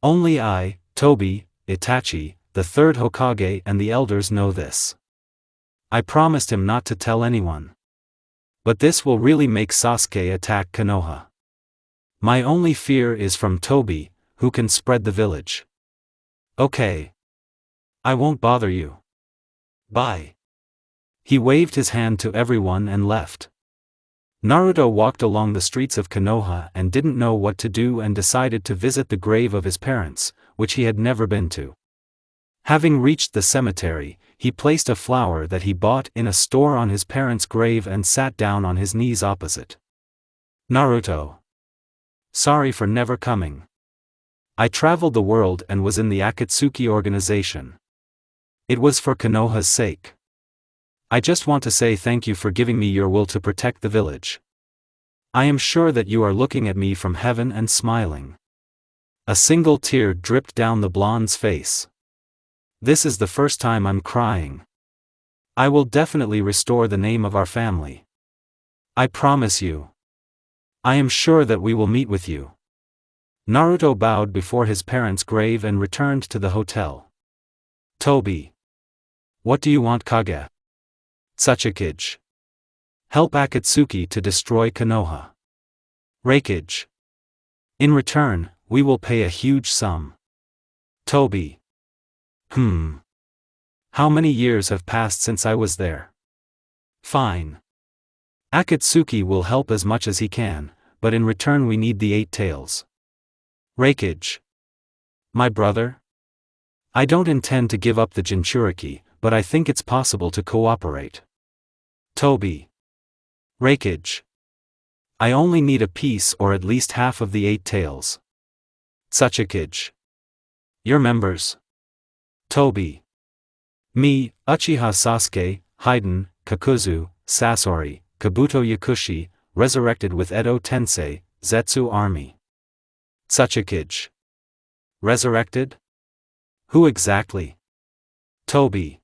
Only I, Tobi, Itachi, the third Hokage and the elders know this. I promised him not to tell anyone. But this will really make Sasuke attack Konoha. My only fear is from Tobi, who can spread the village. Okay. I won't bother you. Bye. He waved his hand to everyone and left. Naruto walked along the streets of Konoha and didn't know what to do and decided to visit the grave of his parents, which he had never been to. Having reached the cemetery, he placed a flower that he bought in a store on his parents' grave and sat down on his knees opposite. Naruto. Sorry for never coming. I traveled the world and was in the Akatsuki organization. It was for Konoha's sake. I just want to say thank you for giving me your will to protect the village. I am sure that you are looking at me from heaven and smiling. A single tear dripped down the blonde's face. This is the first time I'm crying. I will definitely restore the name of our family. I promise you. I am sure that we will meet with you. Naruto bowed before his parents' grave and returned to the hotel. Tobi. What do you want, Kage? Sasuke. Help Akatsuki to destroy Konoha. Reikage. In return, we will pay a huge sum. Tobi. How many years have passed since I was there? Fine. Akatsuki will help as much as he can, but in return we need the 8 tails. Reikage. My brother? I don't intend to give up the Jinchuriki, but I think it's possible to cooperate. Tobi. Reikage. I only need a piece or at least half of the 8 tails. Sasuke. Your members. Tobi. Me, Uchiha Sasuke, Haiden, Kakuzu, Sasori, Kabuto Yakushi, resurrected with Edo Tensei, Zetsu Army. Sasuke. Resurrected? Who exactly? Tobi.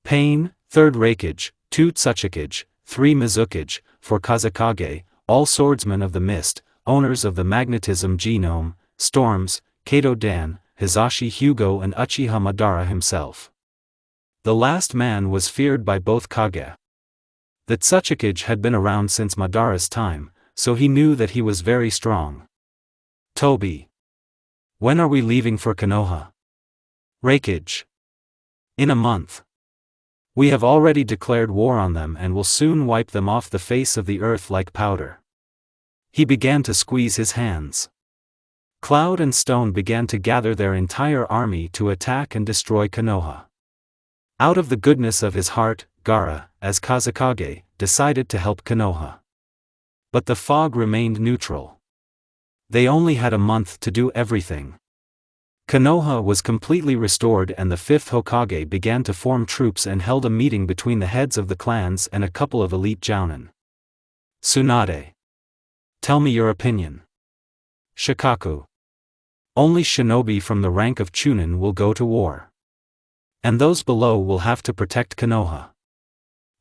Pain, 3rd Reikage, 2 Sasuke, 3 Mizukage, 4 Kazekage, all swordsmen of the mist, owners of the magnetism genome, Storms, Kato Dan, Hisashi Hugo and Uchiha Madara himself. The last man was feared by both Kage. That Sasuke had been around since Madara's time, so he knew that he was very strong. Tobi. When are we leaving for Konoha? Reikage. In a month. We have already declared war on them and will soon wipe them off the face of the earth like powder. He began to squeeze his hands. Cloud and Stone began to gather their entire army to attack and destroy Konoha. Out of the goodness of his heart, Gaara, as Kazekage, decided to help Konoha. But the fog remained neutral. They only had a month to do everything. Konoha was completely restored and the 5th Hokage began to form troops and held a meeting between the heads of the clans and a couple of elite jounin. Tsunade. Tell me your opinion. Shikaku. Only shinobi from the rank of Chunin will go to war. And those below will have to protect Konoha.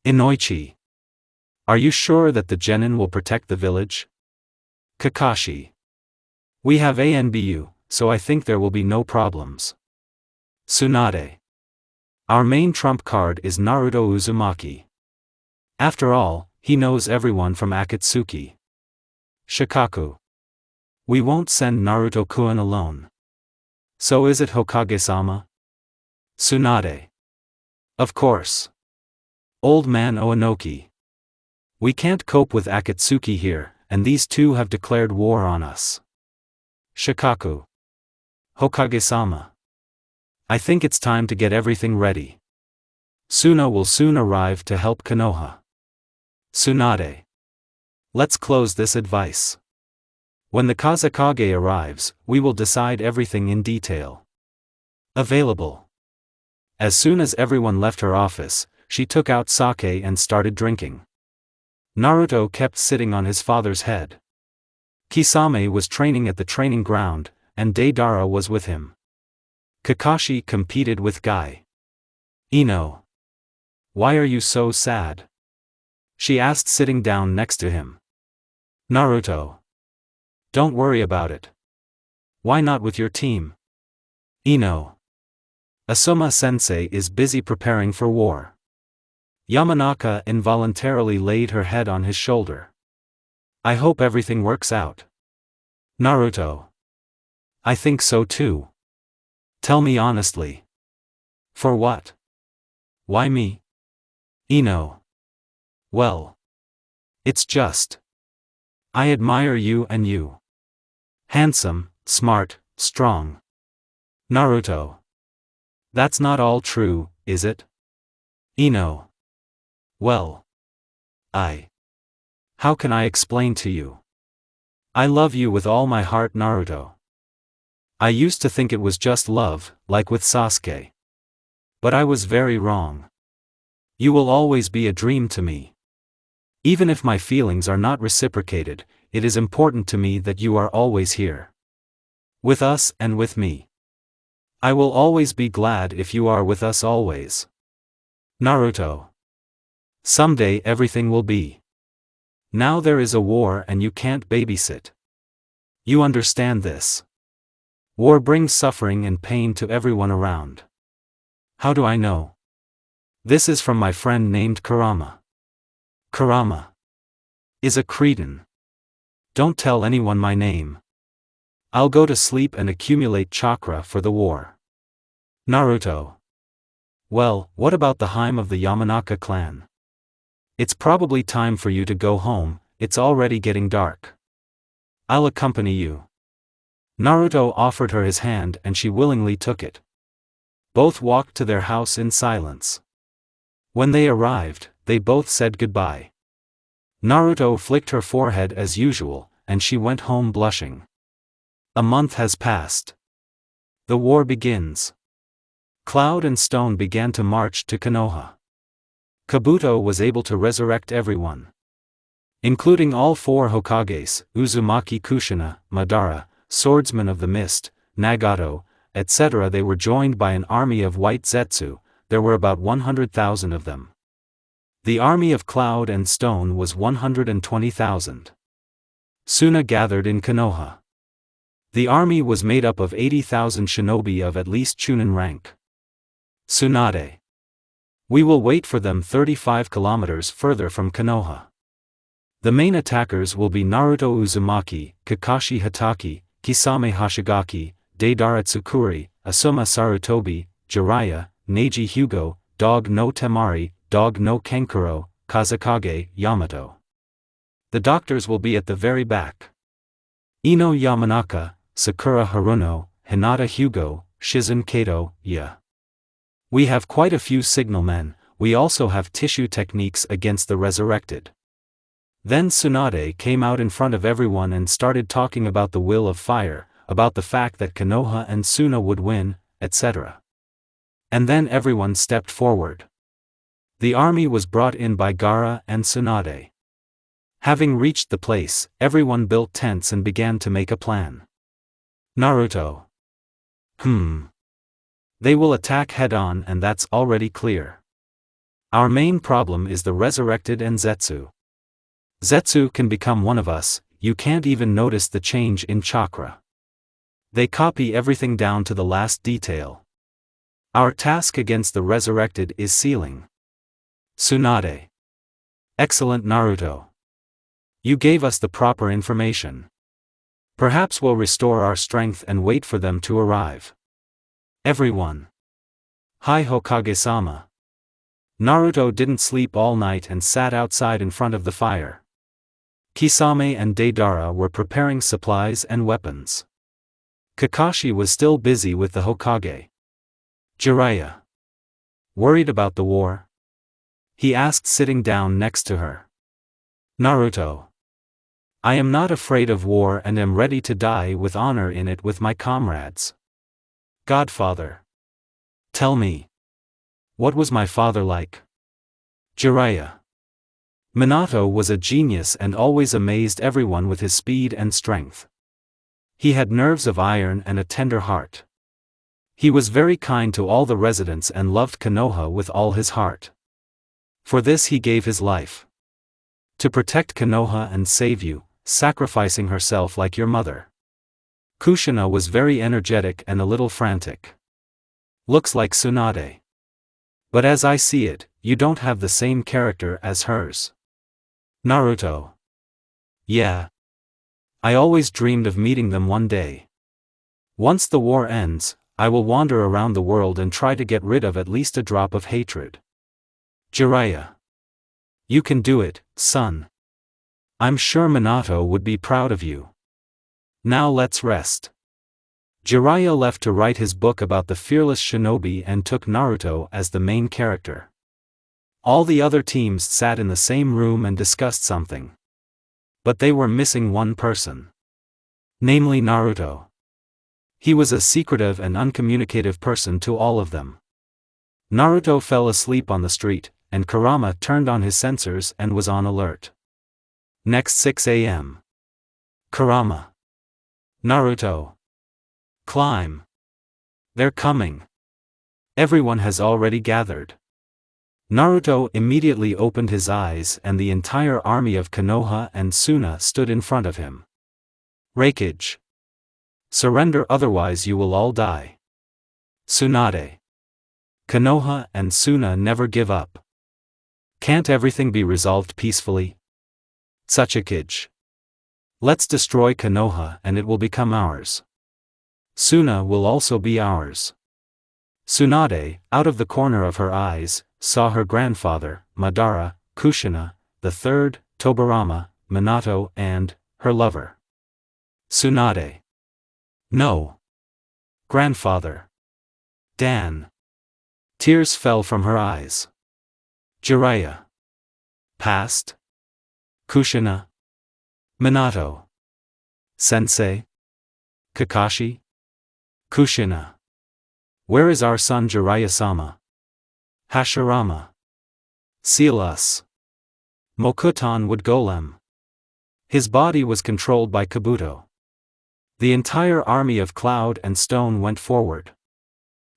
Inoichi. Are you sure that the genin will protect the village? Kakashi. We have ANBU, so I think there will be no problems. Tsunade. Our main trump card is Naruto Uzumaki. After all, he knows everyone from Akatsuki. Shikaku. We won't send Naruto-kun alone. So is it Hokage-sama? Tsunade. Of course. Old man Oanoki. We can't cope with Akatsuki here, and these two have declared war on us. Shikaku. Hokage-sama. I think it's time to get everything ready. Suna will soon arrive to help Konoha. Tsunade. Let's close this advice. When the Kazekage arrives, we will decide everything in detail. Available. As soon as everyone left her office, she took out sake and started drinking. Naruto kept sitting on his father's head. Kisame was training at the training ground, and Deidara was with him. Kakashi competed with Guy. Ino. Why are you so sad? She asked sitting down next to him. Naruto. Don't worry about it. Why not with your team? Ino. Asuma-sensei is busy preparing for war. Yamanaka involuntarily laid her head on his shoulder. I hope everything works out. Naruto. I think so too. Tell me honestly. For what? Why me? Ino. Well. It's just. I admire you and you. Handsome, smart, strong. Naruto. That's not all true, is it? Ino. Well. How can I explain to you? I love you with all my heart, Naruto. I used to think it was just love, like with Sasuke. But I was very wrong. You will always be a dream to me. Even if my feelings are not reciprocated, it is important to me that you are always here. With us and with me. I will always be glad if you are with us always. Naruto. Someday everything will be. Now there is a war and you can't babysit. You understand this. War brings suffering and pain to everyone around. How do I know? This is from my friend named Kurama. Kurama is a cretin. Don't tell anyone my name. I'll go to sleep and accumulate chakra for the war. Naruto. Well, what about the harem of the Yamanaka clan? It's probably time for you to go home, it's already getting dark. I'll accompany you. Naruto offered her his hand and she willingly took it. Both walked to their house in silence. When they arrived, they both said goodbye. Naruto flicked her forehead as usual, and she went home blushing. A month has passed. The war begins. Cloud and Stone began to march to Konoha. Kabuto was able to resurrect everyone. Including all 4 Hokages, Uzumaki Kushina, Madara, Swordsman of the Mist, Nagato, etc. They were joined by an army of white Zetsu. There were about 100,000 of them. The army of Cloud and Stone was 120,000. Suna gathered in Konoha. The army was made up of 80,000 shinobi of at least Chunin rank. Tsunade. We will wait for them 35 kilometers further from Konoha. The main attackers will be Naruto Uzumaki, Kakashi Hatake, Kisame Hashigaki, Deidara Tsukuri, Asuma Sarutobi, Jiraiya, Neji Hyugo, Dog no Temari, Dog no Kenkuro, Kazekage, Yamato. The doctors will be at the very back. Ino Yamanaka, Sakura Haruno, Hinata Hyugo, Shizen Kato, Ya. We have quite a few signalmen, we also have tissue techniques against the resurrected. Then Tsunade came out in front of everyone and started talking about the will of fire, about the fact that Konoha and Suna would win, etc. And then everyone stepped forward. The army was brought in by Gaara and Tsunade. Having reached the place, everyone built tents and began to make a plan. Naruto. They will attack head-on and that's already clear. Our main problem is the resurrected and Zetsu. Zetsu can become one of us, you can't even notice the change in chakra. They copy everything down to the last detail. Our task against the resurrected is sealing. Tsunade. Excellent, Naruto. You gave us the proper information. Perhaps we'll restore our strength and wait for them to arrive. Everyone. Hi Hokage-sama. Naruto didn't sleep all night and sat outside in front of the fire. Kisame and Deidara were preparing supplies and weapons. Kakashi was still busy with the Hokage. Jiraiya. Worried about the war? He asked, sitting down next to her. Naruto. I am not afraid of war and am ready to die with honor in it with my comrades. Godfather. Tell me. What was my father like? Jiraiya. Minato was a genius and always amazed everyone with his speed and strength. He had nerves of iron and a tender heart. He was very kind to all the residents and loved Konoha with all his heart. For this he gave his life. To protect Konoha and save you, sacrificing herself like your mother. Kushina was very energetic and a little frantic. Looks like Tsunade. But as I see it, you don't have the same character as hers. Naruto. Yeah. I always dreamed of meeting them one day. Once the war ends, I will wander around the world and try to get rid of at least a drop of hatred. Jiraiya. You can do it, son. I'm sure Minato would be proud of you. Now let's rest. Jiraiya left to write his book about the fearless shinobi and took Naruto as the main character. All the other teams sat in the same room and discussed something. But they were missing one person. Namely Naruto. He was a secretive and uncommunicative person to all of them. Naruto fell asleep on the street, and Kurama turned on his sensors and was on alert. Next 6 a.m. Kurama. Naruto. Climb. They're coming. Everyone has already gathered. Naruto immediately opened his eyes and the entire army of Konoha and Suna stood in front of him. Raikage. Surrender, otherwise you will all die. Tsunade. Konoha and Suna never give up. Can't everything be resolved peacefully? Tsuchikage. Let's destroy Konoha and it will become ours. Suna will also be ours. Tsunade, out of the corner of her eyes, saw her grandfather, Madara, Kushina, the third, Tobirama, Minato and her lover. Tsunade. No. Grandfather. Dan. Tears fell from her eyes. Jiraiya. Past. Kushina. Minato. Sensei. Kakashi. Kushina. Where is our son Jiraiya-sama? Hashirama. Seal us. Mokuton would golem. His body was controlled by Kabuto. The entire army of Cloud and Stone went forward.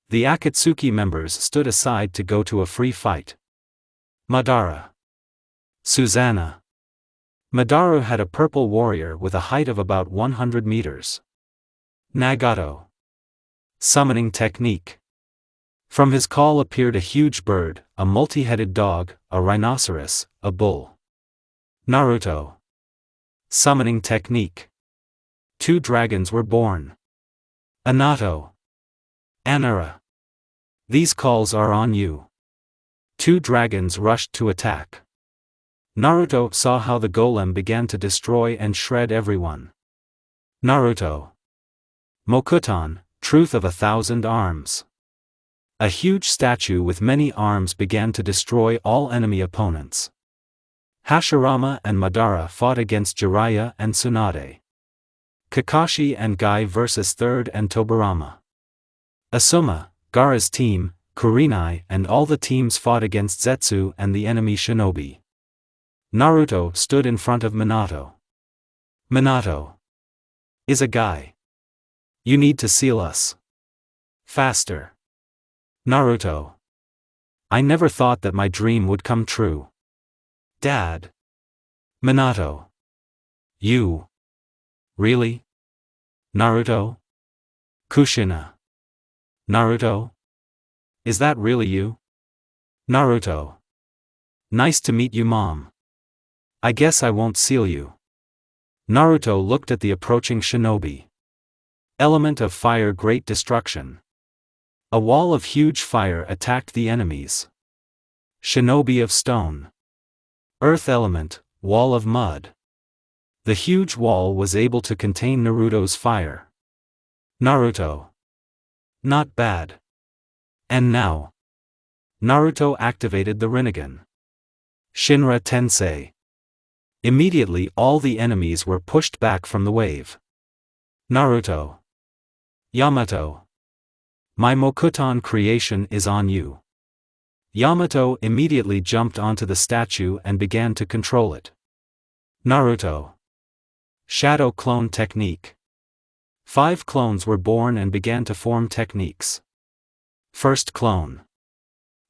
The Akatsuki members stood aside to go to a free fight. Madara. Susanna. Madara had a purple warrior with a height of about 100 meters. Nagato. Summoning technique. From his call appeared a huge bird, a multi-headed dog, a rhinoceros, a bull. Naruto. Summoning technique. 2 dragons were born. Anato. Anara. These calls are on you. 2 dragons rushed to attack. Naruto saw how the golem began to destroy and shred everyone. Naruto. Mokuton, truth of 1,000 arms. A huge statue with many arms began to destroy all enemy opponents. Hashirama and Madara fought against Jiraiya and Tsunade. Kakashi and Guy vs. Third and Tobirama. Asuma, Gaara's team, Kurenai and all the teams fought against Zetsu and the enemy shinobi. Naruto stood in front of Minato. Minato. Is a guy. You need to seal us. Faster. Naruto. I never thought that my dream would come true. Dad. Minato. You. Really? Naruto? Kushina. Naruto? Is that really you? Naruto. Nice to meet you, Mom. I guess I won't seal you. Naruto looked at the approaching shinobi. Element of fire, great destruction. A wall of huge fire attacked the enemies. Shinobi of stone. Earth element, wall of mud. The huge wall was able to contain Naruto's fire. Naruto. Not bad. And now. Naruto activated the Rinnegan. Shinra Tensei. Immediately all the enemies were pushed back from the wave. Naruto. Yamato. My Mokuton creation is on you. Yamato immediately jumped onto the statue and began to control it. Naruto. Shadow clone technique. 5 clones were born and began to form techniques. First clone.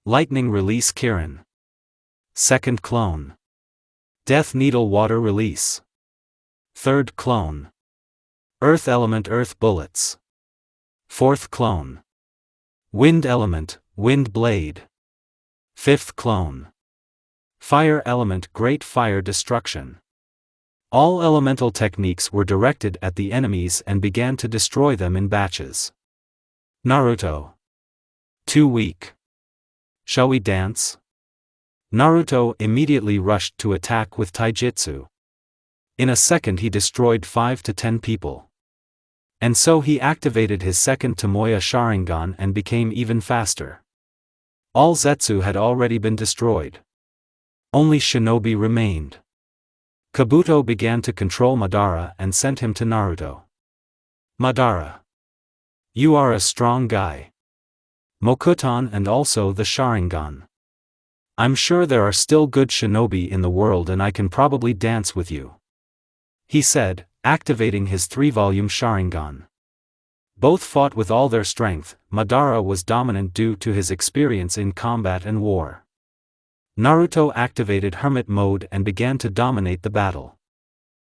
Lightning release Kirin. Second clone. Death needle water release. Third clone. Earth element earth bullets. Fourth clone. Wind element, wind blade. Fifth clone. Fire element great fire destruction. All elemental techniques were directed at the enemies and began to destroy them in batches. Naruto. Too weak. Shall we dance? Naruto immediately rushed to attack with taijutsu. In a second he destroyed 5 to 10 people. And so he activated his second Tomoya Sharingan and became even faster. All Zetsu had already been destroyed. Only Shinobi remained. Kabuto began to control Madara and sent him to Naruto. Madara. You are a strong guy. Mokuton and also the Sharingan. I'm sure there are still good shinobi in the world and I can probably dance with you. He said, activating his 3-volume Sharingan. Both fought with all their strength. Madara was dominant due to his experience in combat and war. Naruto activated hermit mode and began to dominate the battle.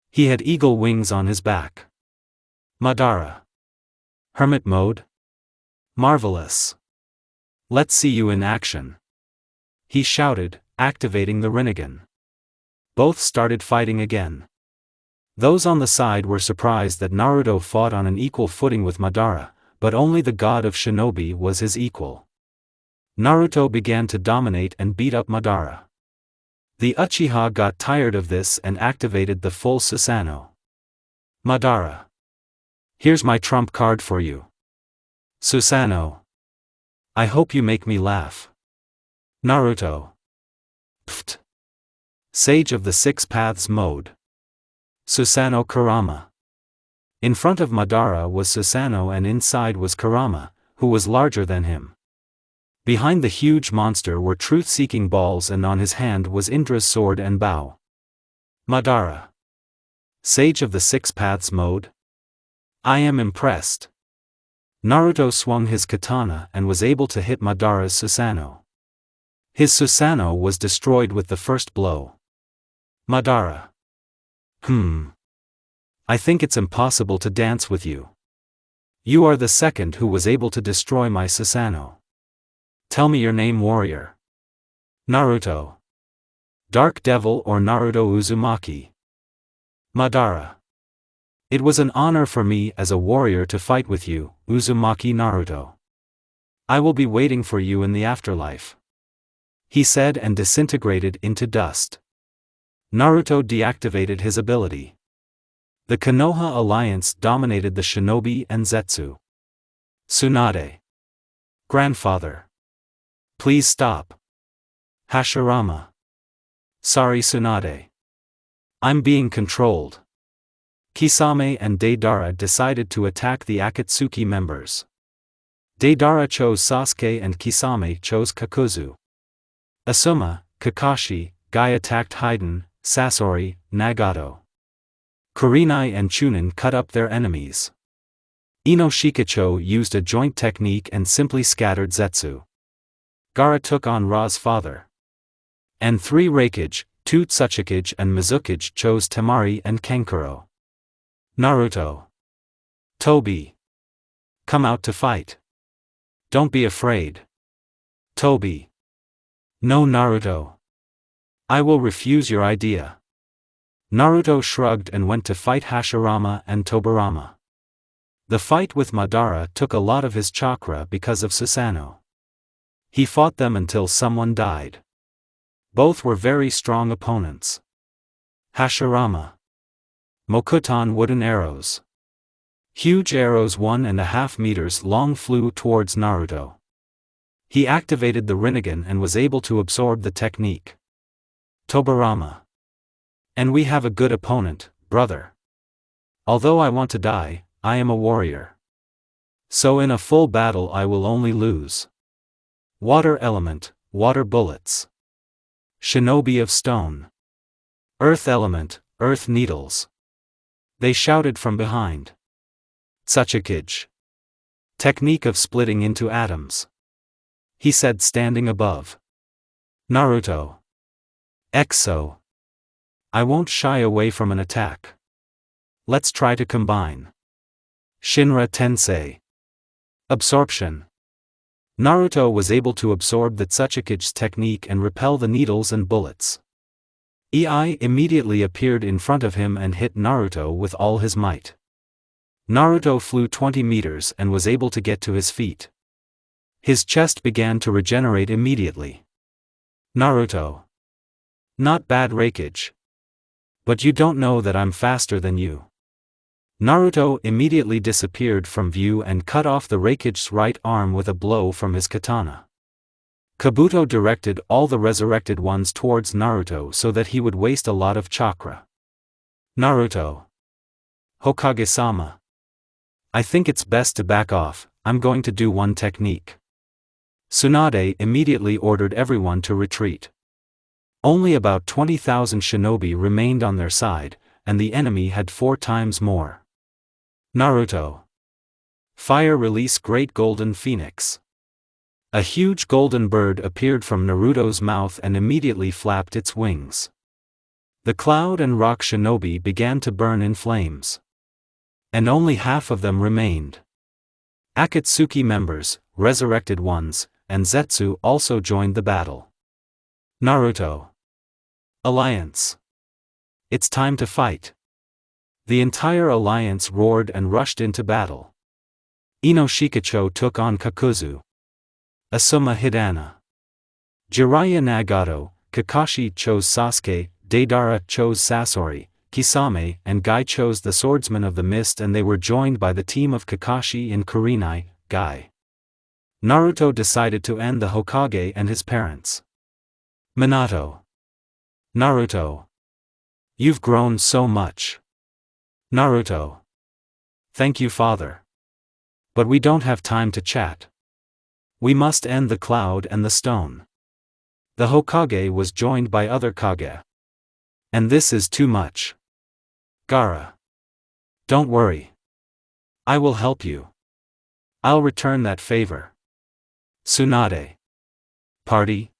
He had eagle wings on his back. Madara. Hermit mode? Marvelous. Let's see you in action. He shouted, activating the Rinnegan. Both started fighting again. Those on the side were surprised that Naruto fought on an equal footing with Madara, but only the god of shinobi was his equal. Naruto began to dominate and beat up Madara. The Uchiha got tired of this and activated the full Susanoo. Madara. Here's my trump card for you. Susanoo. I hope you make me laugh. Naruto. Pfft. Sage of the Six Paths mode. Susanoo Kurama. In front of Madara was Susanoo and inside was Kurama, who was larger than him. Behind the huge monster were truth-seeking balls and on his hand was Indra's sword and bow. Madara. Sage of the Six Paths mode? I am impressed. Naruto swung his katana and was able to hit Madara's Susanoo. His Susanoo was destroyed with the first blow. Madara. I think it's impossible to dance with you. You are the second who was able to destroy my Susanoo. Tell me your name, warrior. Naruto. Dark Devil or Naruto Uzumaki. Madara. It was an honor for me as a warrior to fight with you, Uzumaki Naruto. I will be waiting for you in the afterlife. He said and disintegrated into dust. Naruto deactivated his ability. The Konoha alliance dominated the shinobi and Zetsu. Tsunade. Grandfather. Please stop. Hashirama. Sorry Tsunade. I'm being controlled. Kisame and Deidara decided to attack the Akatsuki members. Deidara chose Sasuke and Kisame chose Kakuzu. Asuma, Kakashi, Guy attacked Haiden, Sasori, Nagato. Kurenai and Chunin cut up their enemies. Ino Shikacho used a joint technique and simply scattered Zetsu. Gaara took on Ra's father. And 3 Reikage, 2 Tsuchikage and Mizukage chose Temari and Kankuro. Naruto. Tobi. Come out to fight. Don't be afraid. Tobi. No Naruto. I will refuse your idea. Naruto shrugged and went to fight Hashirama and Tobirama. The fight with Madara took a lot of his chakra because of Susanoo. He fought them until someone died. Both were very strong opponents. Hashirama. Mokuton wooden arrows. Huge arrows 1.5 meters long flew towards Naruto. He activated the Rinnegan and was able to absorb the technique. Tobirama. And we have a good opponent, brother. Although I want to die, I am a warrior. So in a full battle I will only lose. Water element, water bullets. Shinobi of stone. Earth element, earth needles. They shouted from behind. Tsuchikage. Technique of splitting into atoms. He said standing above. Naruto. Exo. I won't shy away from an attack. Let's try to combine. Shinra Tensei. Absorption. Naruto was able to absorb the Tsuchikage's technique and repel the needles and bullets. Ei immediately appeared in front of him and hit Naruto with all his might. Naruto flew 20 meters and was able to get to his feet. His chest began to regenerate immediately. Naruto. Not bad Reikage. But you don't know that I'm faster than you. Naruto immediately disappeared from view and cut off the Raikage's right arm with a blow from his katana. Kabuto directed all the resurrected ones towards Naruto so that he would waste a lot of chakra. Naruto. Hokage-sama. I think it's best to back off, I'm going to do one technique. Tsunade immediately ordered everyone to retreat. Only about 20,000 shinobi remained on their side, and the enemy had 4 times more. Naruto. Fire release Great Golden Phoenix. A huge golden bird appeared from Naruto's mouth and immediately flapped its wings. The cloud and rock shinobi began to burn in flames. And only half of them remained. Akatsuki members, resurrected ones, and Zetsu also joined the battle. Naruto. Alliance. It's time to fight. The entire alliance roared and rushed into battle. Ino Shikacho took on Kakuzu. Asuma Hidana. Jiraiya Nagato, Kakashi chose Sasuke, Deidara chose Sasori, Kisame and Guy chose the Swordsman of the Mist, and they were joined by the team of Kakashi and Kurenai, Guy. Naruto decided to end the Hokage and his parents. Minato. Naruto. You've grown so much. Naruto. Thank you, father. But we don't have time to chat. We must end the cloud and the stone. The Hokage was joined by other Kage. And this is too much. Gaara. Don't worry. I will help you. I'll return that favor. Tsunade. Party?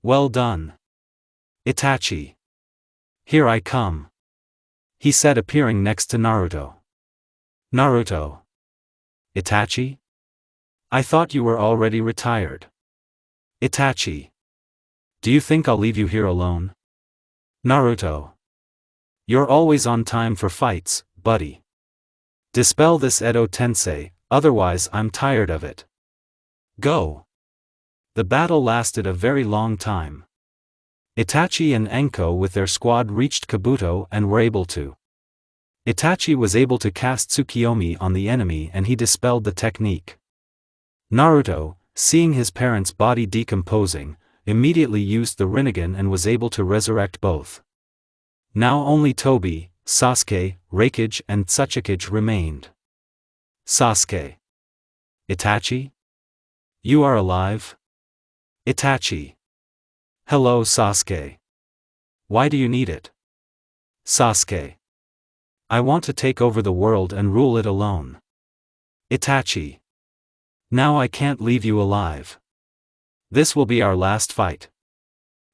Well done. Itachi. Here I come. He said, appearing next to Naruto. Naruto. Itachi? I thought you were already retired. Itachi. Do you think I'll leave you here alone? Naruto. You're always on time for fights, buddy. Dispel this Edo Tensei, otherwise I'm tired of it. Go. The battle lasted a very long time. Itachi and Enko with their squad reached Kabuto and were able to. Itachi was able to cast Tsukiyomi on the enemy and he dispelled the technique. Naruto, seeing his parents' body decomposing, immediately used the Rinnegan and was able to resurrect both. Now only Tobi, Sasuke, Raikage and Tsuchikage remained. Sasuke. Itachi? You are alive? Itachi. Hello Sasuke. Why do you need it? Sasuke. I want to take over the world and rule it alone. Itachi. Now I can't leave you alive. This will be our last fight.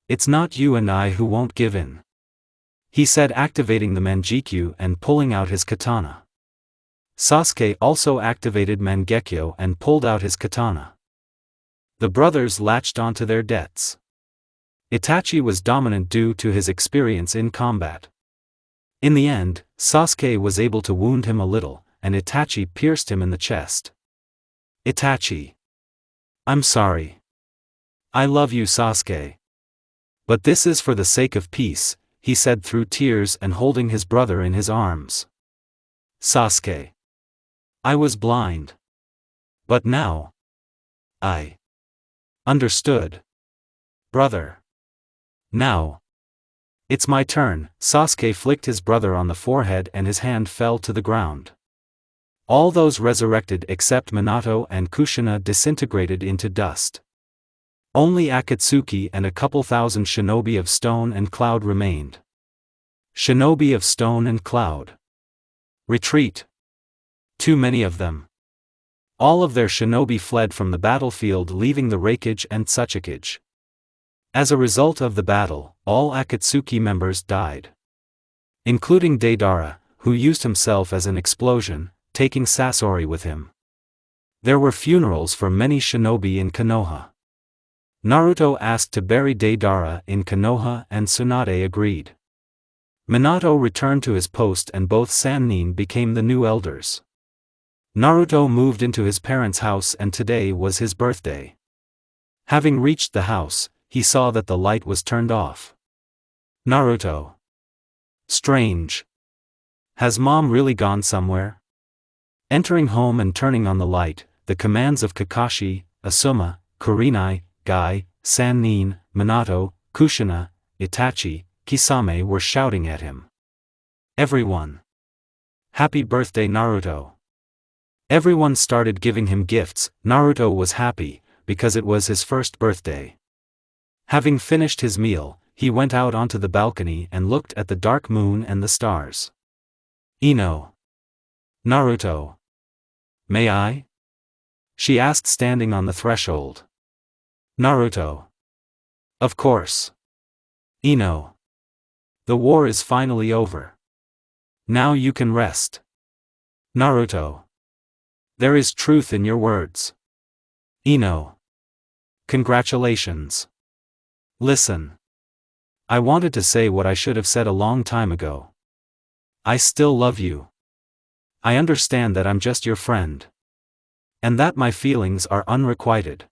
It's not you and I who won't give in. He said, activating the Mangekyo and pulling out his katana. Sasuke also activated Mangekyo and pulled out his katana. The brothers latched onto their debts. Itachi was dominant due to his experience in combat. In the end, Sasuke was able to wound him a little, and Itachi pierced him in the chest. Itachi. I'm sorry. I love you, Sasuke. But this is for the sake of peace, he said through tears and holding his brother in his arms. Sasuke. I was blind. But now. I understood. Brother. Now. It's my turn. Sasuke flicked his brother on the forehead and his hand fell to the ground. All those resurrected except Minato and Kushina disintegrated into dust. Only Akatsuki and a couple thousand shinobi of stone and cloud remained. Shinobi of stone and cloud. Retreat. Too many of them. All of their shinobi fled from the battlefield, leaving the Raikage and Tsuchikage. As a result of the battle, all Akatsuki members died. Including Deidara, who used himself as an explosion, taking Sasori with him. There were funerals for many shinobi in Konoha. Naruto asked to bury Deidara in Konoha and Tsunade agreed. Minato returned to his post and both Sannin became the new elders. Naruto moved into his parents' house and today was his birthday. Having reached the house, he saw that the light was turned off. Naruto. Strange. Has Mom really gone somewhere? Entering home and turning on the light, the commands of Kakashi, Asuma, Kurenai, Guy, Sannin, Minato, Kushina, Itachi, Kisame were shouting at him. Everyone. Happy birthday Naruto. Everyone started giving him gifts. Naruto was happy, because it was his first birthday. Having finished his meal, he went out onto the balcony and looked at the dark moon and the stars. Ino. Naruto. May I? She asked standing on the threshold. Naruto. Of course. Ino. The war is finally over. Now you can rest. Naruto. There is truth in your words. Ino. Congratulations. Listen. I wanted to say what I should have said a long time ago. I still love you. I understand that I'm just your friend. And that my feelings are unrequited.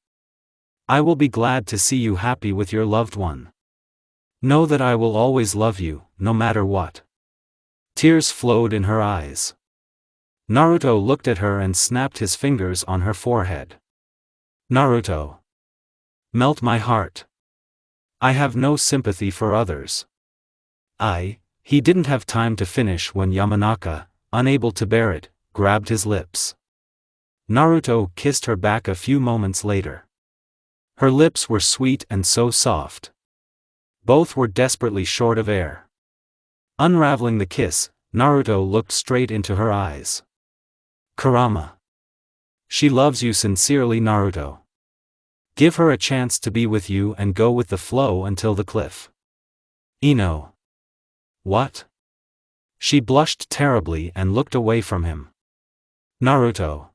I will be glad to see you happy with your loved one. Know that I will always love you, no matter what. Tears flowed in her eyes. Naruto looked at her and snapped his fingers on her forehead. Naruto. Melt my heart. I have no sympathy for others. He didn't have time to finish when Yamanaka, unable to bear it, grabbed his lips. Naruto kissed her back a few moments later. Her lips were sweet and so soft. Both were desperately short of air. Unraveling the kiss, Naruto looked straight into her eyes. Kurama. She loves you sincerely, Naruto. Give her a chance to be with you and go with the flow until the cliff. Ino. What? She blushed terribly and looked away from him. Naruto.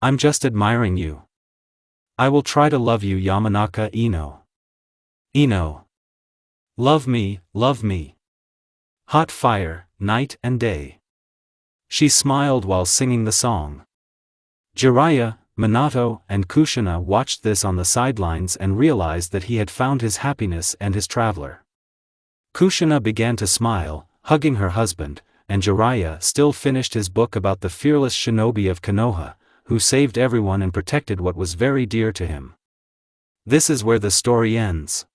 I'm just admiring you. I will try to love you, Yamanaka Ino. Ino. Love me, love me. Hot fire, night and day. She smiled while singing the song. Jiraiya, Minato and Kushina watched this on the sidelines and realized that he had found his happiness and his traveler. Kushina began to smile, hugging her husband, and Jiraiya still finished his book about the fearless shinobi of Konoha, who saved everyone and protected what was very dear to him. This is where the story ends.